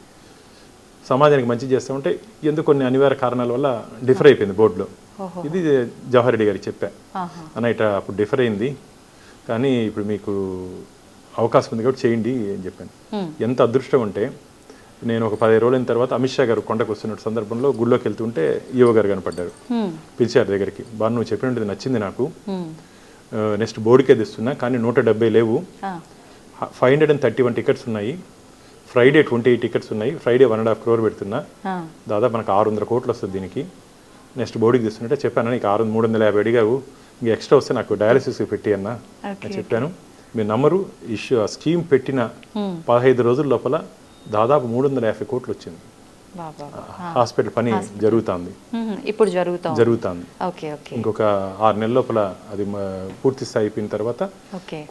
సమాజానికి మంచి చేస్తామంటే ఎందుకు కొన్ని అనివార్య కారణాల వల్ల డిఫర్ అయిపోయింది బోర్డులో. ఇది జవహర్ రెడ్డి గారికి చెప్పా, అన్న ఇట్లా అప్పుడు డిఫర్ అయింది, కానీ ఇప్పుడు మీకు అవకాశం ఉంది కాబట్టి చేయండి అని చెప్పాను. ఎంత అదృష్టం అంటే నేను ఒక 15 రోజుల తర్వాత అమిత్ షా గారు కొండకు వస్తున్న సందర్భంలో గుళ్ళోకి వెళ్తుంటే ఈవో గారు కనపడ్డారు, పిలిచారు దగ్గరికి. బాగా నువ్వు చెప్పినట్టు నచ్చింది నాకు, నెక్స్ట్ బోర్డుకే తెస్తున్నా, కానీ 170 లేవు, 531 టికెట్స్ ఉన్నాయి, ఫ్రైడే 28 టికెట్స్ ఉన్నాయి, ఫ్రైడే 1.5 crore పెడుతున్నా, దాదాపు మనకు 600 కోట్లు వస్తుంది దీనికి, నెక్స్ట్ బోర్డుకి తెస్తున్నట్టే చెప్పాను. నీకు 350 అడిగావు, ఇంకా ఎక్స్ట్రా వస్తే నాకు డయాలిసిస్ పెట్టి అన్న అని చెప్పాను. మీరు నమ్మరు, స్కీమ్ పెట్టిన 15 రోజుల లోపల దాదాపు 350 కోట్లు వచ్చింది. హాస్పిటల్ పని జరుగుతుంది, ఇప్పుడు జరుగుతుంది. ఇంకొక 6 నెలల లోపల అది పూర్తి స్థాయి అయిపోయిన తర్వాత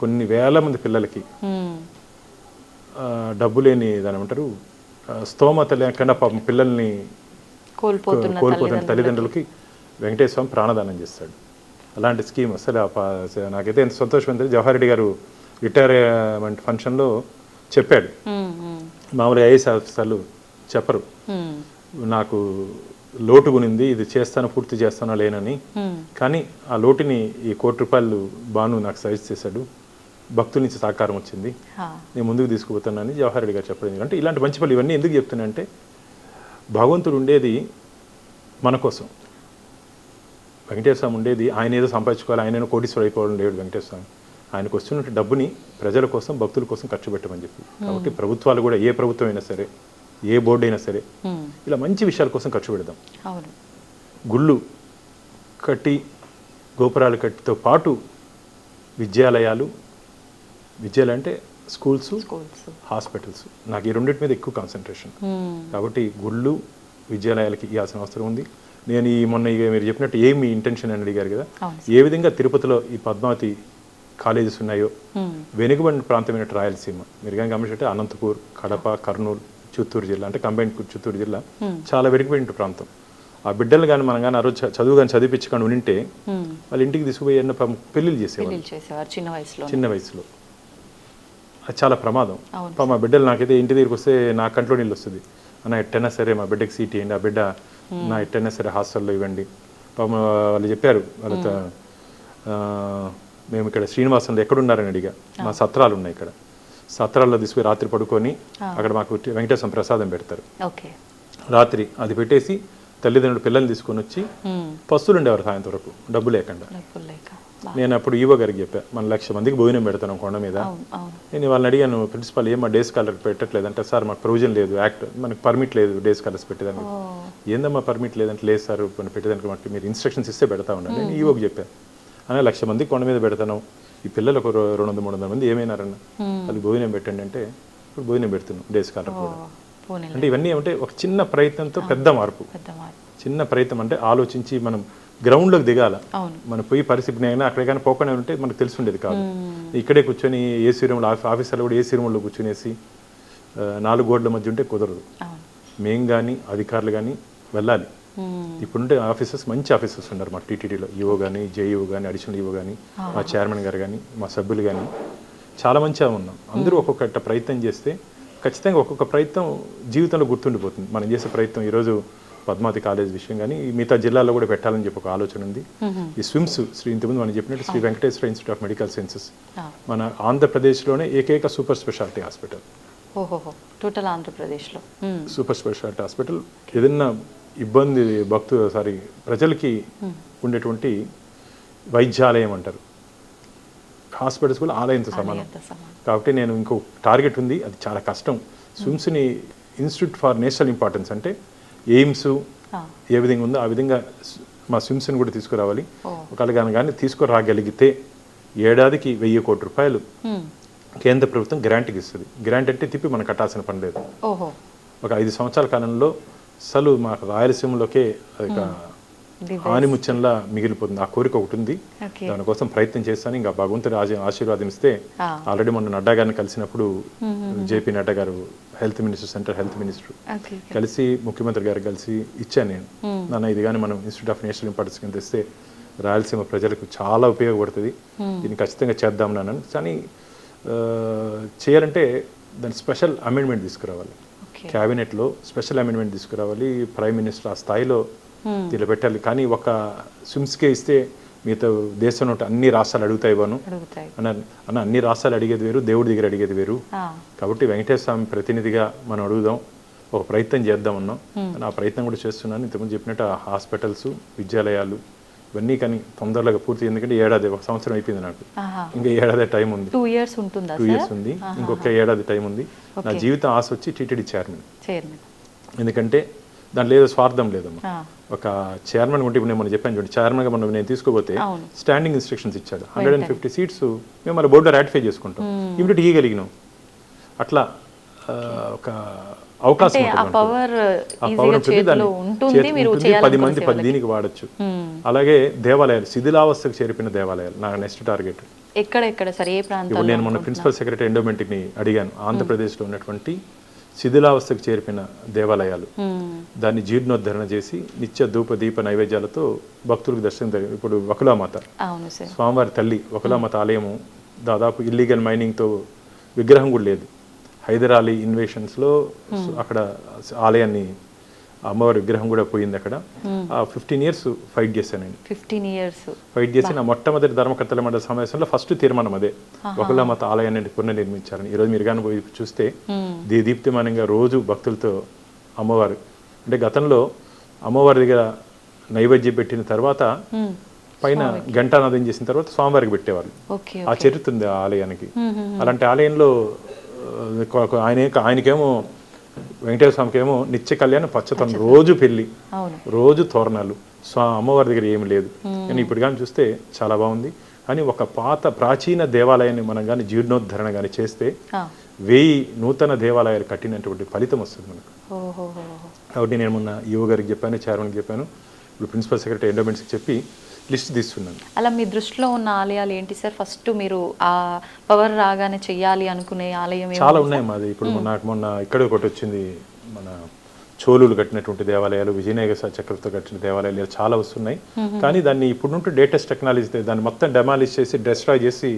కొన్ని వేల మంది పిల్లలకి డబ్బు లేని దాని ఏమంటారు, స్తోమత లేకుండా పాపం పిల్లల్ని కోల్పోతున్న తల్లిదండ్రులకి వెంకటేశ్వర స్వామి ప్రాణదానం చేస్తాడు. అలాంటి స్కీమ్ అసలు నాకైతే ఎంత సంతోషం అంటే జవహర్ రెడ్డి గారు రిటైర్మెంట్ ఫంక్షన్లో చెప్పాడు. మామూలుగా ఐఏఎస్ ఆఫీసర్లు చెప్పరు, నాకు లోటు గునింది, ఇది చేస్తాను పూర్తి చేస్తానో లేనని, కానీ ఆ లోటుని ఈ ₹1,00,00,000 బాను నాకు సజెస్ట్ చేశాడు, భక్తుల నుంచి సహకారం వచ్చింది, నేను ముందుకు తీసుకుపోతానని జవహర్ రెడ్డి గారు చెప్పడం. అంటే ఇలాంటి మంచి పనులు ఇవన్నీ ఎందుకు చెప్తున్నా అంటే భగవంతుడు ఉండేది మన కోసం, వెంకటేశ్వర స్వామి ఉండేది ఆయన ఏదో సంపాదించుకోవాలి, ఆయన ఏదో కోటీశ్వరుడు అయిపోవడం లేడు. వెంకటేశ్వర స్వామి ఆయనకు వస్తున్న డబ్బుని ప్రజల కోసం భక్తుల కోసం ఖర్చు పెట్టమని చెప్పి. కాబట్టి ప్రభుత్వాలు కూడా, ఏ ప్రభుత్వం అయినా సరే, ఏ బోర్డు అయినా సరే, ఇలా మంచి విషయాల కోసం ఖర్చు పెడదాం. గుళ్ళు కట్టి గోపురాలు కట్టితో పాటు విద్యాలయాలు అంటే స్కూల్స్, హాస్పిటల్స్, నాకు ఈ రెండింటి మీద ఎక్కువ కాన్సన్ట్రేషన్. కాబట్టి గుళ్ళు విద్యాలయాలకి ఇవ్వాల్సిన అవసరం ఉంది. నేను మొన్న మీరు చెప్పినట్టు ఏమి ఇంటెన్షన్ అని అడిగారు కదా, ఏ విధంగా తిరుపతిలో ఈ పద్మావతి కాలేజెస్ ఉన్నాయో, వెనుకబడిన ప్రాంతమైన రాయలసీమ, మీరు కానీ గమనించే అనంతపూర్, కడప, కర్నూలు, చిత్తూరు జిల్లా, అంటే కంబైన్ చిత్తూరు జిల్లా చాలా వెనుకబడిన ప్రాంతం. ఆ బిడ్డలు కానీ మనం కానీ ఆ రోజు చదువు కానీ చదివించుకొని ఉంటే వాళ్ళ ఇంటికి తీసుకుపోయి పెళ్లిళ్ళు చేసేవారు చిన్న వయసులో. అది చాలా ప్రమాదం. మా బిడ్డలు నాకైతే ఇంటి దగ్గరికి వస్తే నా కంట్లో నీళ్ళు వస్తుంది, అన్న ఎట్టైనా సరే మా బిడ్డకి సీట్ ఇవ్వండి, ఆ బిడ్డ నా ఎట్టైనా సరే హాస్టల్లో ఇవ్వండి. వాళ్ళు చెప్పారు, వాళ్ళతో మేము ఇక్కడ శ్రీనివాసంలో ఎక్కడున్నారని అడిగా, మా సత్రాలు ఉన్నాయి ఇక్కడ, సత్రాల్లో తీసుకుని రాత్రి పడుకొని అక్కడ మాకు వెంకటేశ్వర ప్రసాదం పెడతారు, రాత్రి అది పెట్టేసి తల్లిదండ్రులు పిల్లల్ని తీసుకొని వచ్చి పస్తులు ఉండేవారు సాయంత్రం వరకు డబ్బు లేకుండా. నేను అప్పుడు ఈవో గారికి చెప్పా, మన 1,00,000 మందికి భోజనం పెడతాను కొండ మీద. నేను వాళ్ళని అడిగాను, ప్రిన్సిపాల్ ఏమో డేస్ కాలర్ పెట్టట్లేదంటే, సార్ మాకు ప్రొవిజన్ లేదు, యాక్ట్ మనకు పర్మిట్ లేదు డేస్ కాలర్స్ పెట్టేదానికి. ఏందమ్మా పర్మిట్ లేదంటే, లేదు సార్ పెట్టేదానికి మనకి మీరు ఇన్స్ట్రక్షన్స్ ఇస్తే పెడతా ఉన్నాను. నేను ఈవోకి చెప్పాను, అనే 1,00,000 మందికి కొండ మీద పెడతాను, ఈ పిల్లలు ఒక 200-300 మంది ఏమైనారన్న, వాళ్ళకి భోజనం పెట్టండి అంటే ఇప్పుడు భోజనం పెడుతున్నాం డేస్ కాలర్ కూడా. అంటే ఇవన్నీ ఏమంటే ఒక చిన్న ప్రయత్నంతో పెద్ద మార్పు. చిన్న ప్రయత్నం అంటే ఆలోచించి మనం గ్రౌండ్లోకి దిగాల. మనం పోయి పరిస్థితి అక్కడే కానీ పోకుండా ఉంటే మనకు తెలిసి ఉండేది కాదు. ఇక్కడే కూర్చొని ఏసీ రూమ్లో, ఆఫీసర్లు కూడా ఏసీ రూమ్లో కూర్చునేసి 4 గోడల మధ్య ఉంటే కుదరదు. మేము కానీ అధికారులు కానీ వెళ్ళాలి. ఇప్పుడుంటే ఆఫీసర్స్ మంచి ఆఫీసర్స్ ఉన్నారు మా టీటీడీలో, ఈవో కానీ, జేఈఓ కానీ, అడిషనల్ ఈవో కానీ, మా చైర్మన్ గారు కానీ, మా సభ్యులు కానీ చాలా మంచిగా ఉన్నాం. అందరూ ఒక్కొక్క ప్రయత్నం చేస్తే ఖచ్చితంగా ఒక్కొక్క ప్రయత్నం జీవితంలో గుర్తుండిపోతుంది. మనం చేసే ప్రయత్నం ఈరోజు పద్మావతి కాలేజ్ విషయం కానీ మిగతా జిల్లాలో కూడా పెట్టాలని చెప్పి ఒక ఆలోచన ఉంది. ఈ స్విమ్స్ ఇంతకుముందు మనం చెప్పినట్టు Sri Venkateswara institute of medical sciences మన ఆంధ్రప్రదేశ్లోనే ఏకైక సూపర్ స్పెషాలిటీ హాస్పిటల్. ఓహోహో, టోటల్ ఆంధ్రప్రదేశ్లో. Super speciality hospital. ఏదైనా ఇబ్బంది ప్రజలకి ఉండేటువంటి వైద్యాలయం అంటారు, హాస్పిటల్స్ కూడా ఆలయంతో సమానం. కాబట్టి నేను ఇంకో టార్గెట్ ఉంది, అది చాలా కష్టం. స్విమ్స్ని ఇన్స్టిట్యూట్ ఫర్ నేషనల్ ఇంపార్టెన్స్ అంటే ఎయిమ్స్ ఏ విధంగా ఉందో ఆ విధంగా మా స్విమ్స్ని కూడా తీసుకురావాలి. ఒకవేళ కానీ తీసుకురాగలిగితే ఏడాదికి 1000 కోట్ల రూపాయలు కేంద్ర ప్రభుత్వం గ్రాంట్కి ఇస్తుంది. గ్రాంట్ అంటే తిప్పి మనం కట్టాల్సిన పని లేదు. ఒక 5 సంవత్సరాల కాలంలో అసలు మాకు రాయలసీమలోకే ఆనిముత్యంలా మిగిలిపోతుంది. ఆ కోరిక ఒకటి ఉంది, దానికోసం ప్రయత్నం చేస్తాను. ఇంకా భగవంతుడి ఆశీర్వాదం ఇస్తే ఆల్రెడీ మొన్న నడ్డా గారిని కలిసినప్పుడు జేపీ నడ్డా గారు health minister, central health minister కలిసి ముఖ్యమంత్రి గారికి కలిసి ఇచ్చాను నేను. నాన్న ఇది కానీ మనం ఇన్స్టిట్యూట్ ఆఫ్ నేషనల్ ఇంపార్టెన్స్ కింద తెస్తే రాయలసీమ ప్రజలకు చాలా ఉపయోగపడుతుంది, దీన్ని ఖచ్చితంగా చేద్దాం నాన్న. కానీ చేయాలంటే దాని స్పెషల్ అమెండ్మెంట్ తీసుకురావాలి, క్యాబినెట్లో స్పెషల్ అమెండ్మెంట్ తీసుకురావాలి, ప్రైమ్ మినిస్టర్ ఆ స్థాయిలో దీనిలో పెట్టాలి. కానీ ఒక స్విమ్స్కే ఇస్తే మిగతా దేశంలో అన్ని రాష్ట్రాలు అడుగుతాయివాను అన్న అన్ని రాష్ట్రాలు అడిగేది వేరు, దేవుడి దగ్గర అడిగేది వేరు. కాబట్టి వెంకటేశ్వర స్వామి ప్రతినిధిగా మనం అడుగుదాం, ఒక ప్రయత్నం చేద్దాం అన్నాం. ఆ ప్రయత్నం కూడా చేస్తున్నాను. ఇంతకుముందు చెప్పినట్టు హాస్పిటల్స్, విద్యాలయాలు ఇవన్నీ కానీ తొందరగా పూర్తి, ఎందుకంటే ఏడాది 1 సంవత్సరం అయిపోయింది నాకు, ఇంకా ఏడాది టైం ఉంది. 2 years ఉంటుందా? 2 years ఉంది, ఇంకొక ఏడాది టైం ఉంది. నా జీవితం ఆశ వచ్చి టీటీడీ చైర్మన్. ఎందుకంటే దాంట్లో ఏదో స్వార్థం లేదమ్మా. ఒక చైర్మన్ ఉంటే ఇప్పుడు నేను మనం చెప్పాను చూడండి, చైర్మన్గా మనం నేను తీసుకోపోతే స్టాండింగ్ ఇన్స్ట్రక్షన్స్ ఇచ్చాడు, 150 సీట్స్ మేము మన బోర్డులో రాటిఫై చేసుకుంటాం, ఇమిడియట్ ఇవ్వగలిగినాం. అట్లా ఒక అవకాశం ఉంటుంది, దాన్ని 10 మంది 10 దీనికి వాడచ్చు. అలాగే దేవాలయాలు, శిథిలావస్థకు చేరిపోయిన దేవాలయాలు నా నెక్స్ట్ టార్గెట్. ఎక్కడ సరే ఏ ప్రాంతంలో? నేను మొన్న ప్రిన్సిపల్ సెక్రటరీ ఎండోమెంట్ని అడిగాను, ఆంధ్రప్రదేశ్లో ఉన్నటువంటి శిథిలావస్థకు చేరిపిన దేవాలయాలు, దాన్ని జీర్ణోద్ధరణ చేసి నిత్య ధూప దీప నైవేద్యాలతో భక్తులకు దర్శనం. ఇప్పుడు వకులామాత స్వామివారి తల్లి వకులామాత ఆలయము దాదాపు ఇల్లీగల్ మైనింగ్తో విగ్రహం కూడా లేదు. హైదర్ అలీ ఇన్వేషన్స్లో అక్కడ ఆలయాన్ని అమ్మవారి విగ్రహం కూడా పోయింది అక్కడ. 15 years ఫైట్ చేశాను నేను. 15 years ఫైట్ చేసి నా మొట్టమొదటి ధర్మకర్తల మండలి సమావేశంలో ఫస్ట్ తీర్మానం అదే, వకులామాత ఆలయాన్ని పునర్నిర్మించారని. ఈరోజు మీరు కానీ పోయి చూస్తే దీప్తిమానంగా రోజు భక్తులతో అమ్మవారు, అంటే గతంలో అమ్మవారి దగ్గర నైవేద్యం పెట్టిన తర్వాత పైన ఘంటానాదం చేసిన తర్వాత స్వామివారికి పెట్టేవాళ్ళు. ఆ చరిత్ర ఉంది ఆ ఆలయానికి. అలాంటి ఆలయంలో ఆయనకేమో వెంకటేశ్వర స్వామికేమో నిత్య కళ్యాణం, పచ్చతనం, రోజు పెళ్లి, రోజు తోరణాలు. అమ్మవారి దగ్గర ఏమి లేదు. కానీ ఇప్పుడు కానీ చూస్తే చాలా బాగుంది. కానీ ఒక ప్రాచీన దేవాలయాన్ని మనం కానీ జీర్ణోద్ధరణ కానీ చేస్తే 1000 నూతన దేవాలయాలు కట్టినటువంటి ఫలితం వస్తుంది మనకు. కాబట్టి నేను మొన్న ఈఓ గారికి చెప్పాను, చైర్మన్కి చెప్పాను, ఇప్పుడు ప్రిన్సిపల్ సెక్రటరీ ఎండోమెంట్స్కి చెప్పి లిస్ట్ తీస్తున్నాను. అలా మీ దృష్టిలో ఉన్న ఆలయాలు ఏంటి సార్? ఫస్ట్ మీరు ఆ పవర్ రాగానే చెయ్యాలి అనుకునే ఆలయం చాలా ఉన్నాయి మాది. ఇప్పుడు నాకు మొన్న ఇక్కడ ఒకటి వచ్చింది, మన చోళులు కట్టినటువంటి దేవాలయాలు, విజయనగర చక్రవర్తి కట్టిన దేవాలయాలు చాలా వస్తున్నాయి. కానీ దాన్ని ఇప్పుడు లేటెస్ట్ టెక్నాలజీ దాన్ని మొత్తం డెమాలిష్ చేసి డిస్ట్రాయ్ చేసి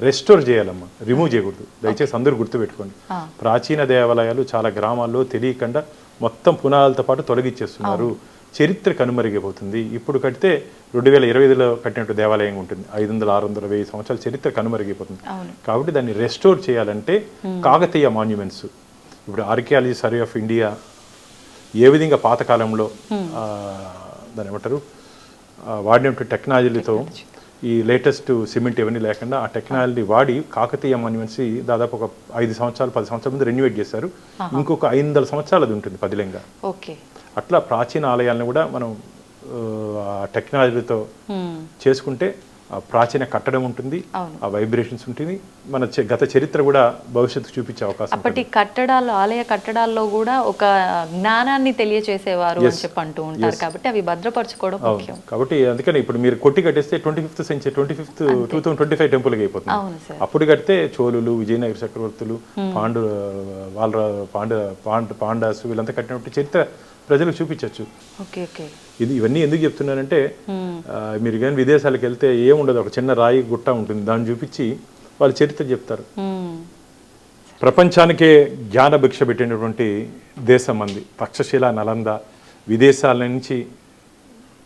రెస్టోర్ చేయాలమ్మా, రిమూవ్ చేయకూడదు. దయచేసి అందరూ గుర్తుపెట్టుకోండి, ప్రాచీన దేవాలయాలు చాలా గ్రామాల్లో తెలియకుండా మొత్తం పునాదులతో పాటు తొలగించేస్తున్నారు. చరిత్ర కనుమరిగిపోతుంది. ఇప్పుడు కడితే 2025లో కట్టినట్టు దేవాలయం ఉంటుంది, 500, 600, 1000 సంవత్సరాల చరిత్ర కనుమరిగిపోతుంది. కాబట్టి దాన్ని రెస్టోర్ చేయాలంటే కాకతీయ మాన్యుమెంట్స్, ఇప్పుడు ఆర్కియాలజీ సర్వే ఆఫ్ ఇండియా ఏ విధంగా పాతకాలంలో దాని ఏమంటారు వాడినటువంటి టెక్నాలజీలతో, ఈ లేటెస్ట్ సిమెంట్ ఇవన్నీ లేకుండా ఆ టెక్నాలజీ వాడి కాకతీయ మాన్యుమెంట్స్ దాదాపు ఒక 5 సంవత్సరాలు 10 సంవత్సరాల ముందు రెన్యువేట్ చేశారు. ఇంకొక 500 సంవత్సరాలు అది ఉంటుంది పదిలంగా. అట్లా ప్రాచీన ఆలయాలను కూడా మనం టెక్నాలజీతో చేసుకుంటే ప్రాచీన కట్టడం ఉంటుంది, ఆ వైబ్రేషన్స్ ఉంటుంది, మన గత చరిత్ర కూడా భవిష్యత్తు చూపించే అవకాశం. అప్పటి కట్టడాలు, ఆలయ కట్టడాల్లో కూడా ఒక జ్ఞానాన్ని తెలియచేసేవారు అని చెప్పి అంటూ ఉంటారు. కాబట్టి అవి భద్రపరచుకోవడం ముఖ్యం. కాబట్టి అందుకని ఇప్పుడు మీరు కొట్టి కట్టేస్తే 25th century 2025 టెంపుల్కి అయిపోతుంది. అప్పుడు కడితే చోళులు, విజయనగర చక్రవర్తులు, పాండాసు వీళ్ళంతా కట్టినట్టు చరిత్ర ప్రజలకు చూపించవచ్చు. ఇవన్నీ ఎందుకు చెప్తున్నానంటే, మీరు కానీ విదేశాలకు వెళ్తే ఏముండదు, ఒక చిన్న రాయి గుట్ట ఉంటుంది, దాన్ని చూపించి వాళ్ళు చరిత్ర చెప్తారు. ప్రపంచానికే జ్ఞాన భిక్ష పెట్టినటువంటి దేశం మంది. తక్షశిల, నలంద విదేశాల నుంచి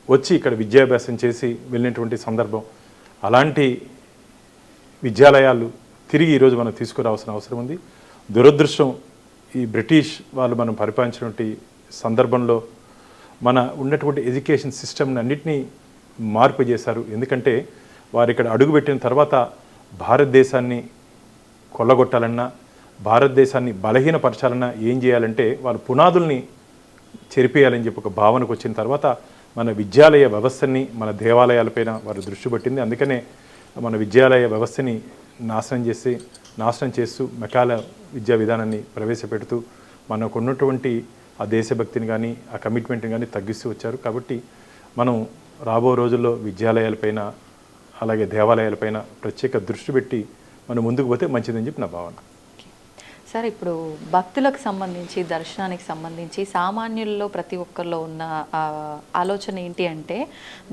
వచ్చి ఇక్కడ విద్యాభ్యాసం చేసి వెళ్ళినటువంటి సందర్భం. అలాంటి విద్యాలయాలు తిరిగి ఈరోజు మనం తీసుకురావాల్సిన అవసరం ఉంది. దురదృష్టం ఈ బ్రిటిష్ వాళ్ళు మనం పరిపాలించినటువంటి సందర్భంలో మన ఉన్నటువంటి ఎడ్యుకేషన్ సిస్టమ్ని అన్నింటినీ మార్పు చేశారు. ఎందుకంటే వారు ఇక్కడ అడుగుపెట్టిన తర్వాత భారతదేశాన్ని కొల్లగొట్టాలన్నా, భారతదేశాన్ని బలహీనపరచాలన్నా ఏం చేయాలంటే వాళ్ళ పునాదుల్ని చెరిపేయాలని చెప్పి ఒక భావనకు వచ్చిన తర్వాత మన విద్యాలయ వ్యవస్థని, మన దేవాలయాలపైన వారు దృష్టి పెట్టింది. అందుకనే మన విద్యాలయ వ్యవస్థని నాశనం చేస్తూ మెకాల విద్యా విధానాన్ని ప్రవేశపెడుతూ మనకు ఉన్నటువంటి ఆ దేశభక్తిని కానీ ఆ కమిట్మెంట్ని కానీ తగ్గిస్తూ వచ్చారు. కాబట్టి మనం రాబో రోజుల్లో విద్యాలయాలపైన అలాగే దేవాలయాలపైన ప్రత్యేక దృష్టి పెట్టి మనం ముందుకు పోతే మంచిదని చెప్పి నా భావన. సార్, ఇప్పుడు భక్తులకు సంబంధించి, దర్శనానికి సంబంధించి సామాన్యుల్లో ప్రతి ఒక్కరిలో ఉన్న ఆలోచన ఏంటి అంటే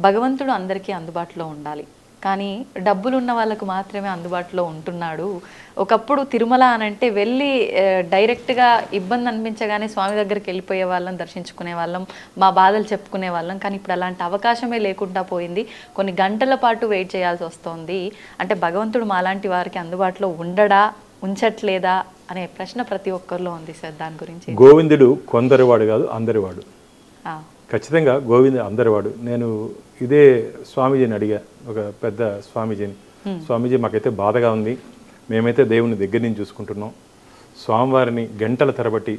భగవంతుడు అందరికీ అందుబాటులో ఉండాలి, కానీ డబ్బులు ఉన్న వాళ్ళకు మాత్రమే అందుబాటులో ఉంటున్నాడు. ఒకప్పుడు తిరుమల అనంటే వెళ్ళి డైరెక్ట్గా ఇబ్బంది అనిపించగానే స్వామి దగ్గరికి వెళ్ళిపోయే వాళ్ళం, దర్శించుకునే వాళ్ళం, మా బాధలు చెప్పుకునే వాళ్ళం. కానీ ఇప్పుడు అలాంటి అవకాశమే లేకుండా పోయింది. కొన్ని గంటల పాటు వెయిట్ చేయాల్సి వస్తుంది. అంటే భగవంతుడు మాలాంటి వారికి అందుబాటులో ఉండడా, ఉంచట్లేదా అనే ప్రశ్న ప్రతి ఒక్కరిలో ఉంది సార్. దాని గురించి గోవిందుడు కొందరివాడు కాదు, అందరివాడు. ఖచ్చితంగా గోవింద అందరివాడు. నేను ఇదే స్వామీజీని అడిగా, ఒక పెద్ద స్వామీజీని, స్వామీజీ మాకైతే బాధగా ఉంది, మేమైతే దేవుని దగ్గర నుంచి చూసుకుంటున్నాం, స్వామివారిని గంటల తరబట్టి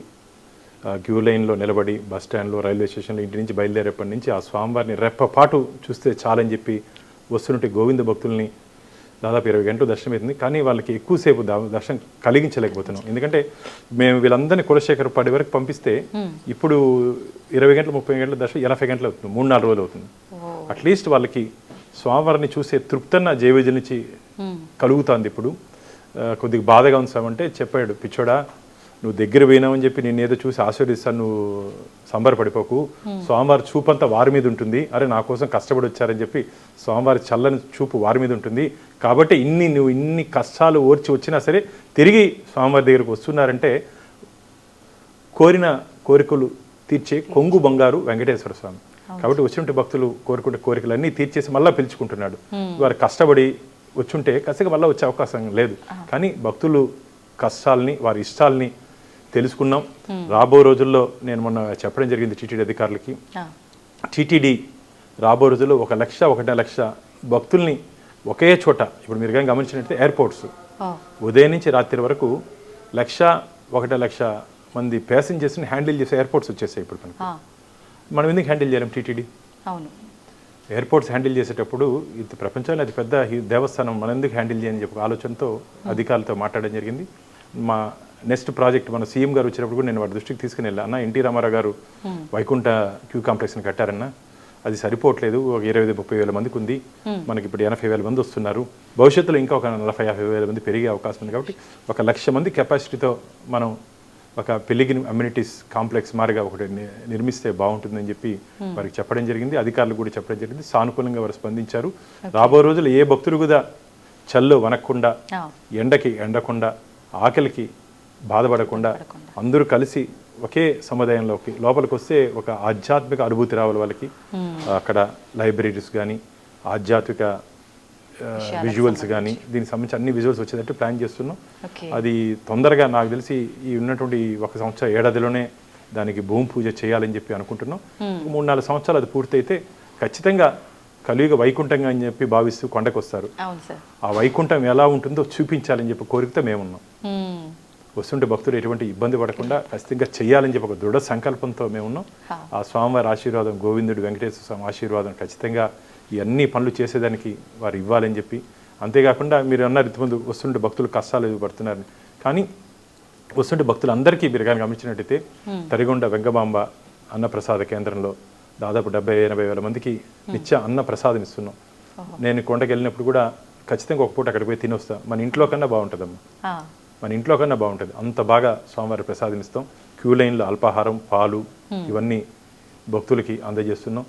క్యూ లైన్లో నిలబడి బస్ స్టాండ్లో, రైల్వే స్టేషన్లో ఇంటి నుంచి బయలుదేరేపటి నుంచి ఆ స్వామివారిని రెప్పపాటు చూస్తే చాలని చెప్పి వస్తున్నట్టు గోవింద భక్తుల్ని దాదాపు 20 గంటలు దర్శనం అవుతుంది. కానీ వాళ్ళకి ఎక్కువసేపు దర్శనం కలిగించలేకపోతున్నాం. ఎందుకంటే మేము వీళ్ళందరినీ కులశేఖరపాడి వరకు పంపిస్తే ఇప్పుడు 20 గంటలు 30 గంటల దర్శనం 80 గంటలు అవుతుంది, 3-4 రోజులు అవుతుంది. అట్లీస్ట్ వాళ్ళకి స్వామివారిని చూసే తృప్తన్న జయవిజయ నుంచి కలుగుతుంది. ఇప్పుడు కొద్దిగా బాధగా ఉంచామంటే చెప్పాడు, పిచ్చోడా నువ్వు దగ్గర పోయినావని చెప్పి నేను ఏదో చూసి ఆశీర్వదిస్తాను, నువ్వు సంబరపడిపోకు, స్వామివారి చూపు అంతా వారి మీద ఉంటుంది, అరే నా కోసం కష్టపడి వచ్చారని చెప్పి స్వామివారి చల్లని చూపు వారి మీద ఉంటుంది. కాబట్టి నువ్వు ఇన్ని కష్టాలు ఓర్చి వచ్చినా సరే తిరిగి స్వామివారి దగ్గరకు వస్తున్నారంటే కోరిన కోరికలు తీర్చే కొంగు బంగారు వెంకటేశ్వర స్వామి. కాబట్టి వచ్చినట్టు భక్తులు కోరుకుంటే కోరికలన్నీ తీర్చేసి మళ్ళీ పిలుచుకుంటున్నాడు. వారు కష్టపడి వచ్చుంటే ఖచ్చితంగా మళ్ళీ వచ్చే అవకాశం లేదు. కానీ భక్తులు కష్టాలని, వారి ఇష్టాలని తెలుసుకున్నాం. రాబో రోజుల్లో నేను మొన్న చెప్పడం జరిగింది టీటీడీ అధికారులకి, టీటీడీ రాబో రోజుల్లో 1 లక్ష 1.5 లక్ష భక్తుల్ని ఒకే చోట, ఇప్పుడు మీరు కానీ గమనించినట్లయితే ఎయిర్పోర్ట్స్ ఉదయం నుంచి రాత్రి వరకు 1.1 లక్ష మంది ప్యాసింజర్స్ని హ్యాండిల్ చేసే ఎయిర్పోర్ట్స్ వచ్చేసాయి. ఇప్పుడు మనం ఎందుకు హ్యాండిల్ చేయలేం? టీటీడీ ఎయిర్పోర్ట్స్ హ్యాండిల్ చేసేటప్పుడు ఇది ప్రపంచంలో అది పెద్ద దేవస్థానం, మనం ఎందుకు హ్యాండిల్ చేయని చెప్పి ఆలోచనతో అధికారులతో మాట్లాడడం జరిగింది. మా నెక్స్ట్ ప్రాజెక్ట్ మన సీఎం గారు వచ్చినప్పుడు కూడా నేను వారి దృష్టికి తీసుకుని వెళ్ళా, అన్న ఎన్టీ రామారావు గారు వైకుంఠ క్యూ కాంప్లెక్స్ని కట్టారన్న, అది సరిపోవట్లేదు, ఒక 20-30 వేల మందికి ఉంది, మనకి ఇప్పుడు 80,000 మంది వస్తున్నారు, భవిష్యత్తులో ఇంకా ఒక 40-50 వేల మంది పెరిగే అవకాశం ఉంది. కాబట్టి 1 లక్ష మంది కెపాసిటీతో మనం ఒక పిల్లిగిరి అమ్యూనిటీస్ కాంప్లెక్స్ మారిగా ఒకటి నిర్మిస్తే బాగుంటుందని చెప్పి వారికి చెప్పడం జరిగింది. అధికారులు కూడా చెప్పడం జరిగింది. సానుకూలంగా వారు స్పందించారు. రాబో రోజులు ఏ భక్తులు కూడా చల్లు వనకుండా, ఎండకి ఎండకుండా, ఆకలికి బాధపడకుండా అందరూ కలిసి ఒకే సముదాయంలోకి లోపలికి వస్తే ఒక ఆధ్యాత్మిక అనుభూతి రావాలి వాళ్ళకి. అక్కడ లైబ్రరీస్ కానీ, ఆధ్యాత్మిక విజువల్స్ కానీ, దీనికి సంబంధించి అన్ని విజువల్స్ వచ్చేటట్టు ప్లాన్ చేస్తున్నాం. అది తొందరగా నాకు తెలిసి ఈ ఉన్నటువంటి 1 సంవత్సరం ఏడాదిలోనే దానికి భూమి పూజ చేయాలని చెప్పి అనుకుంటున్నాం. 3-4 సంవత్సరాలు అది పూర్తయితే ఖచ్చితంగా కలియుగ వైకుంఠంగా అని చెప్పి భావిస్తూ కొండకు వస్తారు. ఆ వైకుంఠం ఎలా ఉంటుందో చూపించాలని చెప్పి కోరికతో మేమున్నాం. వస్తుంటే భక్తులు ఎటువంటి ఇబ్బంది పడకుండా ఖచ్చితంగా చేయాలని చెప్పి ఒక దృఢ సంకల్పంతో మేమున్నాం. ఆ స్వామివారి ఆశీర్వాదం, గోవిందుడు వెంకటేశ్వర స్వామి ఆశీర్వాదం ఖచ్చితంగా ఈ అన్ని పనులు చేసేదానికి వారు ఇవ్వాలని చెప్పి. అంతేకాకుండా మీరు అన్నారు ఇంతకుముందు వస్తుంటే భక్తులు కష్టాలు పడుతున్నారని, కానీ వస్తుంటే భక్తులు అందరికీ మీరు కానీ గమనించినట్టయితే తరిగొండ వెంగమాంబ అన్నప్రసాద కేంద్రంలో దాదాపు 70-80 వేల మందికి నిత్య అన్న ప్రసాదం ఇస్తున్నాం. నేను కొండకి వెళ్ళినప్పుడు కూడా ఖచ్చితంగా ఒక పూట అక్కడికి పోయి తినొస్తా. మన ఇంట్లో కన్నా బాగుంటుందమ్మా, మన ఇంట్లో కన్నా బాగుంటుంది, అంత బాగా స్వామివారి ప్రసాదం ఇస్తాం. క్యూ లైన్లో అల్పాహారం, పాలు ఇవన్నీ భక్తులకి అందజేస్తున్నాం.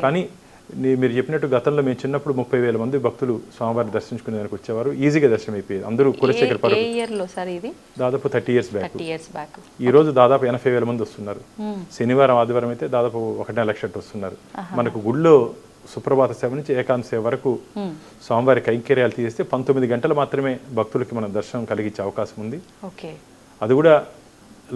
కానీ మీరు చెప్పినట్టు గతంలో మేము చిన్నప్పుడు 30,000 మంది భక్తులు స్వామివారిని దర్శించుకునేదానికి వచ్చేవారు, ఈజీగా దర్శనం అయిపోయేది. అందరూ కులశేఖర్ దాదాపు 30 years బ్యాక్. ఈ రోజు దాదాపు 80,000 మంది వస్తున్నారు. శనివారం ఆదివారం అయితే దాదాపు 1.5 లక్ష వస్తున్నారు. మనకు గుళ్ళో సుప్రభాత సేవ నుంచి ఏకాంత సేవ వరకు స్వామివారి కైంకర్యాలు తీసేస్తే 19 గంటలు మాత్రమే భక్తులకి మనం దర్శనం కలిగించే అవకాశం ఉంది. అది కూడా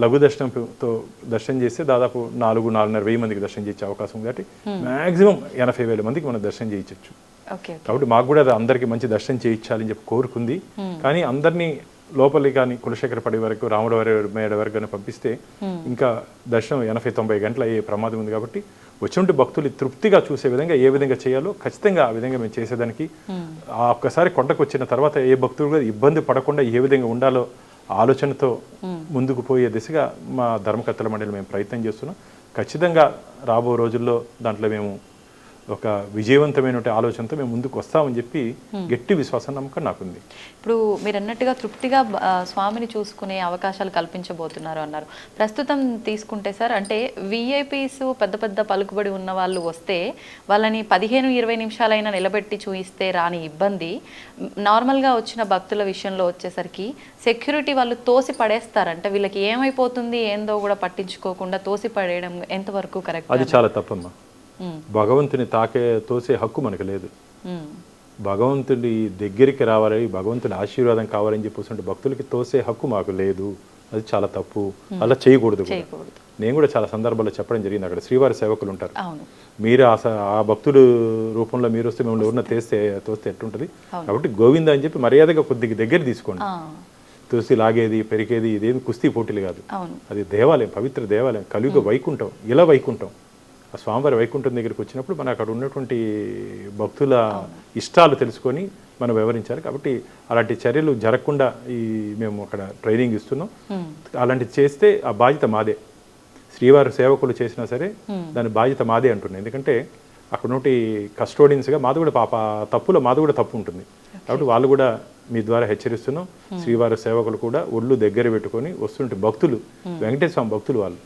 లఘు దర్శనంతో దర్శనం చేస్తే దాదాపు 4,500 మందికి దర్శనం చేసే అవకాశం ఉంది కాబట్టి మ్యాక్సిమం 80,000 మందికి మనం దర్శనం చేయించవచ్చు. ఓకే. కాబట్టి మాకు కూడా అందరికీ మంచి దర్శనం చేయించాలని చెప్పి కోరుకుంది. కానీ అందరినీ లోపలికి కానీ కులశేఖర పడి వరకు రాముడు మేడ వరకు కానీ పంపిస్తే ఇంకా దర్శనం 80-90 గంటలు అయ్యే ప్రమాదం ఉంది. కాబట్టి వచ్చినట్టు భక్తులు తృప్తిగా చూసే విధంగా ఏ విధంగా చేయాలో ఖచ్చితంగా ఆ విధంగా మేము చేసేదానికి ఆ ఒక్కసారి కొండకు వచ్చిన తర్వాత ఏ భక్తులు కూడా ఇబ్బంది పడకుండా ఏ విధంగా ఉండాలో ఆలోచనతో ముందుకు పోయే దిశగా మా ధర్మకర్తల మండలి మేము ప్రయత్నం చేస్తున్నాం. ఖచ్చితంగా రాబో రోజుల్లో దాంట్లో మేము ఒక విజయవంతమైన ఆలోచనతో మేము ముందుకు వస్తామని చెప్పి గట్టి విశ్వాసం నమ్మకం నాకుంది. ఇప్పుడు మీరు అన్నట్టుగా తృప్తిగా స్వామిని చూసుకునే అవకాశాలు కల్పించబోతున్నారు అన్నారు. ప్రస్తుతం తీసుకుంటే సార్, అంటే విఐపీస్ పెద్ద పెద్ద పలుకుబడి ఉన్న వాళ్ళు వస్తే వాళ్ళని 15-20 నిమిషాలైనా నిలబెట్టి చూయిస్తే రాని ఇబ్బంది నార్మల్గా వచ్చిన భక్తుల విషయంలో వచ్చేసరికి సెక్యూరిటీ వాళ్ళు తోసి పడేస్తారంటే వీళ్ళకి ఏమైపోతుంది ఏందో కూడా పట్టించుకోకుండా తోసి పడేయడం ఎంతవరకు కరెక్ట్? అది చాలా తప్పమ్మా. భగవంతుని తోసే హక్కు మనకు లేదు. భగవంతుడి దగ్గరికి రావాలి, భగవంతుని ఆశీర్వాదం కావాలని చెప్పేసి భక్తులకి తోసే హక్కు మాకు లేదు. అది చాలా తప్పు, అలా చేయకూడదు. నేను కూడా చాలా సందర్భాల్లో చెప్పడం జరిగింది. అక్కడ శ్రీవారి సేవకులు ఉంటారు, మీరు ఆ భక్తుడు రూపంలో మీరు వస్తే మిమ్మల్ని ఎవరన్నా తోస్తే ఎట్టుంటది. కాబట్టి గోవింద అని చెప్పి మర్యాదగా కొద్దిగా దగ్గర తీసుకోండి. తోసి లాగేది పెరిగేది ఇదేమి కుస్తీ పోటీలు కాదు. అది దేవాలయం, పవిత్ర దేవాలయం, కలియుగ వైకుంఠం, ఇలా వైకుంఠం. ఆ స్వామివారి వైకుంఠం దగ్గరికి వచ్చినప్పుడు మనం అక్కడ ఉన్నటువంటి భక్తుల ఇష్టాలు తెలుసుకొని మనం వివరించాలి. కాబట్టి అలాంటి చర్యలు జరగకుండా మేము అక్కడ ట్రైనింగ్ ఇస్తున్నాం. అలాంటిది చేస్తే ఆ బాధ్యత మాదే. శ్రీవారి సేవకులు చేసినా సరే దాని బాధ్యత మాదే అంటున్నాయి. ఎందుకంటే అక్కడ నుండి కస్టోడియన్స్గా మాది కూడా తప్పులో మాది కూడా తప్పు ఉంటుంది. కాబట్టి వాళ్ళు కూడా మీ ద్వారా హెచ్చరిస్తున్నాం. శ్రీవారి సేవకులు కూడా ఒళ్ళు దగ్గర పెట్టుకొని వస్తుంటే భక్తులు, వెంకటేశ్వర స్వామి భక్తులు వాళ్ళు,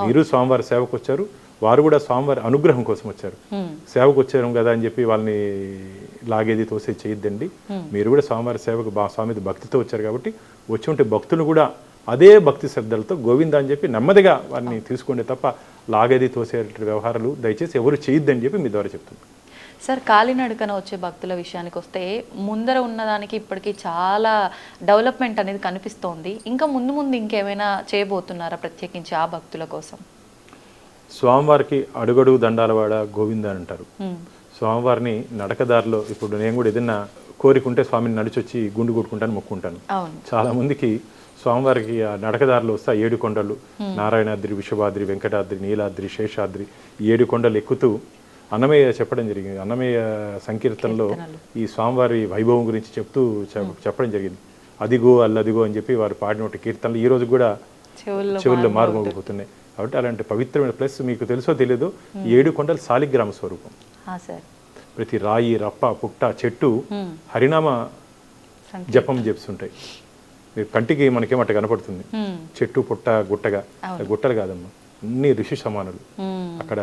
మీరు స్వామివారి సేవకు వచ్చారు, వారు కూడా స్వామివారి అనుగ్రహం కోసం వచ్చారు. సేవకు వచ్చారు కదా అని చెప్పి వాళ్ళని లాగేది తోసే చేయొద్దండి. మీరు కూడా స్వామివారి సేవకు స్వామి భక్తితో వచ్చారు కాబట్టి వచ్చి ఉంటే భక్తులు కూడా అదే భక్తి శ్రద్ధలతో గోవింద అని చెప్పి నెమ్మదిగా వారిని తీసుకోండి తప్ప లాగేది తోసే వ్యవహారాలు దయచేసి ఎవరు చేయొద్దని చెప్పి మీ ద్వారా చెప్తుంది. సార్, కాలినడకన వచ్చే భక్తుల విషయానికి వస్తే ముందర ఉన్నదానికి ఇప్పటికీ చాలా డెవలప్మెంట్ అనేది కనిపిస్తోంది. ఇంకా ముందు ముందు ఇంకేమైనా చేయబోతున్నారా ప్రత్యేకించి ఆ భక్తుల కోసం? స్వామివారికి అడుగడుగు దండాలవాడ గోవింద అని అంటారు. స్వామివారిని నడకదారిలో ఇప్పుడు నేను కూడా ఏదైనా కోరికుంటే స్వామిని నడిచొచ్చి గుండు కొట్టుకుంటాను, మొక్కుంటాను. చాలా మందికి స్వామివారికి ఆ నడకదారిలో వస్తే 7 కొండలు, నారాయణాద్రి, విశ్వభాద్రి, వెంకటాద్రి, నీలాద్రి, శేషాద్రి, 7 కొండలు ఎక్కుతూ అన్నమయ్య చెప్పడం జరిగింది. అన్నమయ్య సంకీర్తనలో ఈ స్వామివారి వైభవం గురించి చెప్పడం జరిగింది. అదిగో అల్లదిగో అని చెప్పి వారు పాడినటువంటి కీర్తనలు ఈ రోజు కూడా చెవుల్లో మారుమోగిపోతున్నాయి. కాబట్టి అలాంటి పవిత్రమైన ప్లస్ మీకు తెలుసో తెలియదో 7 కొండలు శాలిగ్రామ స్వరూపం. ప్రతి రాయి, రప్ప, పుట్ట, చెట్టు హరినామ జపం చేస్తుంటాయి. మీరు కంటికి మనకేమట కనపడుతుంది, చెట్టు పుట్ట గుట్టగా, గుట్టలు కాదమ్మా, అన్ని ఋషి సమానులు అక్కడ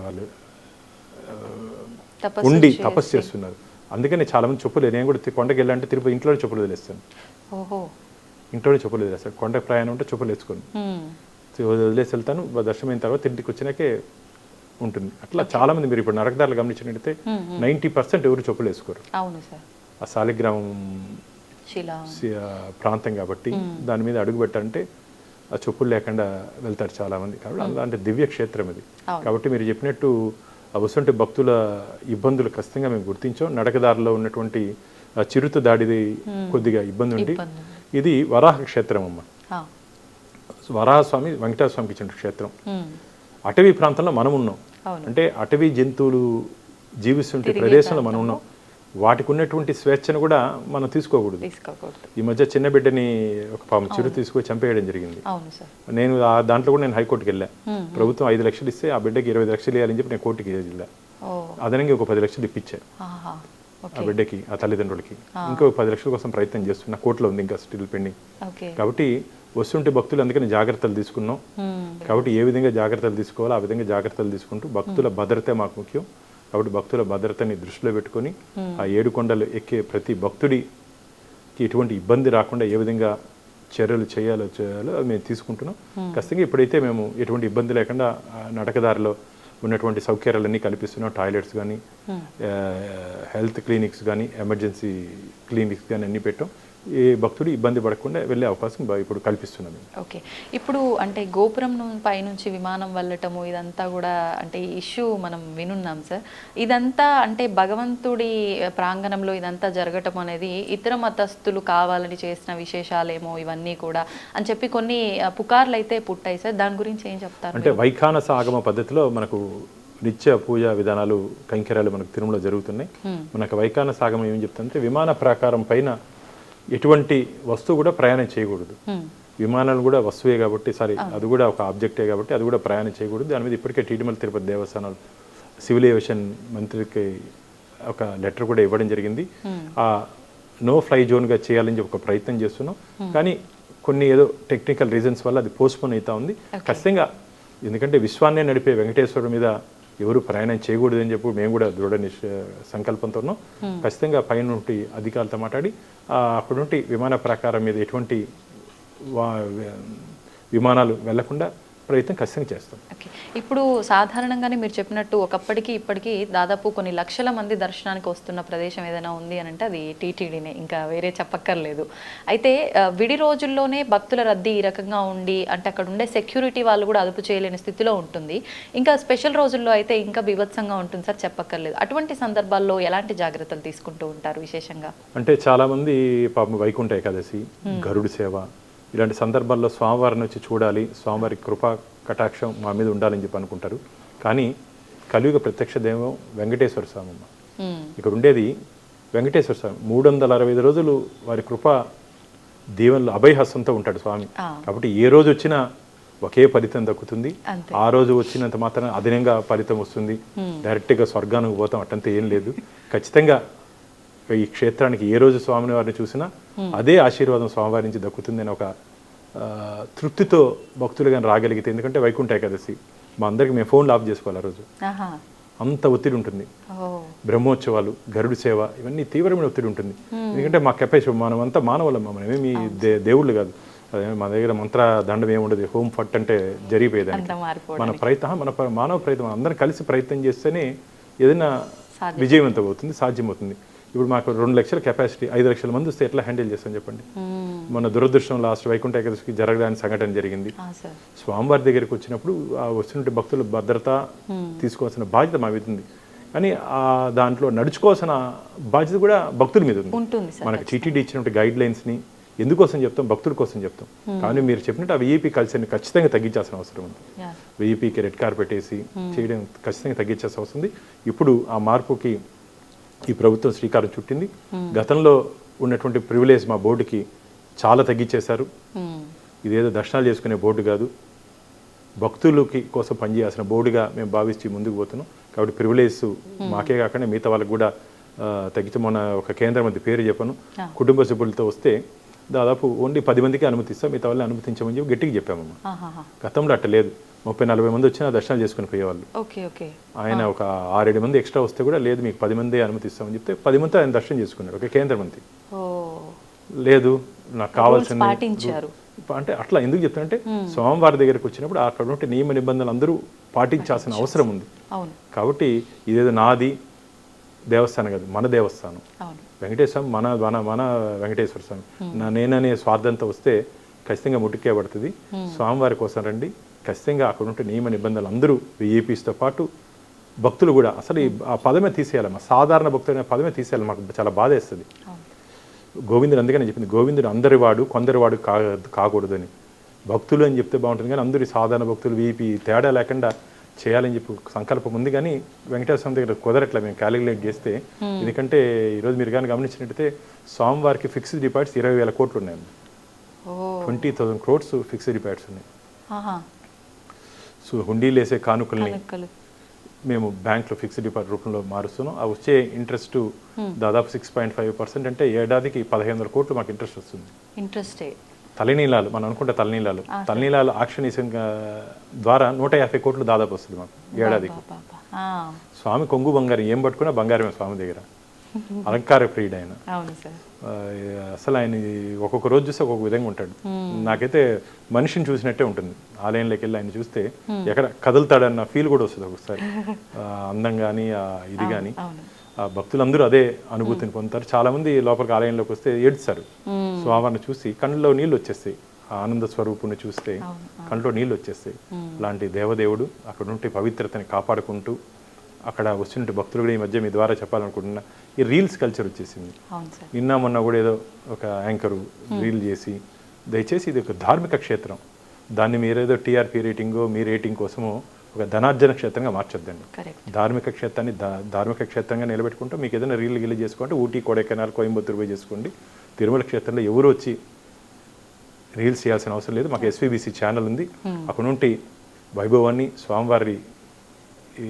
వాళ్ళు ఉండి తపస్సు చేస్తున్నారు. అందుకని చాలా మంది చెప్పులు, నేను కూడా కొండకి వెళ్ళాలంటే తిరుపతి ఇంట్లోనే చెప్పులు వదిలేస్తాను. ఇంట్లోనే చెప్పులు వదిలేస్తాను. కొండ ప్రయాణం ఉంటే చెప్పులు వేసుకొని వదిలేసి వెళ్తాను. దర్శనం అయిన తర్వాత ఇంటికి వచ్చినాకే ఉంటుంది. అట్లా చాలా మంది మీరు ఇప్పుడు నరకదారులు గమనించినట్టయితే 90% ఎవరు చెప్పులు వేసుకోరు. ఆ శాలిగ్రామం ప్రాంతం కాబట్టి దాని మీద అడుగు పెట్టాలంటే ఆ చెప్పులు లేకుండా వెళ్తారు చాలా మంది. కాబట్టి అలాంటి దివ్య క్షేత్రం ఇది. కాబట్టి మీరు చెప్పినట్టు వస్తుంటే భక్తుల ఇబ్బందులు ఖచ్చితంగా మేము గుర్తించాం. నడకదారిలో ఉన్నటువంటి చిరుత దాడిది కొద్దిగా ఇబ్బంది ఉంది. ఇది వరాహ క్షేత్రం అమ్మ. వరాహస్వామి వెంకటేశ్వర స్వామికి ఇచ్చిన క్షేత్రం. అటవీ ప్రాంతంలో మనం ఉన్నాం. అంటే అటవీ జంతువులు జీవిస్తుంటే ప్రదేశంలో మనం ఉన్నాం. వాటికి ఉన్నటువంటి స్వేచ్ఛను కూడా మనం తీసుకోకూడదు. ఈ మధ్య చిన్న బిడ్డని ఒక పాము చిరు తీసుకొని చంపేయడం జరిగింది. నేను దాంట్లో కూడా నేను హైకోర్టుకి వెళ్ళా. ప్రభుత్వం 5 లక్షలు ఇస్తే ఆ బిడ్డకి 20 లక్షలు ఇవ్వాలని చెప్పి నేను కోర్టుకి వెళ్ళా. అదనంగా ఒక 10 లక్షలు ఇప్పించాను ఆ బిడ్డకి, ఆ తల్లిదండ్రులకి. ఇంకో 10 లక్షల కోసం ప్రయత్నం చేస్తున్నా, కోర్టులో ఉంది ఇంకా స్టిల్ పెండింగ్. కాబట్టి వస్తుంటే భక్తులు అందుకని జాగ్రత్తలు తీసుకున్నాం. కాబట్టి ఏ విధంగా జాగ్రత్తలు తీసుకోవాలో ఆ విధంగా జాగ్రత్తలు తీసుకుంటూ భక్తుల భద్రతే మాకు ముఖ్యం. కాబట్టి భక్తుల భద్రతని దృష్టిలో పెట్టుకొని ఆ 7 కొండలు ఎక్కే ప్రతి భక్తుడికి ఎటువంటి ఇబ్బంది రాకుండా ఏ విధంగా చర్యలు చేయాలో అది మేము తీసుకుంటున్నాం. ఖచ్చితంగా ఇప్పుడైతే మేము ఎటువంటి ఇబ్బంది లేకుండా నడకదారిలో ఉన్నటువంటి సౌకర్యాలన్నీ కల్పిస్తున్నాం. టాయిలెట్స్ కానీ, హెల్త్ క్లినిక్స్ కానీ, ఎమర్జెన్సీ క్లినిక్స్ కానీ అన్నీ పెట్టాం. ఏ భక్తుడు ఇబ్బంది పడకుండా వెళ్ళే అవకాశం ఇప్పుడు కల్పిస్తున్నాం. ఓకే, ఇప్పుడు అంటే గోపురం పైనుంచి విమానం వెళ్ళటము ఇదంతా కూడా అంటే ఇష్యూ మనం వినున్నాం సార్. ఇదంతా అంటే భగవంతుడి ప్రాంగణంలో ఇదంతా జరగటం అనేది ఇతర మతస్థులు కావాలని చేసిన విశేషాలేమో ఇవన్నీ కూడా అని చెప్పి కొన్ని పుకార్లు అయితే పుట్టాయి సార్. దాని గురించి ఏం చెప్తారు? అంటే వైఖానస ఆగమ పద్ధతిలో మనకు నిత్య పూజా విధానాలు కైంకర్యాలు మనకు తిరుమల జరుగుతున్నాయి. మనకు వైఖానస ఆగమం ఏం చెప్తుందంటే విమాన ప్రాకారం పైన ఎటువంటి వస్తువు కూడా ప్రయాణం చేయకూడదు. విమానాలు కూడా వస్తువే కాబట్టి అది కూడా ఒక ఆబ్జెక్టే కాబట్టి అది కూడా ప్రయాణం చేయకూడదు. దాని మీద ఇప్పటికే టీటీమల తిరుపతి దేవస్థానాలు సివిల్ ఏవియేషన్ మంత్రికి ఒక లెటర్ కూడా ఇవ్వడం జరిగింది. ఆ నో ఫ్లై జోన్గా చేయాలని చెప్పి ఒక ప్రయత్నం చేస్తున్నాం. కానీ కొన్ని ఏదో టెక్నికల్ రీజన్స్ వల్ల అది పోస్ట్పోన్ అవుతా ఉంది. ఖచ్చితంగా ఎందుకంటే విశ్వాన్నే నడిపే వెంకటేశ్వరుడు మీద ఎవరు ప్రయాణం చేయకూడదని చెప్పి మేము కూడా దృఢ సంకల్పంతో ఉన్నాం. ఖచ్చితంగా పైన నుండి అధికారులతో మాట్లాడి అక్కడ నుండి విమాన ప్రాకారం మీద ఎటువంటి విమానాలు వెళ్లకుండా ప్రయత్నం ఖచ్చితంగా చేస్తాం. ఓకే, ఇప్పుడు సాధారణంగానే మీరు చెప్పినట్టు ఒకప్పటికి ఇప్పటికీ దాదాపు కొన్ని లక్షల మంది దర్శనానికి వస్తున్న ప్రదేశం ఏదైనా ఉంది అని అంటే అది టీటీడీనే, ఇంకా వేరే చెప్పక్కర్లేదు. అయితే విడి రోజుల్లోనే భక్తుల రద్దీ ఈ రకంగా ఉండి అంటే అక్కడ ఉండే సెక్యూరిటీ వాళ్ళు కూడా అదుపు చేయలేని స్థితిలో ఉంటుంది. ఇంకా స్పెషల్ రోజుల్లో అయితే ఇంకా బీభత్సంగా ఉంటుంది సార్, చెప్పక్కర్లేదు. అటువంటి సందర్భాల్లో ఎలాంటి జాగ్రత్తలు తీసుకుంటూ ఉంటారు విశేషంగా? అంటే చాలామంది పాపం వైకుంఠ ఏకాదశి, గరుడు సేవ ఇలాంటి సందర్భాల్లో స్వామివారిని వచ్చి చూడాలి, స్వామివారి కృపా కటాక్షం మా మీద ఉండాలని చెప్పి అనుకుంటారు. కానీ కలియుగ ప్రత్యక్ష దైవం వెంకటేశ్వర స్వామి అమ్మ. ఇక్కడ ఉండేది వెంకటేశ్వర స్వామి. 365 రోజులు వారి కృప దీవెనలు అభయహస్తంతో ఉంటాడు స్వామి. కాబట్టి ఏ రోజు వచ్చినా ఒకే ఫలితం దక్కుతుంది. ఆ రోజు వచ్చినంత మాత్రం అదనంగా ఫలితం వస్తుంది, డైరెక్ట్గా స్వర్గానికి పోతాం అట్టంతా ఏం లేదు. ఖచ్చితంగా ఈ క్షేత్రానికి ఏ రోజు స్వామిని వారిని చూసినా అదే ఆశీర్వాదం స్వామివారి నుంచి దక్కుతుంది అని ఒక తృప్తితో భక్తులు కానీ రాగలిగితే. ఎందుకంటే వైకుంఠ ఏకాదశి మా అందరికి మేము ఫోన్లు ఆఫ్ చేసుకోవాలి ఆ రోజు, అంత ఒత్తిడి ఉంటుంది. బ్రహ్మోత్సవాలు, గరుడు సేవ ఇవన్నీ తీవ్రమైన ఒత్తిడి ఉంటుంది. ఎందుకంటే మా కెపాసిటీ మనమంతా మానవులం, మనమేమి దేవుళ్ళు కాదు. మన దగ్గర మంత్ర దండం ఏముండదు, హోమ్ ఫట్ అంటే జరిగిపోయేదాన్ని. మన ప్రయత్నం మన మానవ ప్రయత్నం అందరం కలిసి ప్రయత్నం చేస్తేనే ఏదైనా విజయవంతం అవుతుంది, సాధ్యమవుతుంది. ఇప్పుడు మాకు 2 లక్షల కెపాసిటీ, 5 లక్షల మంది వస్తే ఎట్లా హ్యాండిల్ చేస్తాం చెప్పండి. మన దురదృష్టం లాస్ట్ వైకుంఠ ఏకాదశికి జరగడానికి సంఘటన జరిగింది. స్వామివారి దగ్గరికి వచ్చినప్పుడు ఆ వస్తున్న భక్తుల భద్రత తీసుకోవాల్సిన బాధ్యత మా మీద ఉంది. కానీ దాంట్లో నడుచుకోవాల్సిన బాధ్యత కూడా భక్తుల మీద ఉంది. మనకు టీటీడీ ఇచ్చినటువంటి గైడ్ లైన్స్ని ఎందుకోసం చెప్తాం, భక్తుల కోసం చెప్తాం. కానీ మీరు చెప్పినట్టు ఆ విఐపీ కల్చర్ని ఖచ్చితంగా తగ్గించాల్సిన అవసరం ఉంది. విఐపీకి రెడ్ కార్పెట్ వేసి చేయడం ఖచ్చితంగా తగ్గించాల్సిన అవసరం ఉంది. ఇప్పుడు ఆ మార్పుకి ఈ ప్రభుత్వం శ్రీకారం చుట్టింది. గతంలో ఉన్నటువంటి ప్రివిలేజ్ మా బోర్డుకి చాలా తగ్గించేశారు. ఇదేదో దర్శనాలు చేసుకునే బోర్డు కాదు, భక్తులకి కోసం పనిచేయాల్సిన బోర్డుగా మేము భావించి ముందుకు పోతున్నాం. కాబట్టి ప్రివిలేజ్ మాకే కాకుండా మిగతా వాళ్ళకి కూడా తగ్గితే, మొన్న ఒక కేంద్రం మధ్య పేరు చెప్పను, కుటుంబ సభ్యులతో వస్తే దాదాపు ఓన్లీ 10 మందికి అనుమతిస్తాం, మిగతా వాళ్ళని అనుమతించమని చెప్పి గట్టిగా చెప్పామమ్మా. గతంలో అట్ట లేదు, 30-40 మంది వచ్చినా దర్శనాలు చేసుకుని పోయేవాళ్ళు. ఆయన ఒక 6-7 మంది ఎక్స్ట్రా వస్తే కూడా లేదు మీకు 10 మంది అనుమతిస్తామని చెప్తే 10 మంది ఆయన దర్శనం చేసుకున్నారు. ఒక కేంద్ర మంత్రి లేదు నాకు కావాల్సింది అంటే అట్లా ఎందుకు చెప్తానంటే స్వామివారి దగ్గరికి వచ్చినప్పుడు అక్కడ నియమ నిబంధనలు అందరూ పాటించాల్సిన అవసరం ఉంది. కాబట్టి ఇదేదో నాది దేవస్థానం కాదు, మన దేవస్థానం వెంకటేశ్వర మన మన మన వెంకటేశ్వర స్వామి. నేననే స్వార్థంతో వస్తే ఖచ్చితంగా ముట్టుకే పడుతుంది. స్వామివారి కోసం రండి, ఖచ్చితంగా అక్కడ ఉంటే నియమ నిబంధనలు అందరూ విఐపీస్తో పాటు భక్తులు కూడా అసలు ఆ పదమే తీసేయాలి, మా సాధారణ భక్తులు అనే పదమే తీసేయాలి. మాకు చాలా బాధ వేస్తుంది. గోవిందుడు అందుకని చెప్పింది, గోవిందుడు అందరి వాడు కొందరి వాడు కాకూడదని. భక్తులు అని చెప్తే బాగుంటుంది కానీ అందరి సాధారణ భక్తులు విఐపీ తేడా లేకుండా చేయాలని చెప్పి సంకల్పం ఉంది. కానీ వెంకటేశ్వర స్వామి దగ్గర కుదరట్లా మేము క్యాలిక్యులేట్ చేస్తే. ఎందుకంటే ఈరోజు మీరు కానీ గమనించినట్టయితే స్వామివారికి ఫిక్స్డ్ డిపాజిట్స్ 20,000 కోట్లు ఉన్నాయండి. 20,000 crores ఫిక్స్డ్ డిపాజిట్స్ ఉన్నాయి. సో హుండీలు వేసే కానుకల్ని మేము బ్యాంక్లో ఫిక్స్డ్ డిపాజిట్ రూపంలో మారుస్తున్నాం. ఆ వచ్చే ఇంట్రెస్ట్ దాదాపు 6.5% అంటే ఏడాదికి 1,500 కోట్లు మాకు ఇంట్రెస్ట్ వస్తుంది. ఇంట్రెస్టే తలనీలాలు మనం అనుకుంటే తలనీలాలు ఆక్షన్ ద్వారా 150 కోట్లు దాదాపు వస్తుంది మాకు ఏడాదికి. స్వామి కొంగు బంగారం ఏం పట్టుకున్నా బంగారమే స్వామి దగ్గర, అలంకార ప్రియుడు ఆయన. అసలు ఆయన ఒక్కొక్క రోజు చూస్తే ఒక్కొక్క విధంగా ఉంటాడు. నాకైతే మనిషిని చూసినట్టే ఉంటుంది. ఆలయంలోకి వెళ్ళి ఆయన చూస్తే ఎక్కడ కదులుతాడన్న ఫీల్ కూడా వస్తుంది ఒక్కొక్కసారి, అందం కానీ ఇది కానీ. ఆ భక్తులందరూ అదే అనుభూతిని పొందుతారు. చాలామంది లోపలికి ఆలయంలోకి వస్తే ఏడుస్తారు స్వామివారిని చూసి, కళ్ళలో నీళ్ళు వచ్చేస్తాయి. ఆ ఆనంద స్వరూపుని చూస్తే కళ్ళలో నీళ్ళు వచ్చేస్తాయి. అలాంటి దేవదేవుడు అక్కడ ఉంటే పవిత్రతని కాపాడుకుంటూ అక్కడ వచ్చినట్టు భక్తులు కూడా ఈ మధ్య మీ ద్వారా చెప్పాలనుకుంటున్నా, ఈ రీల్స్ కల్చర్ వచ్చేసింది. నిన్న మొన్న కూడా ఏదో ఒక యాంకరు రీల్ చేసి, దయచేసి ఇది ఒక ధార్మిక క్షేత్రం, దాన్ని మీరేదో టీఆర్పీ రేటింగో మీ రేటింగ్ కోసమో ఒక ధనార్జన క్షేత్రంగా మార్చొద్దండి. ధార్మిక క్షేత్రాన్ని ధార్మిక క్షేత్రంగా నిలబెట్టుకుంటూ మీకు ఏదైనా రీల్ గిల్లు చేసుకుంటే ఊటీ, కొడైకెనాల్, కోయంబత్తూరు పోయి చేసుకోండి. తిరుమల క్షేత్రంలో ఎవరు వచ్చి రీల్స్ చేయాల్సిన అవసరం లేదు. మాకు ఎస్వీబీసీ ఛానల్ ఉంది, అక్కడ నుండి వైభవాన్ని స్వామివారి ఈ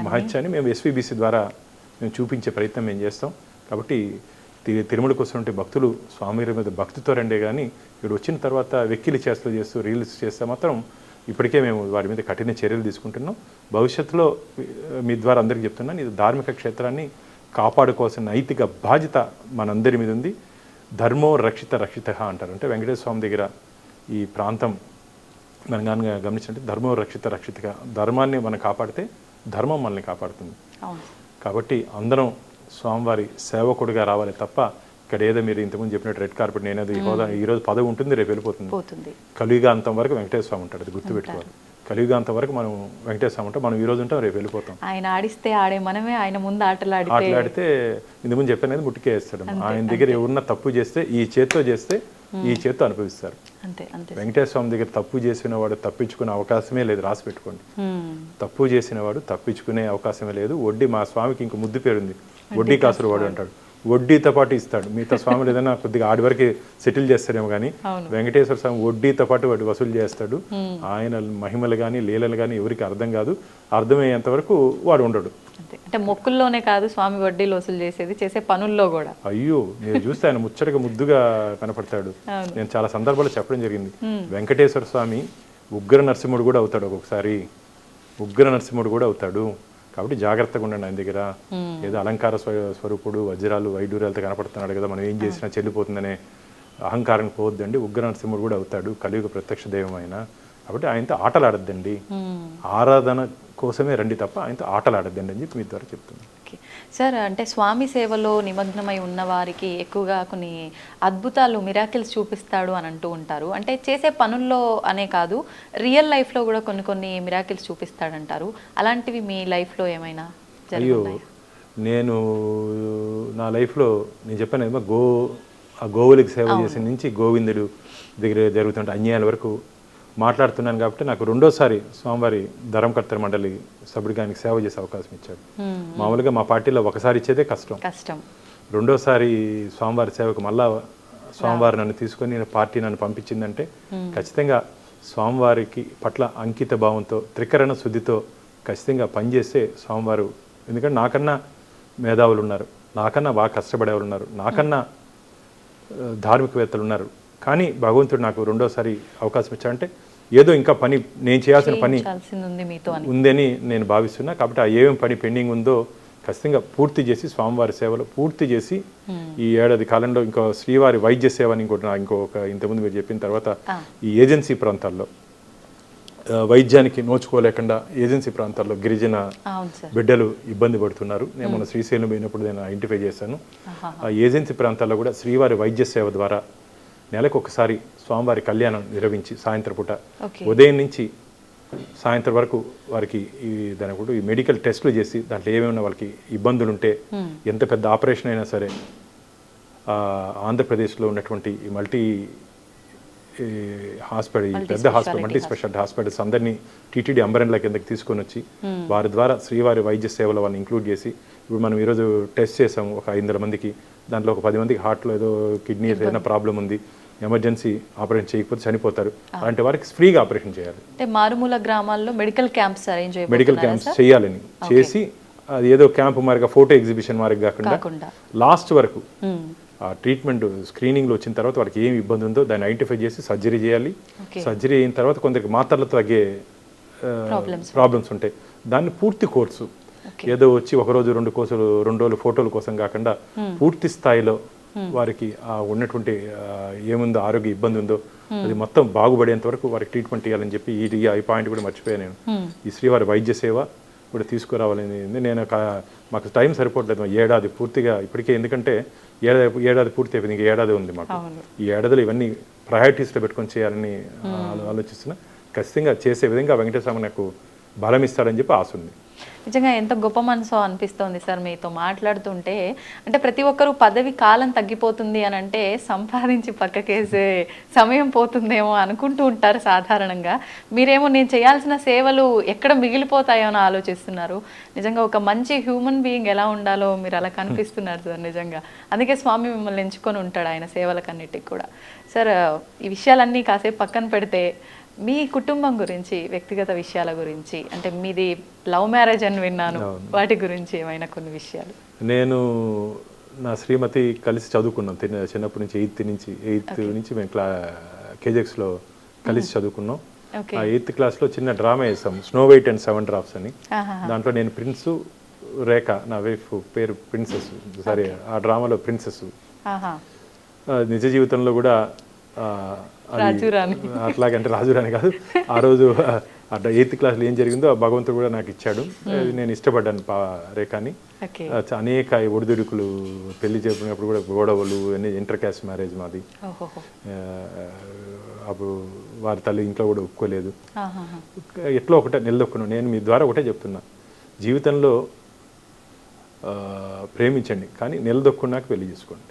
మహత్యాన్ని మేము ఎస్వీబీసీ ద్వారా మేము చూపించే ప్రయత్నం మేము చేస్తాం. కాబట్టి తిరుమలకు వస్తున్నటువంటి భక్తులు స్వామి మీద భక్తితో రండే కానీ ఇక్కడ వచ్చిన తర్వాత వెక్కిలి చేస్తూ చేస్తూ రీల్స్ చేస్తే మాత్రం ఇప్పటికే మేము వారి మీద కఠిన చర్యలు తీసుకుంటున్నాం. భవిష్యత్తులో మీ ద్వారా అందరికీ చెప్తున్నాను, ఇది ధార్మిక క్షేత్రాన్ని కాపాడుకోవాల్సిన నైతిక బాధ్యత మనందరి మీద ఉంది. ధర్మో రక్షిత రక్షిత అంటారు. అంటే వెంకటేశ్వర స్వామి దగ్గర ఈ ప్రాంతం మనం కానీ గమనించినట్టు ధర్మో రక్షిత రక్షితగా, ధర్మాన్ని మనం కాపాడితే ధర్మం మనల్ని కాపాడుతుంది. కాబట్టి అందరం స్వామివారి సేవకుడిగా రావాలి తప్ప ఇక్కడ ఏదో మీరు ఇంతకుముందు చెప్పినట్టు రెడ్ కార్పెట్ నేనేదో ఈ హోదా ఈరోజు పదవి ఉంటుంది, రేపు వెళ్ళిపోతుంది. కలియుగాంతం వరకు వెంకటేశ్వర స్వామి ఉంటాడు, అది గుర్తుపెట్టుకోవాలి. కలియుగాంతం వరకు మనం వెంకటేశ్వర స్వామి ఉంటాం, మనం ఈ రోజు ఉంటాం, రేపు వెళ్ళిపోతాం. ఆయన ఆడిస్తే ఆడే మనమే ఆయన ముందు ఆటలాడితే ఇంతకుముందు చెప్పనేది ముట్టికే వేస్తాడు. ఆయన దగ్గర ఎవరన్నా తప్పు చేస్తే ఈ చేత్తో చేస్తే ఈ చేత్తో అనుభవిస్తారు. వెంకటేశ్వర స్వామి దగ్గర తప్పు చేసిన వాడు తప్పించుకునే అవకాశమే లేదు, రాసి పెట్టుకోండి. తప్పు చేసిన వాడు తప్పించుకునే అవకాశమే లేదు. వడ్డీ, మా స్వామికి ఇంక ముద్దు పేరుంది, వడ్డీ కాసులు వాడు అంటాడు. వడ్డీతో పాటు ఇస్తాడు. మిగతా స్వాములు ఏదైనా కొద్దిగా ఆడి వరకు సెటిల్ చేస్తారేమో కానీ వెంకటేశ్వర స్వామి వడ్డీతో పాటు వాటి వసూలు చేస్తాడు. ఆయన మహిమలు కానీ లీలలు కానీ ఎవరికి అర్థం కాదు, అర్థమయ్యేంత వరకు వాడు ఉండడు. అంటే మొక్కుల్లోనే కాదు స్వామి వడ్డీలు వసూలు చేసేది, చేసే పనుల్లో కూడా. అయ్యో, నేను చూస్తే ఆయన ముచ్చటగా ముద్దుగా కనపడతాడు. నేను చాలా సందర్భాలు చెప్పడం జరిగింది. వెంకటేశ్వర స్వామి ఉగ్ర నరసింహుడు కూడా అవుతాడు, ఒక్కొక్కసారి ఉగ్ర నరసింహుడు కూడా అవుతాడు. కాబట్టి జాగ్రత్తగా ఉండండి ఆయన దగ్గర. ఏదో అలంకార స్వరూపుడు వజ్రాలు వైడూర్యాలతో కనపడుతున్నాడు కదా, మనం ఏం చేసినా చెల్లిపోతుందనే అహంకారం పోవద్దండి. ఉగ్ర నరసింహుడు కూడా అవుతాడు, కలియుగ ప్రత్యక్ష దైవం ఆయన. కాబట్టి ఆయనతో ఆటలాడద్దండి, ఆరాధన కోసమే రండి తప్ప ఆయనతో ఆటలాడద్దండి అని చెప్పి మీ ద్వారా చెప్తున్నాను. సార్, అంటే స్వామి సేవలో నిమగ్నమై ఉన్న వారికి ఎక్కువగా కొన్ని అద్భుతాలు, మిరాకిల్స్ చూపిస్తాడు అని అంటూ ఉంటారు. అంటే చేసే పనుల్లో అనే కాదు, రియల్ లైఫ్లో కూడా కొన్ని కొన్ని మిరాకిల్స్ చూపిస్తాడంటారు. అలాంటివి మీ లైఫ్లో ఏమైనా జరిగాయా? నేను నా లైఫ్లో నేను చెప్పాను కదా, ఆ గోవులకి సేవ చేసిన నుంచి గోవిందుడు దగ్గర జరుగుతుంటే అన్యాయాల వరకు మాట్లాడుతున్నాను. కాబట్టి నాకు రెండోసారి స్వామివారి ధర్మకర్తల మండలి సభ్యుడిగానికి సేవ చేసే అవకాశం ఇచ్చాడు. మామూలుగా మా పార్టీలో ఒకసారి ఇచ్చేదే కష్టం. రెండోసారి స్వామివారి సేవకు మళ్ళా స్వామివారి నన్ను తీసుకొని పార్టీ నన్ను పంపించిందంటే ఖచ్చితంగా స్వామివారికి పట్ల అంకిత భావంతో, త్రికరణ శుద్ధితో ఖచ్చితంగా పనిచేస్తే స్వామివారు, ఎందుకంటే నాకన్నా మేధావులు ఉన్నారు, నాకన్నా బాగా కష్టపడేవాళ్ళు ఉన్నారు, నాకన్నా ధార్మికవేత్తలు ఉన్నారు. కానీ భగవంతుడు నాకు రెండోసారి అవకాశం ఇచ్చాడంటే ఏదో ఇంకా పని, నేను చేయాల్సిన పని ఉందని నేను భావిస్తున్నా. కాబట్టి ఆ ఏమేమి పని పెండింగ్ ఉందో ఖచ్చితంగా పూర్తి చేసి స్వామివారి సేవలు పూర్తి చేసి ఈ ఏడాది కాలంలో ఇంకో శ్రీవారి వైద్య సేవ అని ఇంకొక ఇంతకుముందు మీరు చెప్పిన తర్వాత ఈ ఏజెన్సీ ప్రాంతాల్లో వైద్యానికి నోచుకోలేకుండా ఏజెన్సీ ప్రాంతాల్లో గిరిజన బిడ్డలు ఇబ్బంది పడుతున్నారు. నేను మన శ్రీశైలం పోయినప్పుడు నేను ఐడెంటిఫై చేశాను. ఆ ఏజెన్సీ ప్రాంతాల్లో కూడా శ్రీవారి వైద్య సేవ ద్వారా నెలకు ఒకసారి స్వామివారి కళ్యాణం నిర్వహించి సాయంత్రం పూట ఉదయం నుంచి సాయంత్రం వరకు వారికి దాని కూడా ఈ మెడికల్ టెస్టులు చేసి దాంట్లో ఏమేమైనా వాళ్ళకి ఇబ్బందులు ఉంటే, ఎంత పెద్ద ఆపరేషన్ అయినా సరే ఆంధ్రప్రదేశ్లో ఉన్నటువంటి ఈ మల్టీ హాస్పిటల్, పెద్ద హాస్పిటల్, మల్టీ స్పెషాలిటీ హాస్పిటల్స్ అందరినీ టీటీడీ అంబరెన్లా కిందకి తీసుకొని వచ్చి వారి ద్వారా శ్రీవారి వైద్య సేవలు వాళ్ళని ఇంక్లూడ్ చేసి, ఇప్పుడు మనం ఈరోజు టెస్ట్ చేసాము ఒక 500 మందికి, దాంట్లో ఒక 10 మందికి హార్ట్లో ఏదో కిడ్నీ ఏదైనా ప్రాబ్లం ఉంది, ఎమర్జెన్సీ ఆపరేషన్ చేయకపోతే చనిపోతారు, అలాంటి వారికి ఫ్రీగా ఆపరేషన్ చేయాలి. అంటే మారుమూల గ్రామాల్లో మెడికల్ క్యాంప్స్ చేయాలని చేసి, అది ఏదో క్యాంప్ మారిగా ఫోటో ఎగ్జిబిషన్ మారిగా కాకుండా లాస్ట్ వరకు ఆ ట్రీట్మెంట్ స్క్రీనింగ్లో వచ్చిన తర్వాత వాళ్ళకి ఏమి ఇబ్బంది ఉందో దాన్ని ఐడెంటిఫై చేసి సర్జరీ చేయాలి. సర్జరీ అయిన తర్వాత కొందరికి మాత్రలతో తగ్గే ప్రాబ్లమ్స్ ఉంటాయి, దాన్ని పూర్తి కోర్సు ఏదో వచ్చి ఒకరోజు 2 కోర్సులు 2 రోజులు ఫోటోల కోసం కాకుండా పూర్తి స్థాయిలో వారికి ఉన్నటువంటి ఏముందో ఆరోగ్య ఇబ్బంది ఉందో అది మొత్తం బాగుపడేంత వరకు వారికి ట్రీట్మెంట్ ఇవ్వాలని చెప్పి ఈ పాయింట్ కూడా మర్చిపోయాను నేను. ఈ శ్రీవారి వైద్య సేవ కూడా తీసుకురావాలని నేను మాకు టైం సరిపోవట్లేదు ఏడాది పూర్తిగా ఇప్పటికే, ఎందుకంటే ఏడాది పూర్తి అయిపోయింది, ఇంకా ఏడాది ఉంది మాకు. ఈ ఏడాదిలో ఇవన్నీ ప్రయారిటీస్లో పెట్టుకొని చేయాలని ఆలోచిస్తున్నా. ఖచ్చితంగా చేసే విధంగా వెంకటేశ్వర నాకు బలం ఇస్తాడని చెప్పి ఆశ ఉంది. నిజంగా ఎంత గొప్ప మనసు అనిపిస్తోంది సార్ మీతో మాట్లాడుతుంటే. అంటే ప్రతి ఒక్కరూ పదవి కాలం తగ్గిపోతుంది అని అంటే సంపాదించి పక్కకేసే సమయం పోతుందేమో అనుకుంటూ ఉంటారు సాధారణంగా. మీరేమో నేను చేయాల్సిన సేవలు ఎక్కడ మిగిలిపోతాయో అని ఆలోచిస్తున్నారు. నిజంగా ఒక మంచి హ్యూమన్ బీయింగ్ ఎలా ఉండాలో మీరు అలా కనిపిస్తున్నారు సార్ నిజంగా. అందుకే స్వామి మిమ్మల్ని ఎంచుకొని ఉంటాడు ఆయన సేవలకన్నిటికి కూడా. సార్ ఈ విషయాలన్నీ కాసేపు పక్కన పెడితే మీ కుటుంబం గురించి, వ్యక్తిగత విషయాల గురించి, అంటే మీది లవ్ మ్యారేజ్ అని విన్నాను, వాటి గురించి ఏమైనా కొన్ని విషయాలు. నేను నా శ్రీమతి కలిసి చదువుకున్నాం చిన్నప్పటి నుంచి, ఎయిత్ నుంచి మేము కేజెక్స్లో కలిసి చదువుకున్నాం. ఆ 8th క్లాస్లో చిన్న డ్రామా వేసాం, స్నో వైట్ అండ్ 7 డ్రాప్స్ అని. దాంట్లో నేను ప్రిన్సు, రేఖ నా వైఫ్ పేరు ప్రిన్సెస్. సరే, ఆ డ్రామాలో ప్రిన్సెస్. నిజ జీవితంలో కూడా అట్లాగే, అంటే రాజురాని కాదు. ఆ రోజు 8th క్లాస్లో ఏం జరిగిందో ఆ భగవంతుడు కూడా నాకు ఇచ్చాడు. నేను ఇష్టపడ్డాను రేఖని. అనేక ఒడిదుడుకులు, పెళ్లి చెప్పినప్పుడు కూడా గొడవలు, ఇంటర్ క్యాస్ట్ మ్యారేజ్ మాది. అప్పుడు వారి తల్లి ఇంట్లో కూడా ఒప్పుకోలేదు. ఎట్లా ఒకటే నిలదొక్కున్నాను. నేను మీ ద్వారా ఒకటే చెప్తున్నా, జీవితంలో ప్రేమించండి, కానీ నిలదొక్కున్నాక పెళ్లి చేసుకోండి.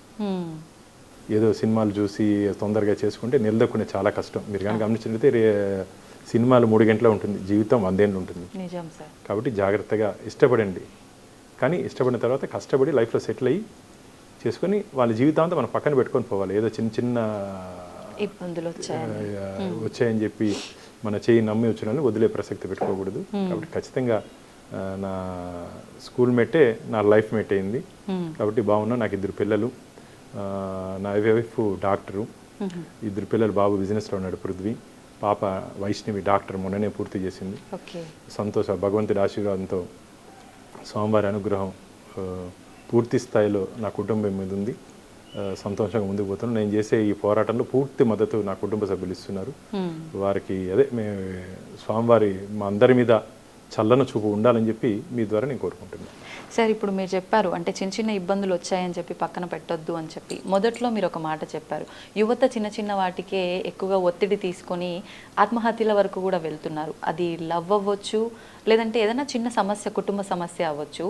ఏదో సినిమాలు చూసి తొందరగా చేసుకుంటే నిలదొక్కునే చాలా కష్టం. మీరు కానీ గమనించినట్లయితే సినిమాలు 3 గంటలు ఉంటుంది, జీవితం 100 ఏళ్ళు ఉంటుంది. కాబట్టి జాగ్రత్తగా ఇష్టపడండి, కానీ ఇష్టపడిన తర్వాత కష్టపడి లైఫ్లో సెటిల్ అయ్యి చేసుకొని వాళ్ళ జీవితాంతా మనం పక్కన పెట్టుకొని పోవాలి. ఏదో చిన్న చిన్న ఇబ్బందులు వచ్చాయని చెప్పి మన చేయి నమ్మి వచ్చిన వాళ్ళని వదిలే ప్రసక్తి పెట్టుకోకూడదు. కాబట్టి ఖచ్చితంగా నా స్కూల్ మేటే నా లైఫ్ మేట్ అయింది. కాబట్టి బాగున్నా. నాకు 2 పిల్లలు. నా వైఫ్ డాక్టరు, 2 పిల్లలు. బాబు బిజినెస్లో ఉన్నాడు, పృథ్వీ. పాప వైష్ణవి డాక్టర్, మొన్ననే పూర్తి చేసింది. సంతోష, భగవంతుడి ఆశీర్వాదంతో స్వామివారి అనుగ్రహం పూర్తి స్థాయిలో నా కుటుంబం మీద ఉంది. సంతోషంగా ముందుకు పోతున్నాను. నేను చేసే ఈ పోరాటంలో పూర్తి మద్దతు నా కుటుంబ సభ్యులు ఇస్తున్నారు. వారికి మేము స్వామివారి మా అందరి మీద చల్లని చూపు ఉండాలని చెప్పి మీ ద్వారా నేను కోరుకుంటున్నాను. సార్, ఇప్పుడు మీరు చెప్పారు, అంటే చిన్న చిన్న ఇబ్బందులు వచ్చాయని చెప్పి పక్కన పెట్టొద్దు అని చెప్పి. మొదట్లో మీరు ఒక మాట చెప్పారు, యువత చిన్న చిన్న వాటికే ఎక్కువగా ఒత్తిడి తీసుకొని ఆత్మహత్యల వరకు కూడా వెళ్తున్నారు. అది లవ్ అవ్వచ్చు, లేదంటే ఏదైనా చిన్న సమస్య, కుటుంబ సమస్య అవ్వచ్చు.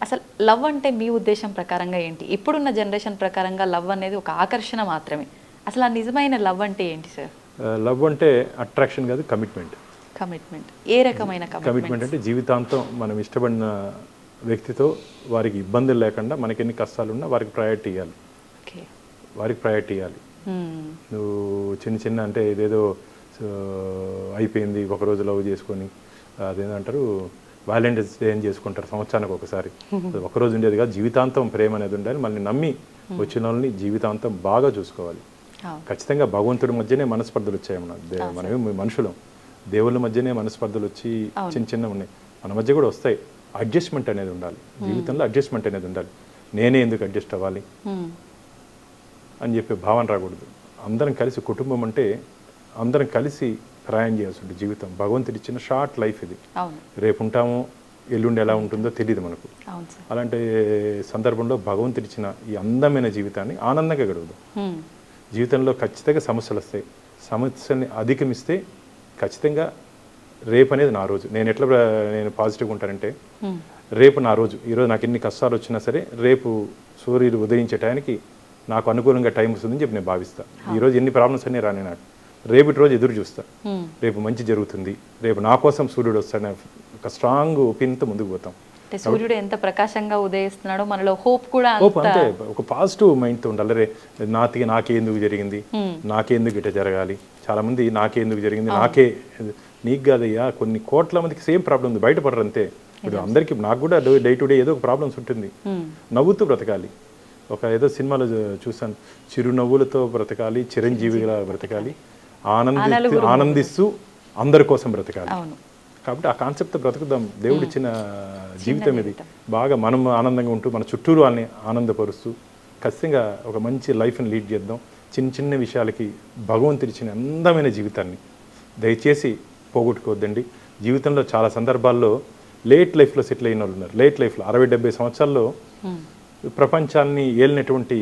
అసలు లవ్ అంటే మీ ఉద్దేశం ప్రకారంగా ఏంటి? ఇప్పుడున్న జనరేషన్ ప్రకారంగా లవ్ అనేది ఒక ఆకర్షణ మాత్రమే. అసలు ఆ నిజమైన లవ్ అంటే ఏంటి సార్? లవ్ అంటే అట్రాక్షన్ కాదు, కమిట్మెంట్. కమిట్మెంట్ ఏ రకమైన కమిట్మెంట్? అంటే జీవితాంతం మనం ఇష్టపడిన వ్యక్తితో వారికి ఇబ్బందులు లేకుండా, మనకి ఎన్ని కష్టాలున్నా వారికి ప్రయారిటీ ఇవ్వాలి. నువ్వు చిన్న చిన్న అంటే ఏదేదో అయిపోయింది ఒకరోజు లవ్ చేసుకొని, అదేంటంటారు వ్యాలంటైన్స్ డే అని చేసుకుంటారు సంవత్సరానికి ఒకసారి. ఒకరోజు ఉండేది కాదు, జీవితాంతం ప్రేమ అనేది ఉండాలి. మళ్ళీ నమ్మి వచ్చిన వాళ్ళని జీవితాంతం బాగా చూసుకోవాలి. ఖచ్చితంగా భగవంతుడి మధ్యనే మనస్పర్ధలు వచ్చాయి. మనమే మనుషులం, దేవుళ్ళ మధ్యనే మనస్పర్ధలు వచ్చి చిన్న చిన్న ఉన్నాయి, మన మధ్య కూడా వస్తాయి. అడ్జస్ట్మెంట్ అనేది ఉండాలి జీవితంలో. అడ్జస్ట్మెంట్ అనేది ఉండాలి. నేనే ఎందుకు అడ్జస్ట్ అవ్వాలి అని చెప్పి భావన రాకూడదు. అందరం కలిసి, కుటుంబం అంటే అందరం కలిసి ప్రయాణం చేయాల్సి ఉంటుంది. జీవితం భగవంతుడు ఇచ్చిన షార్ట్ లైఫ్ ఇది. రేపు ఉంటామో ఎల్లుండి ఎలా ఉంటుందో తెలియదు మనకు. అలాంటి సందర్భంలో భగవంతుడు ఇచ్చిన ఈ అందమైన జీవితాన్ని ఆనందంగా గడుపుదాం. జీవితంలో ఖచ్చితంగా సమస్యలు వస్తాయి. సమస్యల్ని అధిగమిస్తే ఖచ్చితంగా రేపు అనేది నా రోజు. నేను పాజిటివ్గా ఉంటానంటే రేపు నా రోజు. ఈరోజు నాకు ఎన్ని కష్టాలు వచ్చినా సరే రేపు సూర్యుడు ఉదయించే టైంకి నాకు అనుకూలంగా టైం వస్తుందని చెప్పి నేను భావిస్తాను. ఈరోజు ఎన్ని ప్రాబ్లమ్స్ అన్నీ రాని నాకు రేపటి రోజు ఎదురు చూస్తా. రేపు మంచి జరుగుతుంది, రేపు నా కోసం సూర్యుడు వస్తాడని ఒక స్ట్రాంగ్ ఒపీనియన్తో ముందుకు పోతాం. సూర్యుడు ఎంత ప్రకాశంగా ఉదయిస్తున్నాడో మనలో హోప్ కూడా అంతే. ఒక పాజిటివ్ మైండ్తో ఉండాలి. రే నాకెందుకు జరిగింది, నాకెందుకు ఇట్లా జరగాలి. చాలా మంది నాకెందుకు జరిగింది, నీకు కాదయ్యా. కొన్ని కోట్ల మందికి సేమ్ ప్రాబ్లం ఉంది, బయటపడరు అంతే. ఇప్పుడు అందరికీ, నాకు కూడా డే టు డే ఏదో ఒక ప్రాబ్లమ్స్ ఉంటుంది. నవ్వుతూ బ్రతకాలి. ఏదో సినిమాలో చూసాను, చిరునవ్వులతో బ్రతకాలి, చిరంజీవిగా బ్రతకాలి, ఆనందిస్తూ అందరి కోసం బ్రతకాలి. కాబట్టి ఆ కాన్సెప్ట్తో బ్రతుకుదాం. దేవుడిచ్చిన జీవితం ఇది. బాగా మనం ఆనందంగా ఉంటూ మన చుట్టూరు వాళ్ళని ఆనందపరుస్తూ ఖచ్చితంగా ఒక మంచి లైఫ్ని లీడ్ చేద్దాం. చిన్న చిన్న విషయాలకి భగవంతుడిచ్చిన అందమైన జీవితాన్ని దయచేసి పోగొట్టుకోవద్దండి. జీవితంలో చాలా సందర్భాల్లో లేట్ లైఫ్లో సెటిల్ అయిన వాళ్ళు ఉన్నారు. లేట్ లైఫ్లో 60-70 సంవత్సరాల్లో ప్రపంచాన్ని ఏలినటువంటి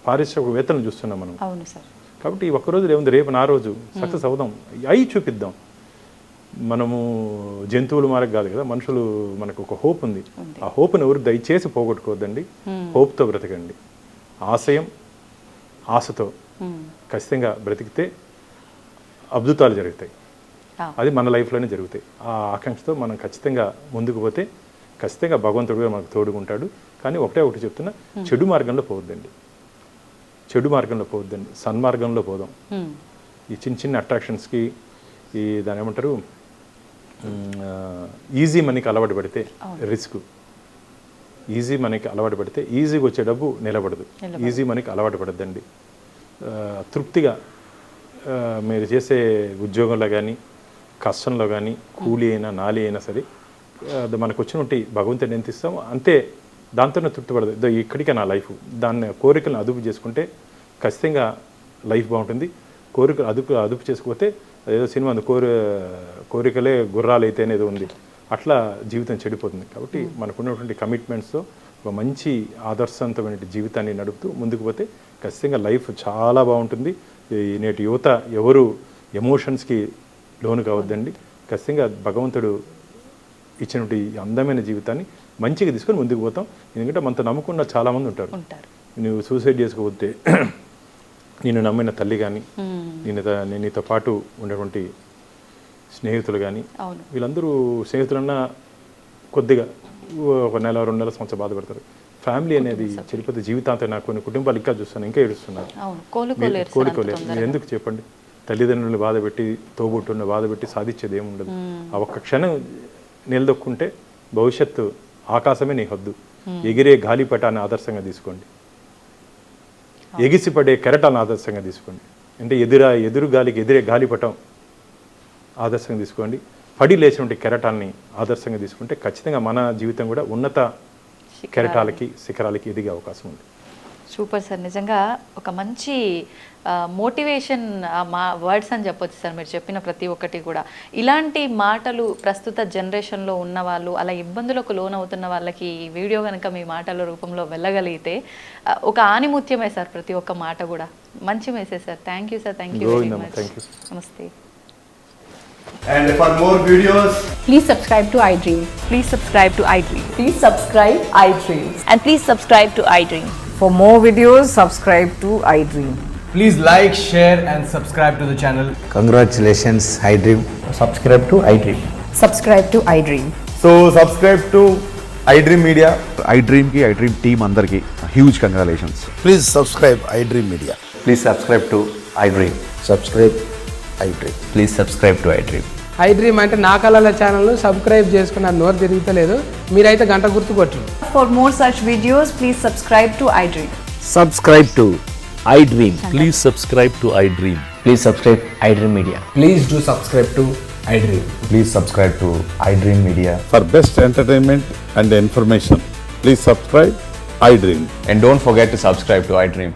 పారిశ్రామికవేత్తలను చూస్తున్నాం మనం. అవును సార్. కాబట్టి ఈ ఒక్కరోజు ఏముంది, రేపు నా రోజు సక్సెస్ అవుదాం, అయి చూపిద్దాం. మనము జంతువులు మారకు కాదు కదా, మనుషులు మనకు ఒక హోప్ ఉంది. ఆ హోప్ని ఎవరు దయచేసి పోగొట్టుకోవద్దండి. హోప్తో బ్రతకండి, ఆశయం ఆశతో ఖచ్చితంగా బ్రతికితే అద్భుతాలు జరుగుతాయి. అది మన లైఫ్లోనే జరుగుతాయి. ఆ ఆకాంక్షతో మనం ఖచ్చితంగా ముందుకు పోతే ఖచ్చితంగా భగవంతుడు కూడా మనకు తోడుకుంటాడు. కానీ ఒకటి చెప్తున్నా, చెడు మార్గంలో పోవద్దండి, చెడు మార్గంలో పోవద్దండి, సన్మార్గంలో పోదాం. ఈ చిన్న చిన్న అట్రాక్షన్స్కి, ఈ దాని ఏమంటారు, ఈజీ మనీకి అలవాటు పడితే రిస్క్, ఈజీ మనీకి అలవాటు పడితే ఈజీగా వచ్చే డబ్బు నిలబడదు. ఈజీ మనీకి అలవాటు పడద్దండి. తృప్తిగా మీరు చేసే ఉద్యోగంలో కానీ, కష్టంలో కానీ, కూలి అయినా నాలి అయినా సరే, మనకు వచ్చినటువంటి భగవంతుని ఎంత ఇస్తామో అంతే, దాంతోనే తృప్తి పడదు. ఇక్కడికే నా లైఫ్, దాన్ని కోరికలను అదుపు చేసుకుంటే ఖచ్చితంగా లైఫ్ బాగుంటుంది. కోరికలు అదుపు చేసుకోకపోతే ఏదో సినిమా ఉంది, కోరికలే గుర్రాలు అయితే అనేది ఉంది, అట్లా జీవితం చెడిపోతుంది. కాబట్టి మనకున్నటువంటి కమిట్మెంట్స్తో ఒక మంచి ఆదర్శవంతమైన జీవితాన్ని నడుపుతూ ముందుకు పోతే ఖచ్చితంగా లైఫ్ చాలా బాగుంటుంది. నేటి యువత ఎవరు ఎమోషన్స్కి లోను కావద్దండి. ఖచ్చితంగా భగవంతుడు ఇచ్చినటువంటి అందమైన జీవితాన్ని మంచిగా తీసుకొని ముందుకు పోతాం. ఎందుకంటే మనతో నమ్ముకున్న చాలామంది ఉంటారు. నువ్వు సూసైడ్ చేసుకోకపోతే నేను నమ్మిన తల్లి కానీ, నీతో పాటు ఉన్నటువంటి స్నేహితులు కానీ, వీళ్ళందరూ స్నేహితులన్నా కొద్దిగా ఒక నెల 2 నెలల సంవత్సరం బాధపడతారు. ఫ్యామిలీ అనేది చెడిపోతే జీవితాంతం నాకు కొన్ని కుటుంబాలు ఇంకా చూస్తాను, ఇంకా ఏడుస్తున్నారు. కోలుకోలేరు. మీరు ఎందుకు చెప్పండి? తల్లిదండ్రులను బాధపెట్టి, తోబుట్టుని బాధపెట్టి సాధించేది ఏముండదు. ఆ ఒక్క క్షణం నిలదొక్కుంటే భవిష్యత్తు ఆకాశమే నీ హద్దు. ఎగిరే గాలిపటాన్ని ఆదర్శంగా తీసుకోండి, ఎగిసిపడే కెరటాన్ని ఆదర్శంగా తీసుకోండి. అంటే ఎదురు గాలికి ఎదిరే గాలిపటం ఆదర్శంగా తీసుకోండి. పడి లేచినటువంటి కెరటాన్ని ఆదర్శంగా తీసుకుంటే ఖచ్చితంగా మన జీవితం కూడా ఉన్నత కెరటాలకి, శిఖరాలకి ఎదిగే అవకాశం ఉంది. సూపర్ సార్, నిజంగా ఒక మంచి మోటివేషన్ మా వర్డ్స్ అని చెప్పొచ్చు సార్. మీరు చెప్పిన ప్రతి ఒక్కటి కూడా ఇలాంటి మాటలు ప్రస్తుత జనరేషన్లో ఉన్న వాళ్ళు, అలా ఇబ్బందులకు లోనవుతున్న వాళ్ళకి ఈ వీడియో కనుక మీ మాటల రూపంలో వెళ్ళగలిగితే ఒక ఆనిముత్యమే సార్ ప్రతి ఒక్క మాట కూడా. మంచి message sir. Thank you sir. Thank you very much. నమస్తే. And for more videos, please subscribe to iDream. Please subscribe to iDream. Please subscribe iDream. And please subscribe to iDream. For more videos, subscribe to iDream. please like, share and subscribe to the channel. Congratulations, iDream. Subscribe to iDream. Subscribe to iDream. So subscribe to iDream Media. iDream team andarki huge congratulations. Please subscribe iDream Media. Please subscribe to iDream. Subscribe iDream. Please subscribe to iDream. iDream అంటే నా కళల ఛానల్ను subscribe చేసుకున్న నోరు తిరుగుతలేదు, మీరైతే గంట గుర్తు కొట్టండి. For more such videos, please subscribe to iDream. Subscribe to iDream. Please subscribe to iDream. Please subscribe iDream Media. Please do subscribe to iDream. Please subscribe to iDream Media. For best entertainment and information, please subscribe iDream. And don't forget to subscribe to iDream.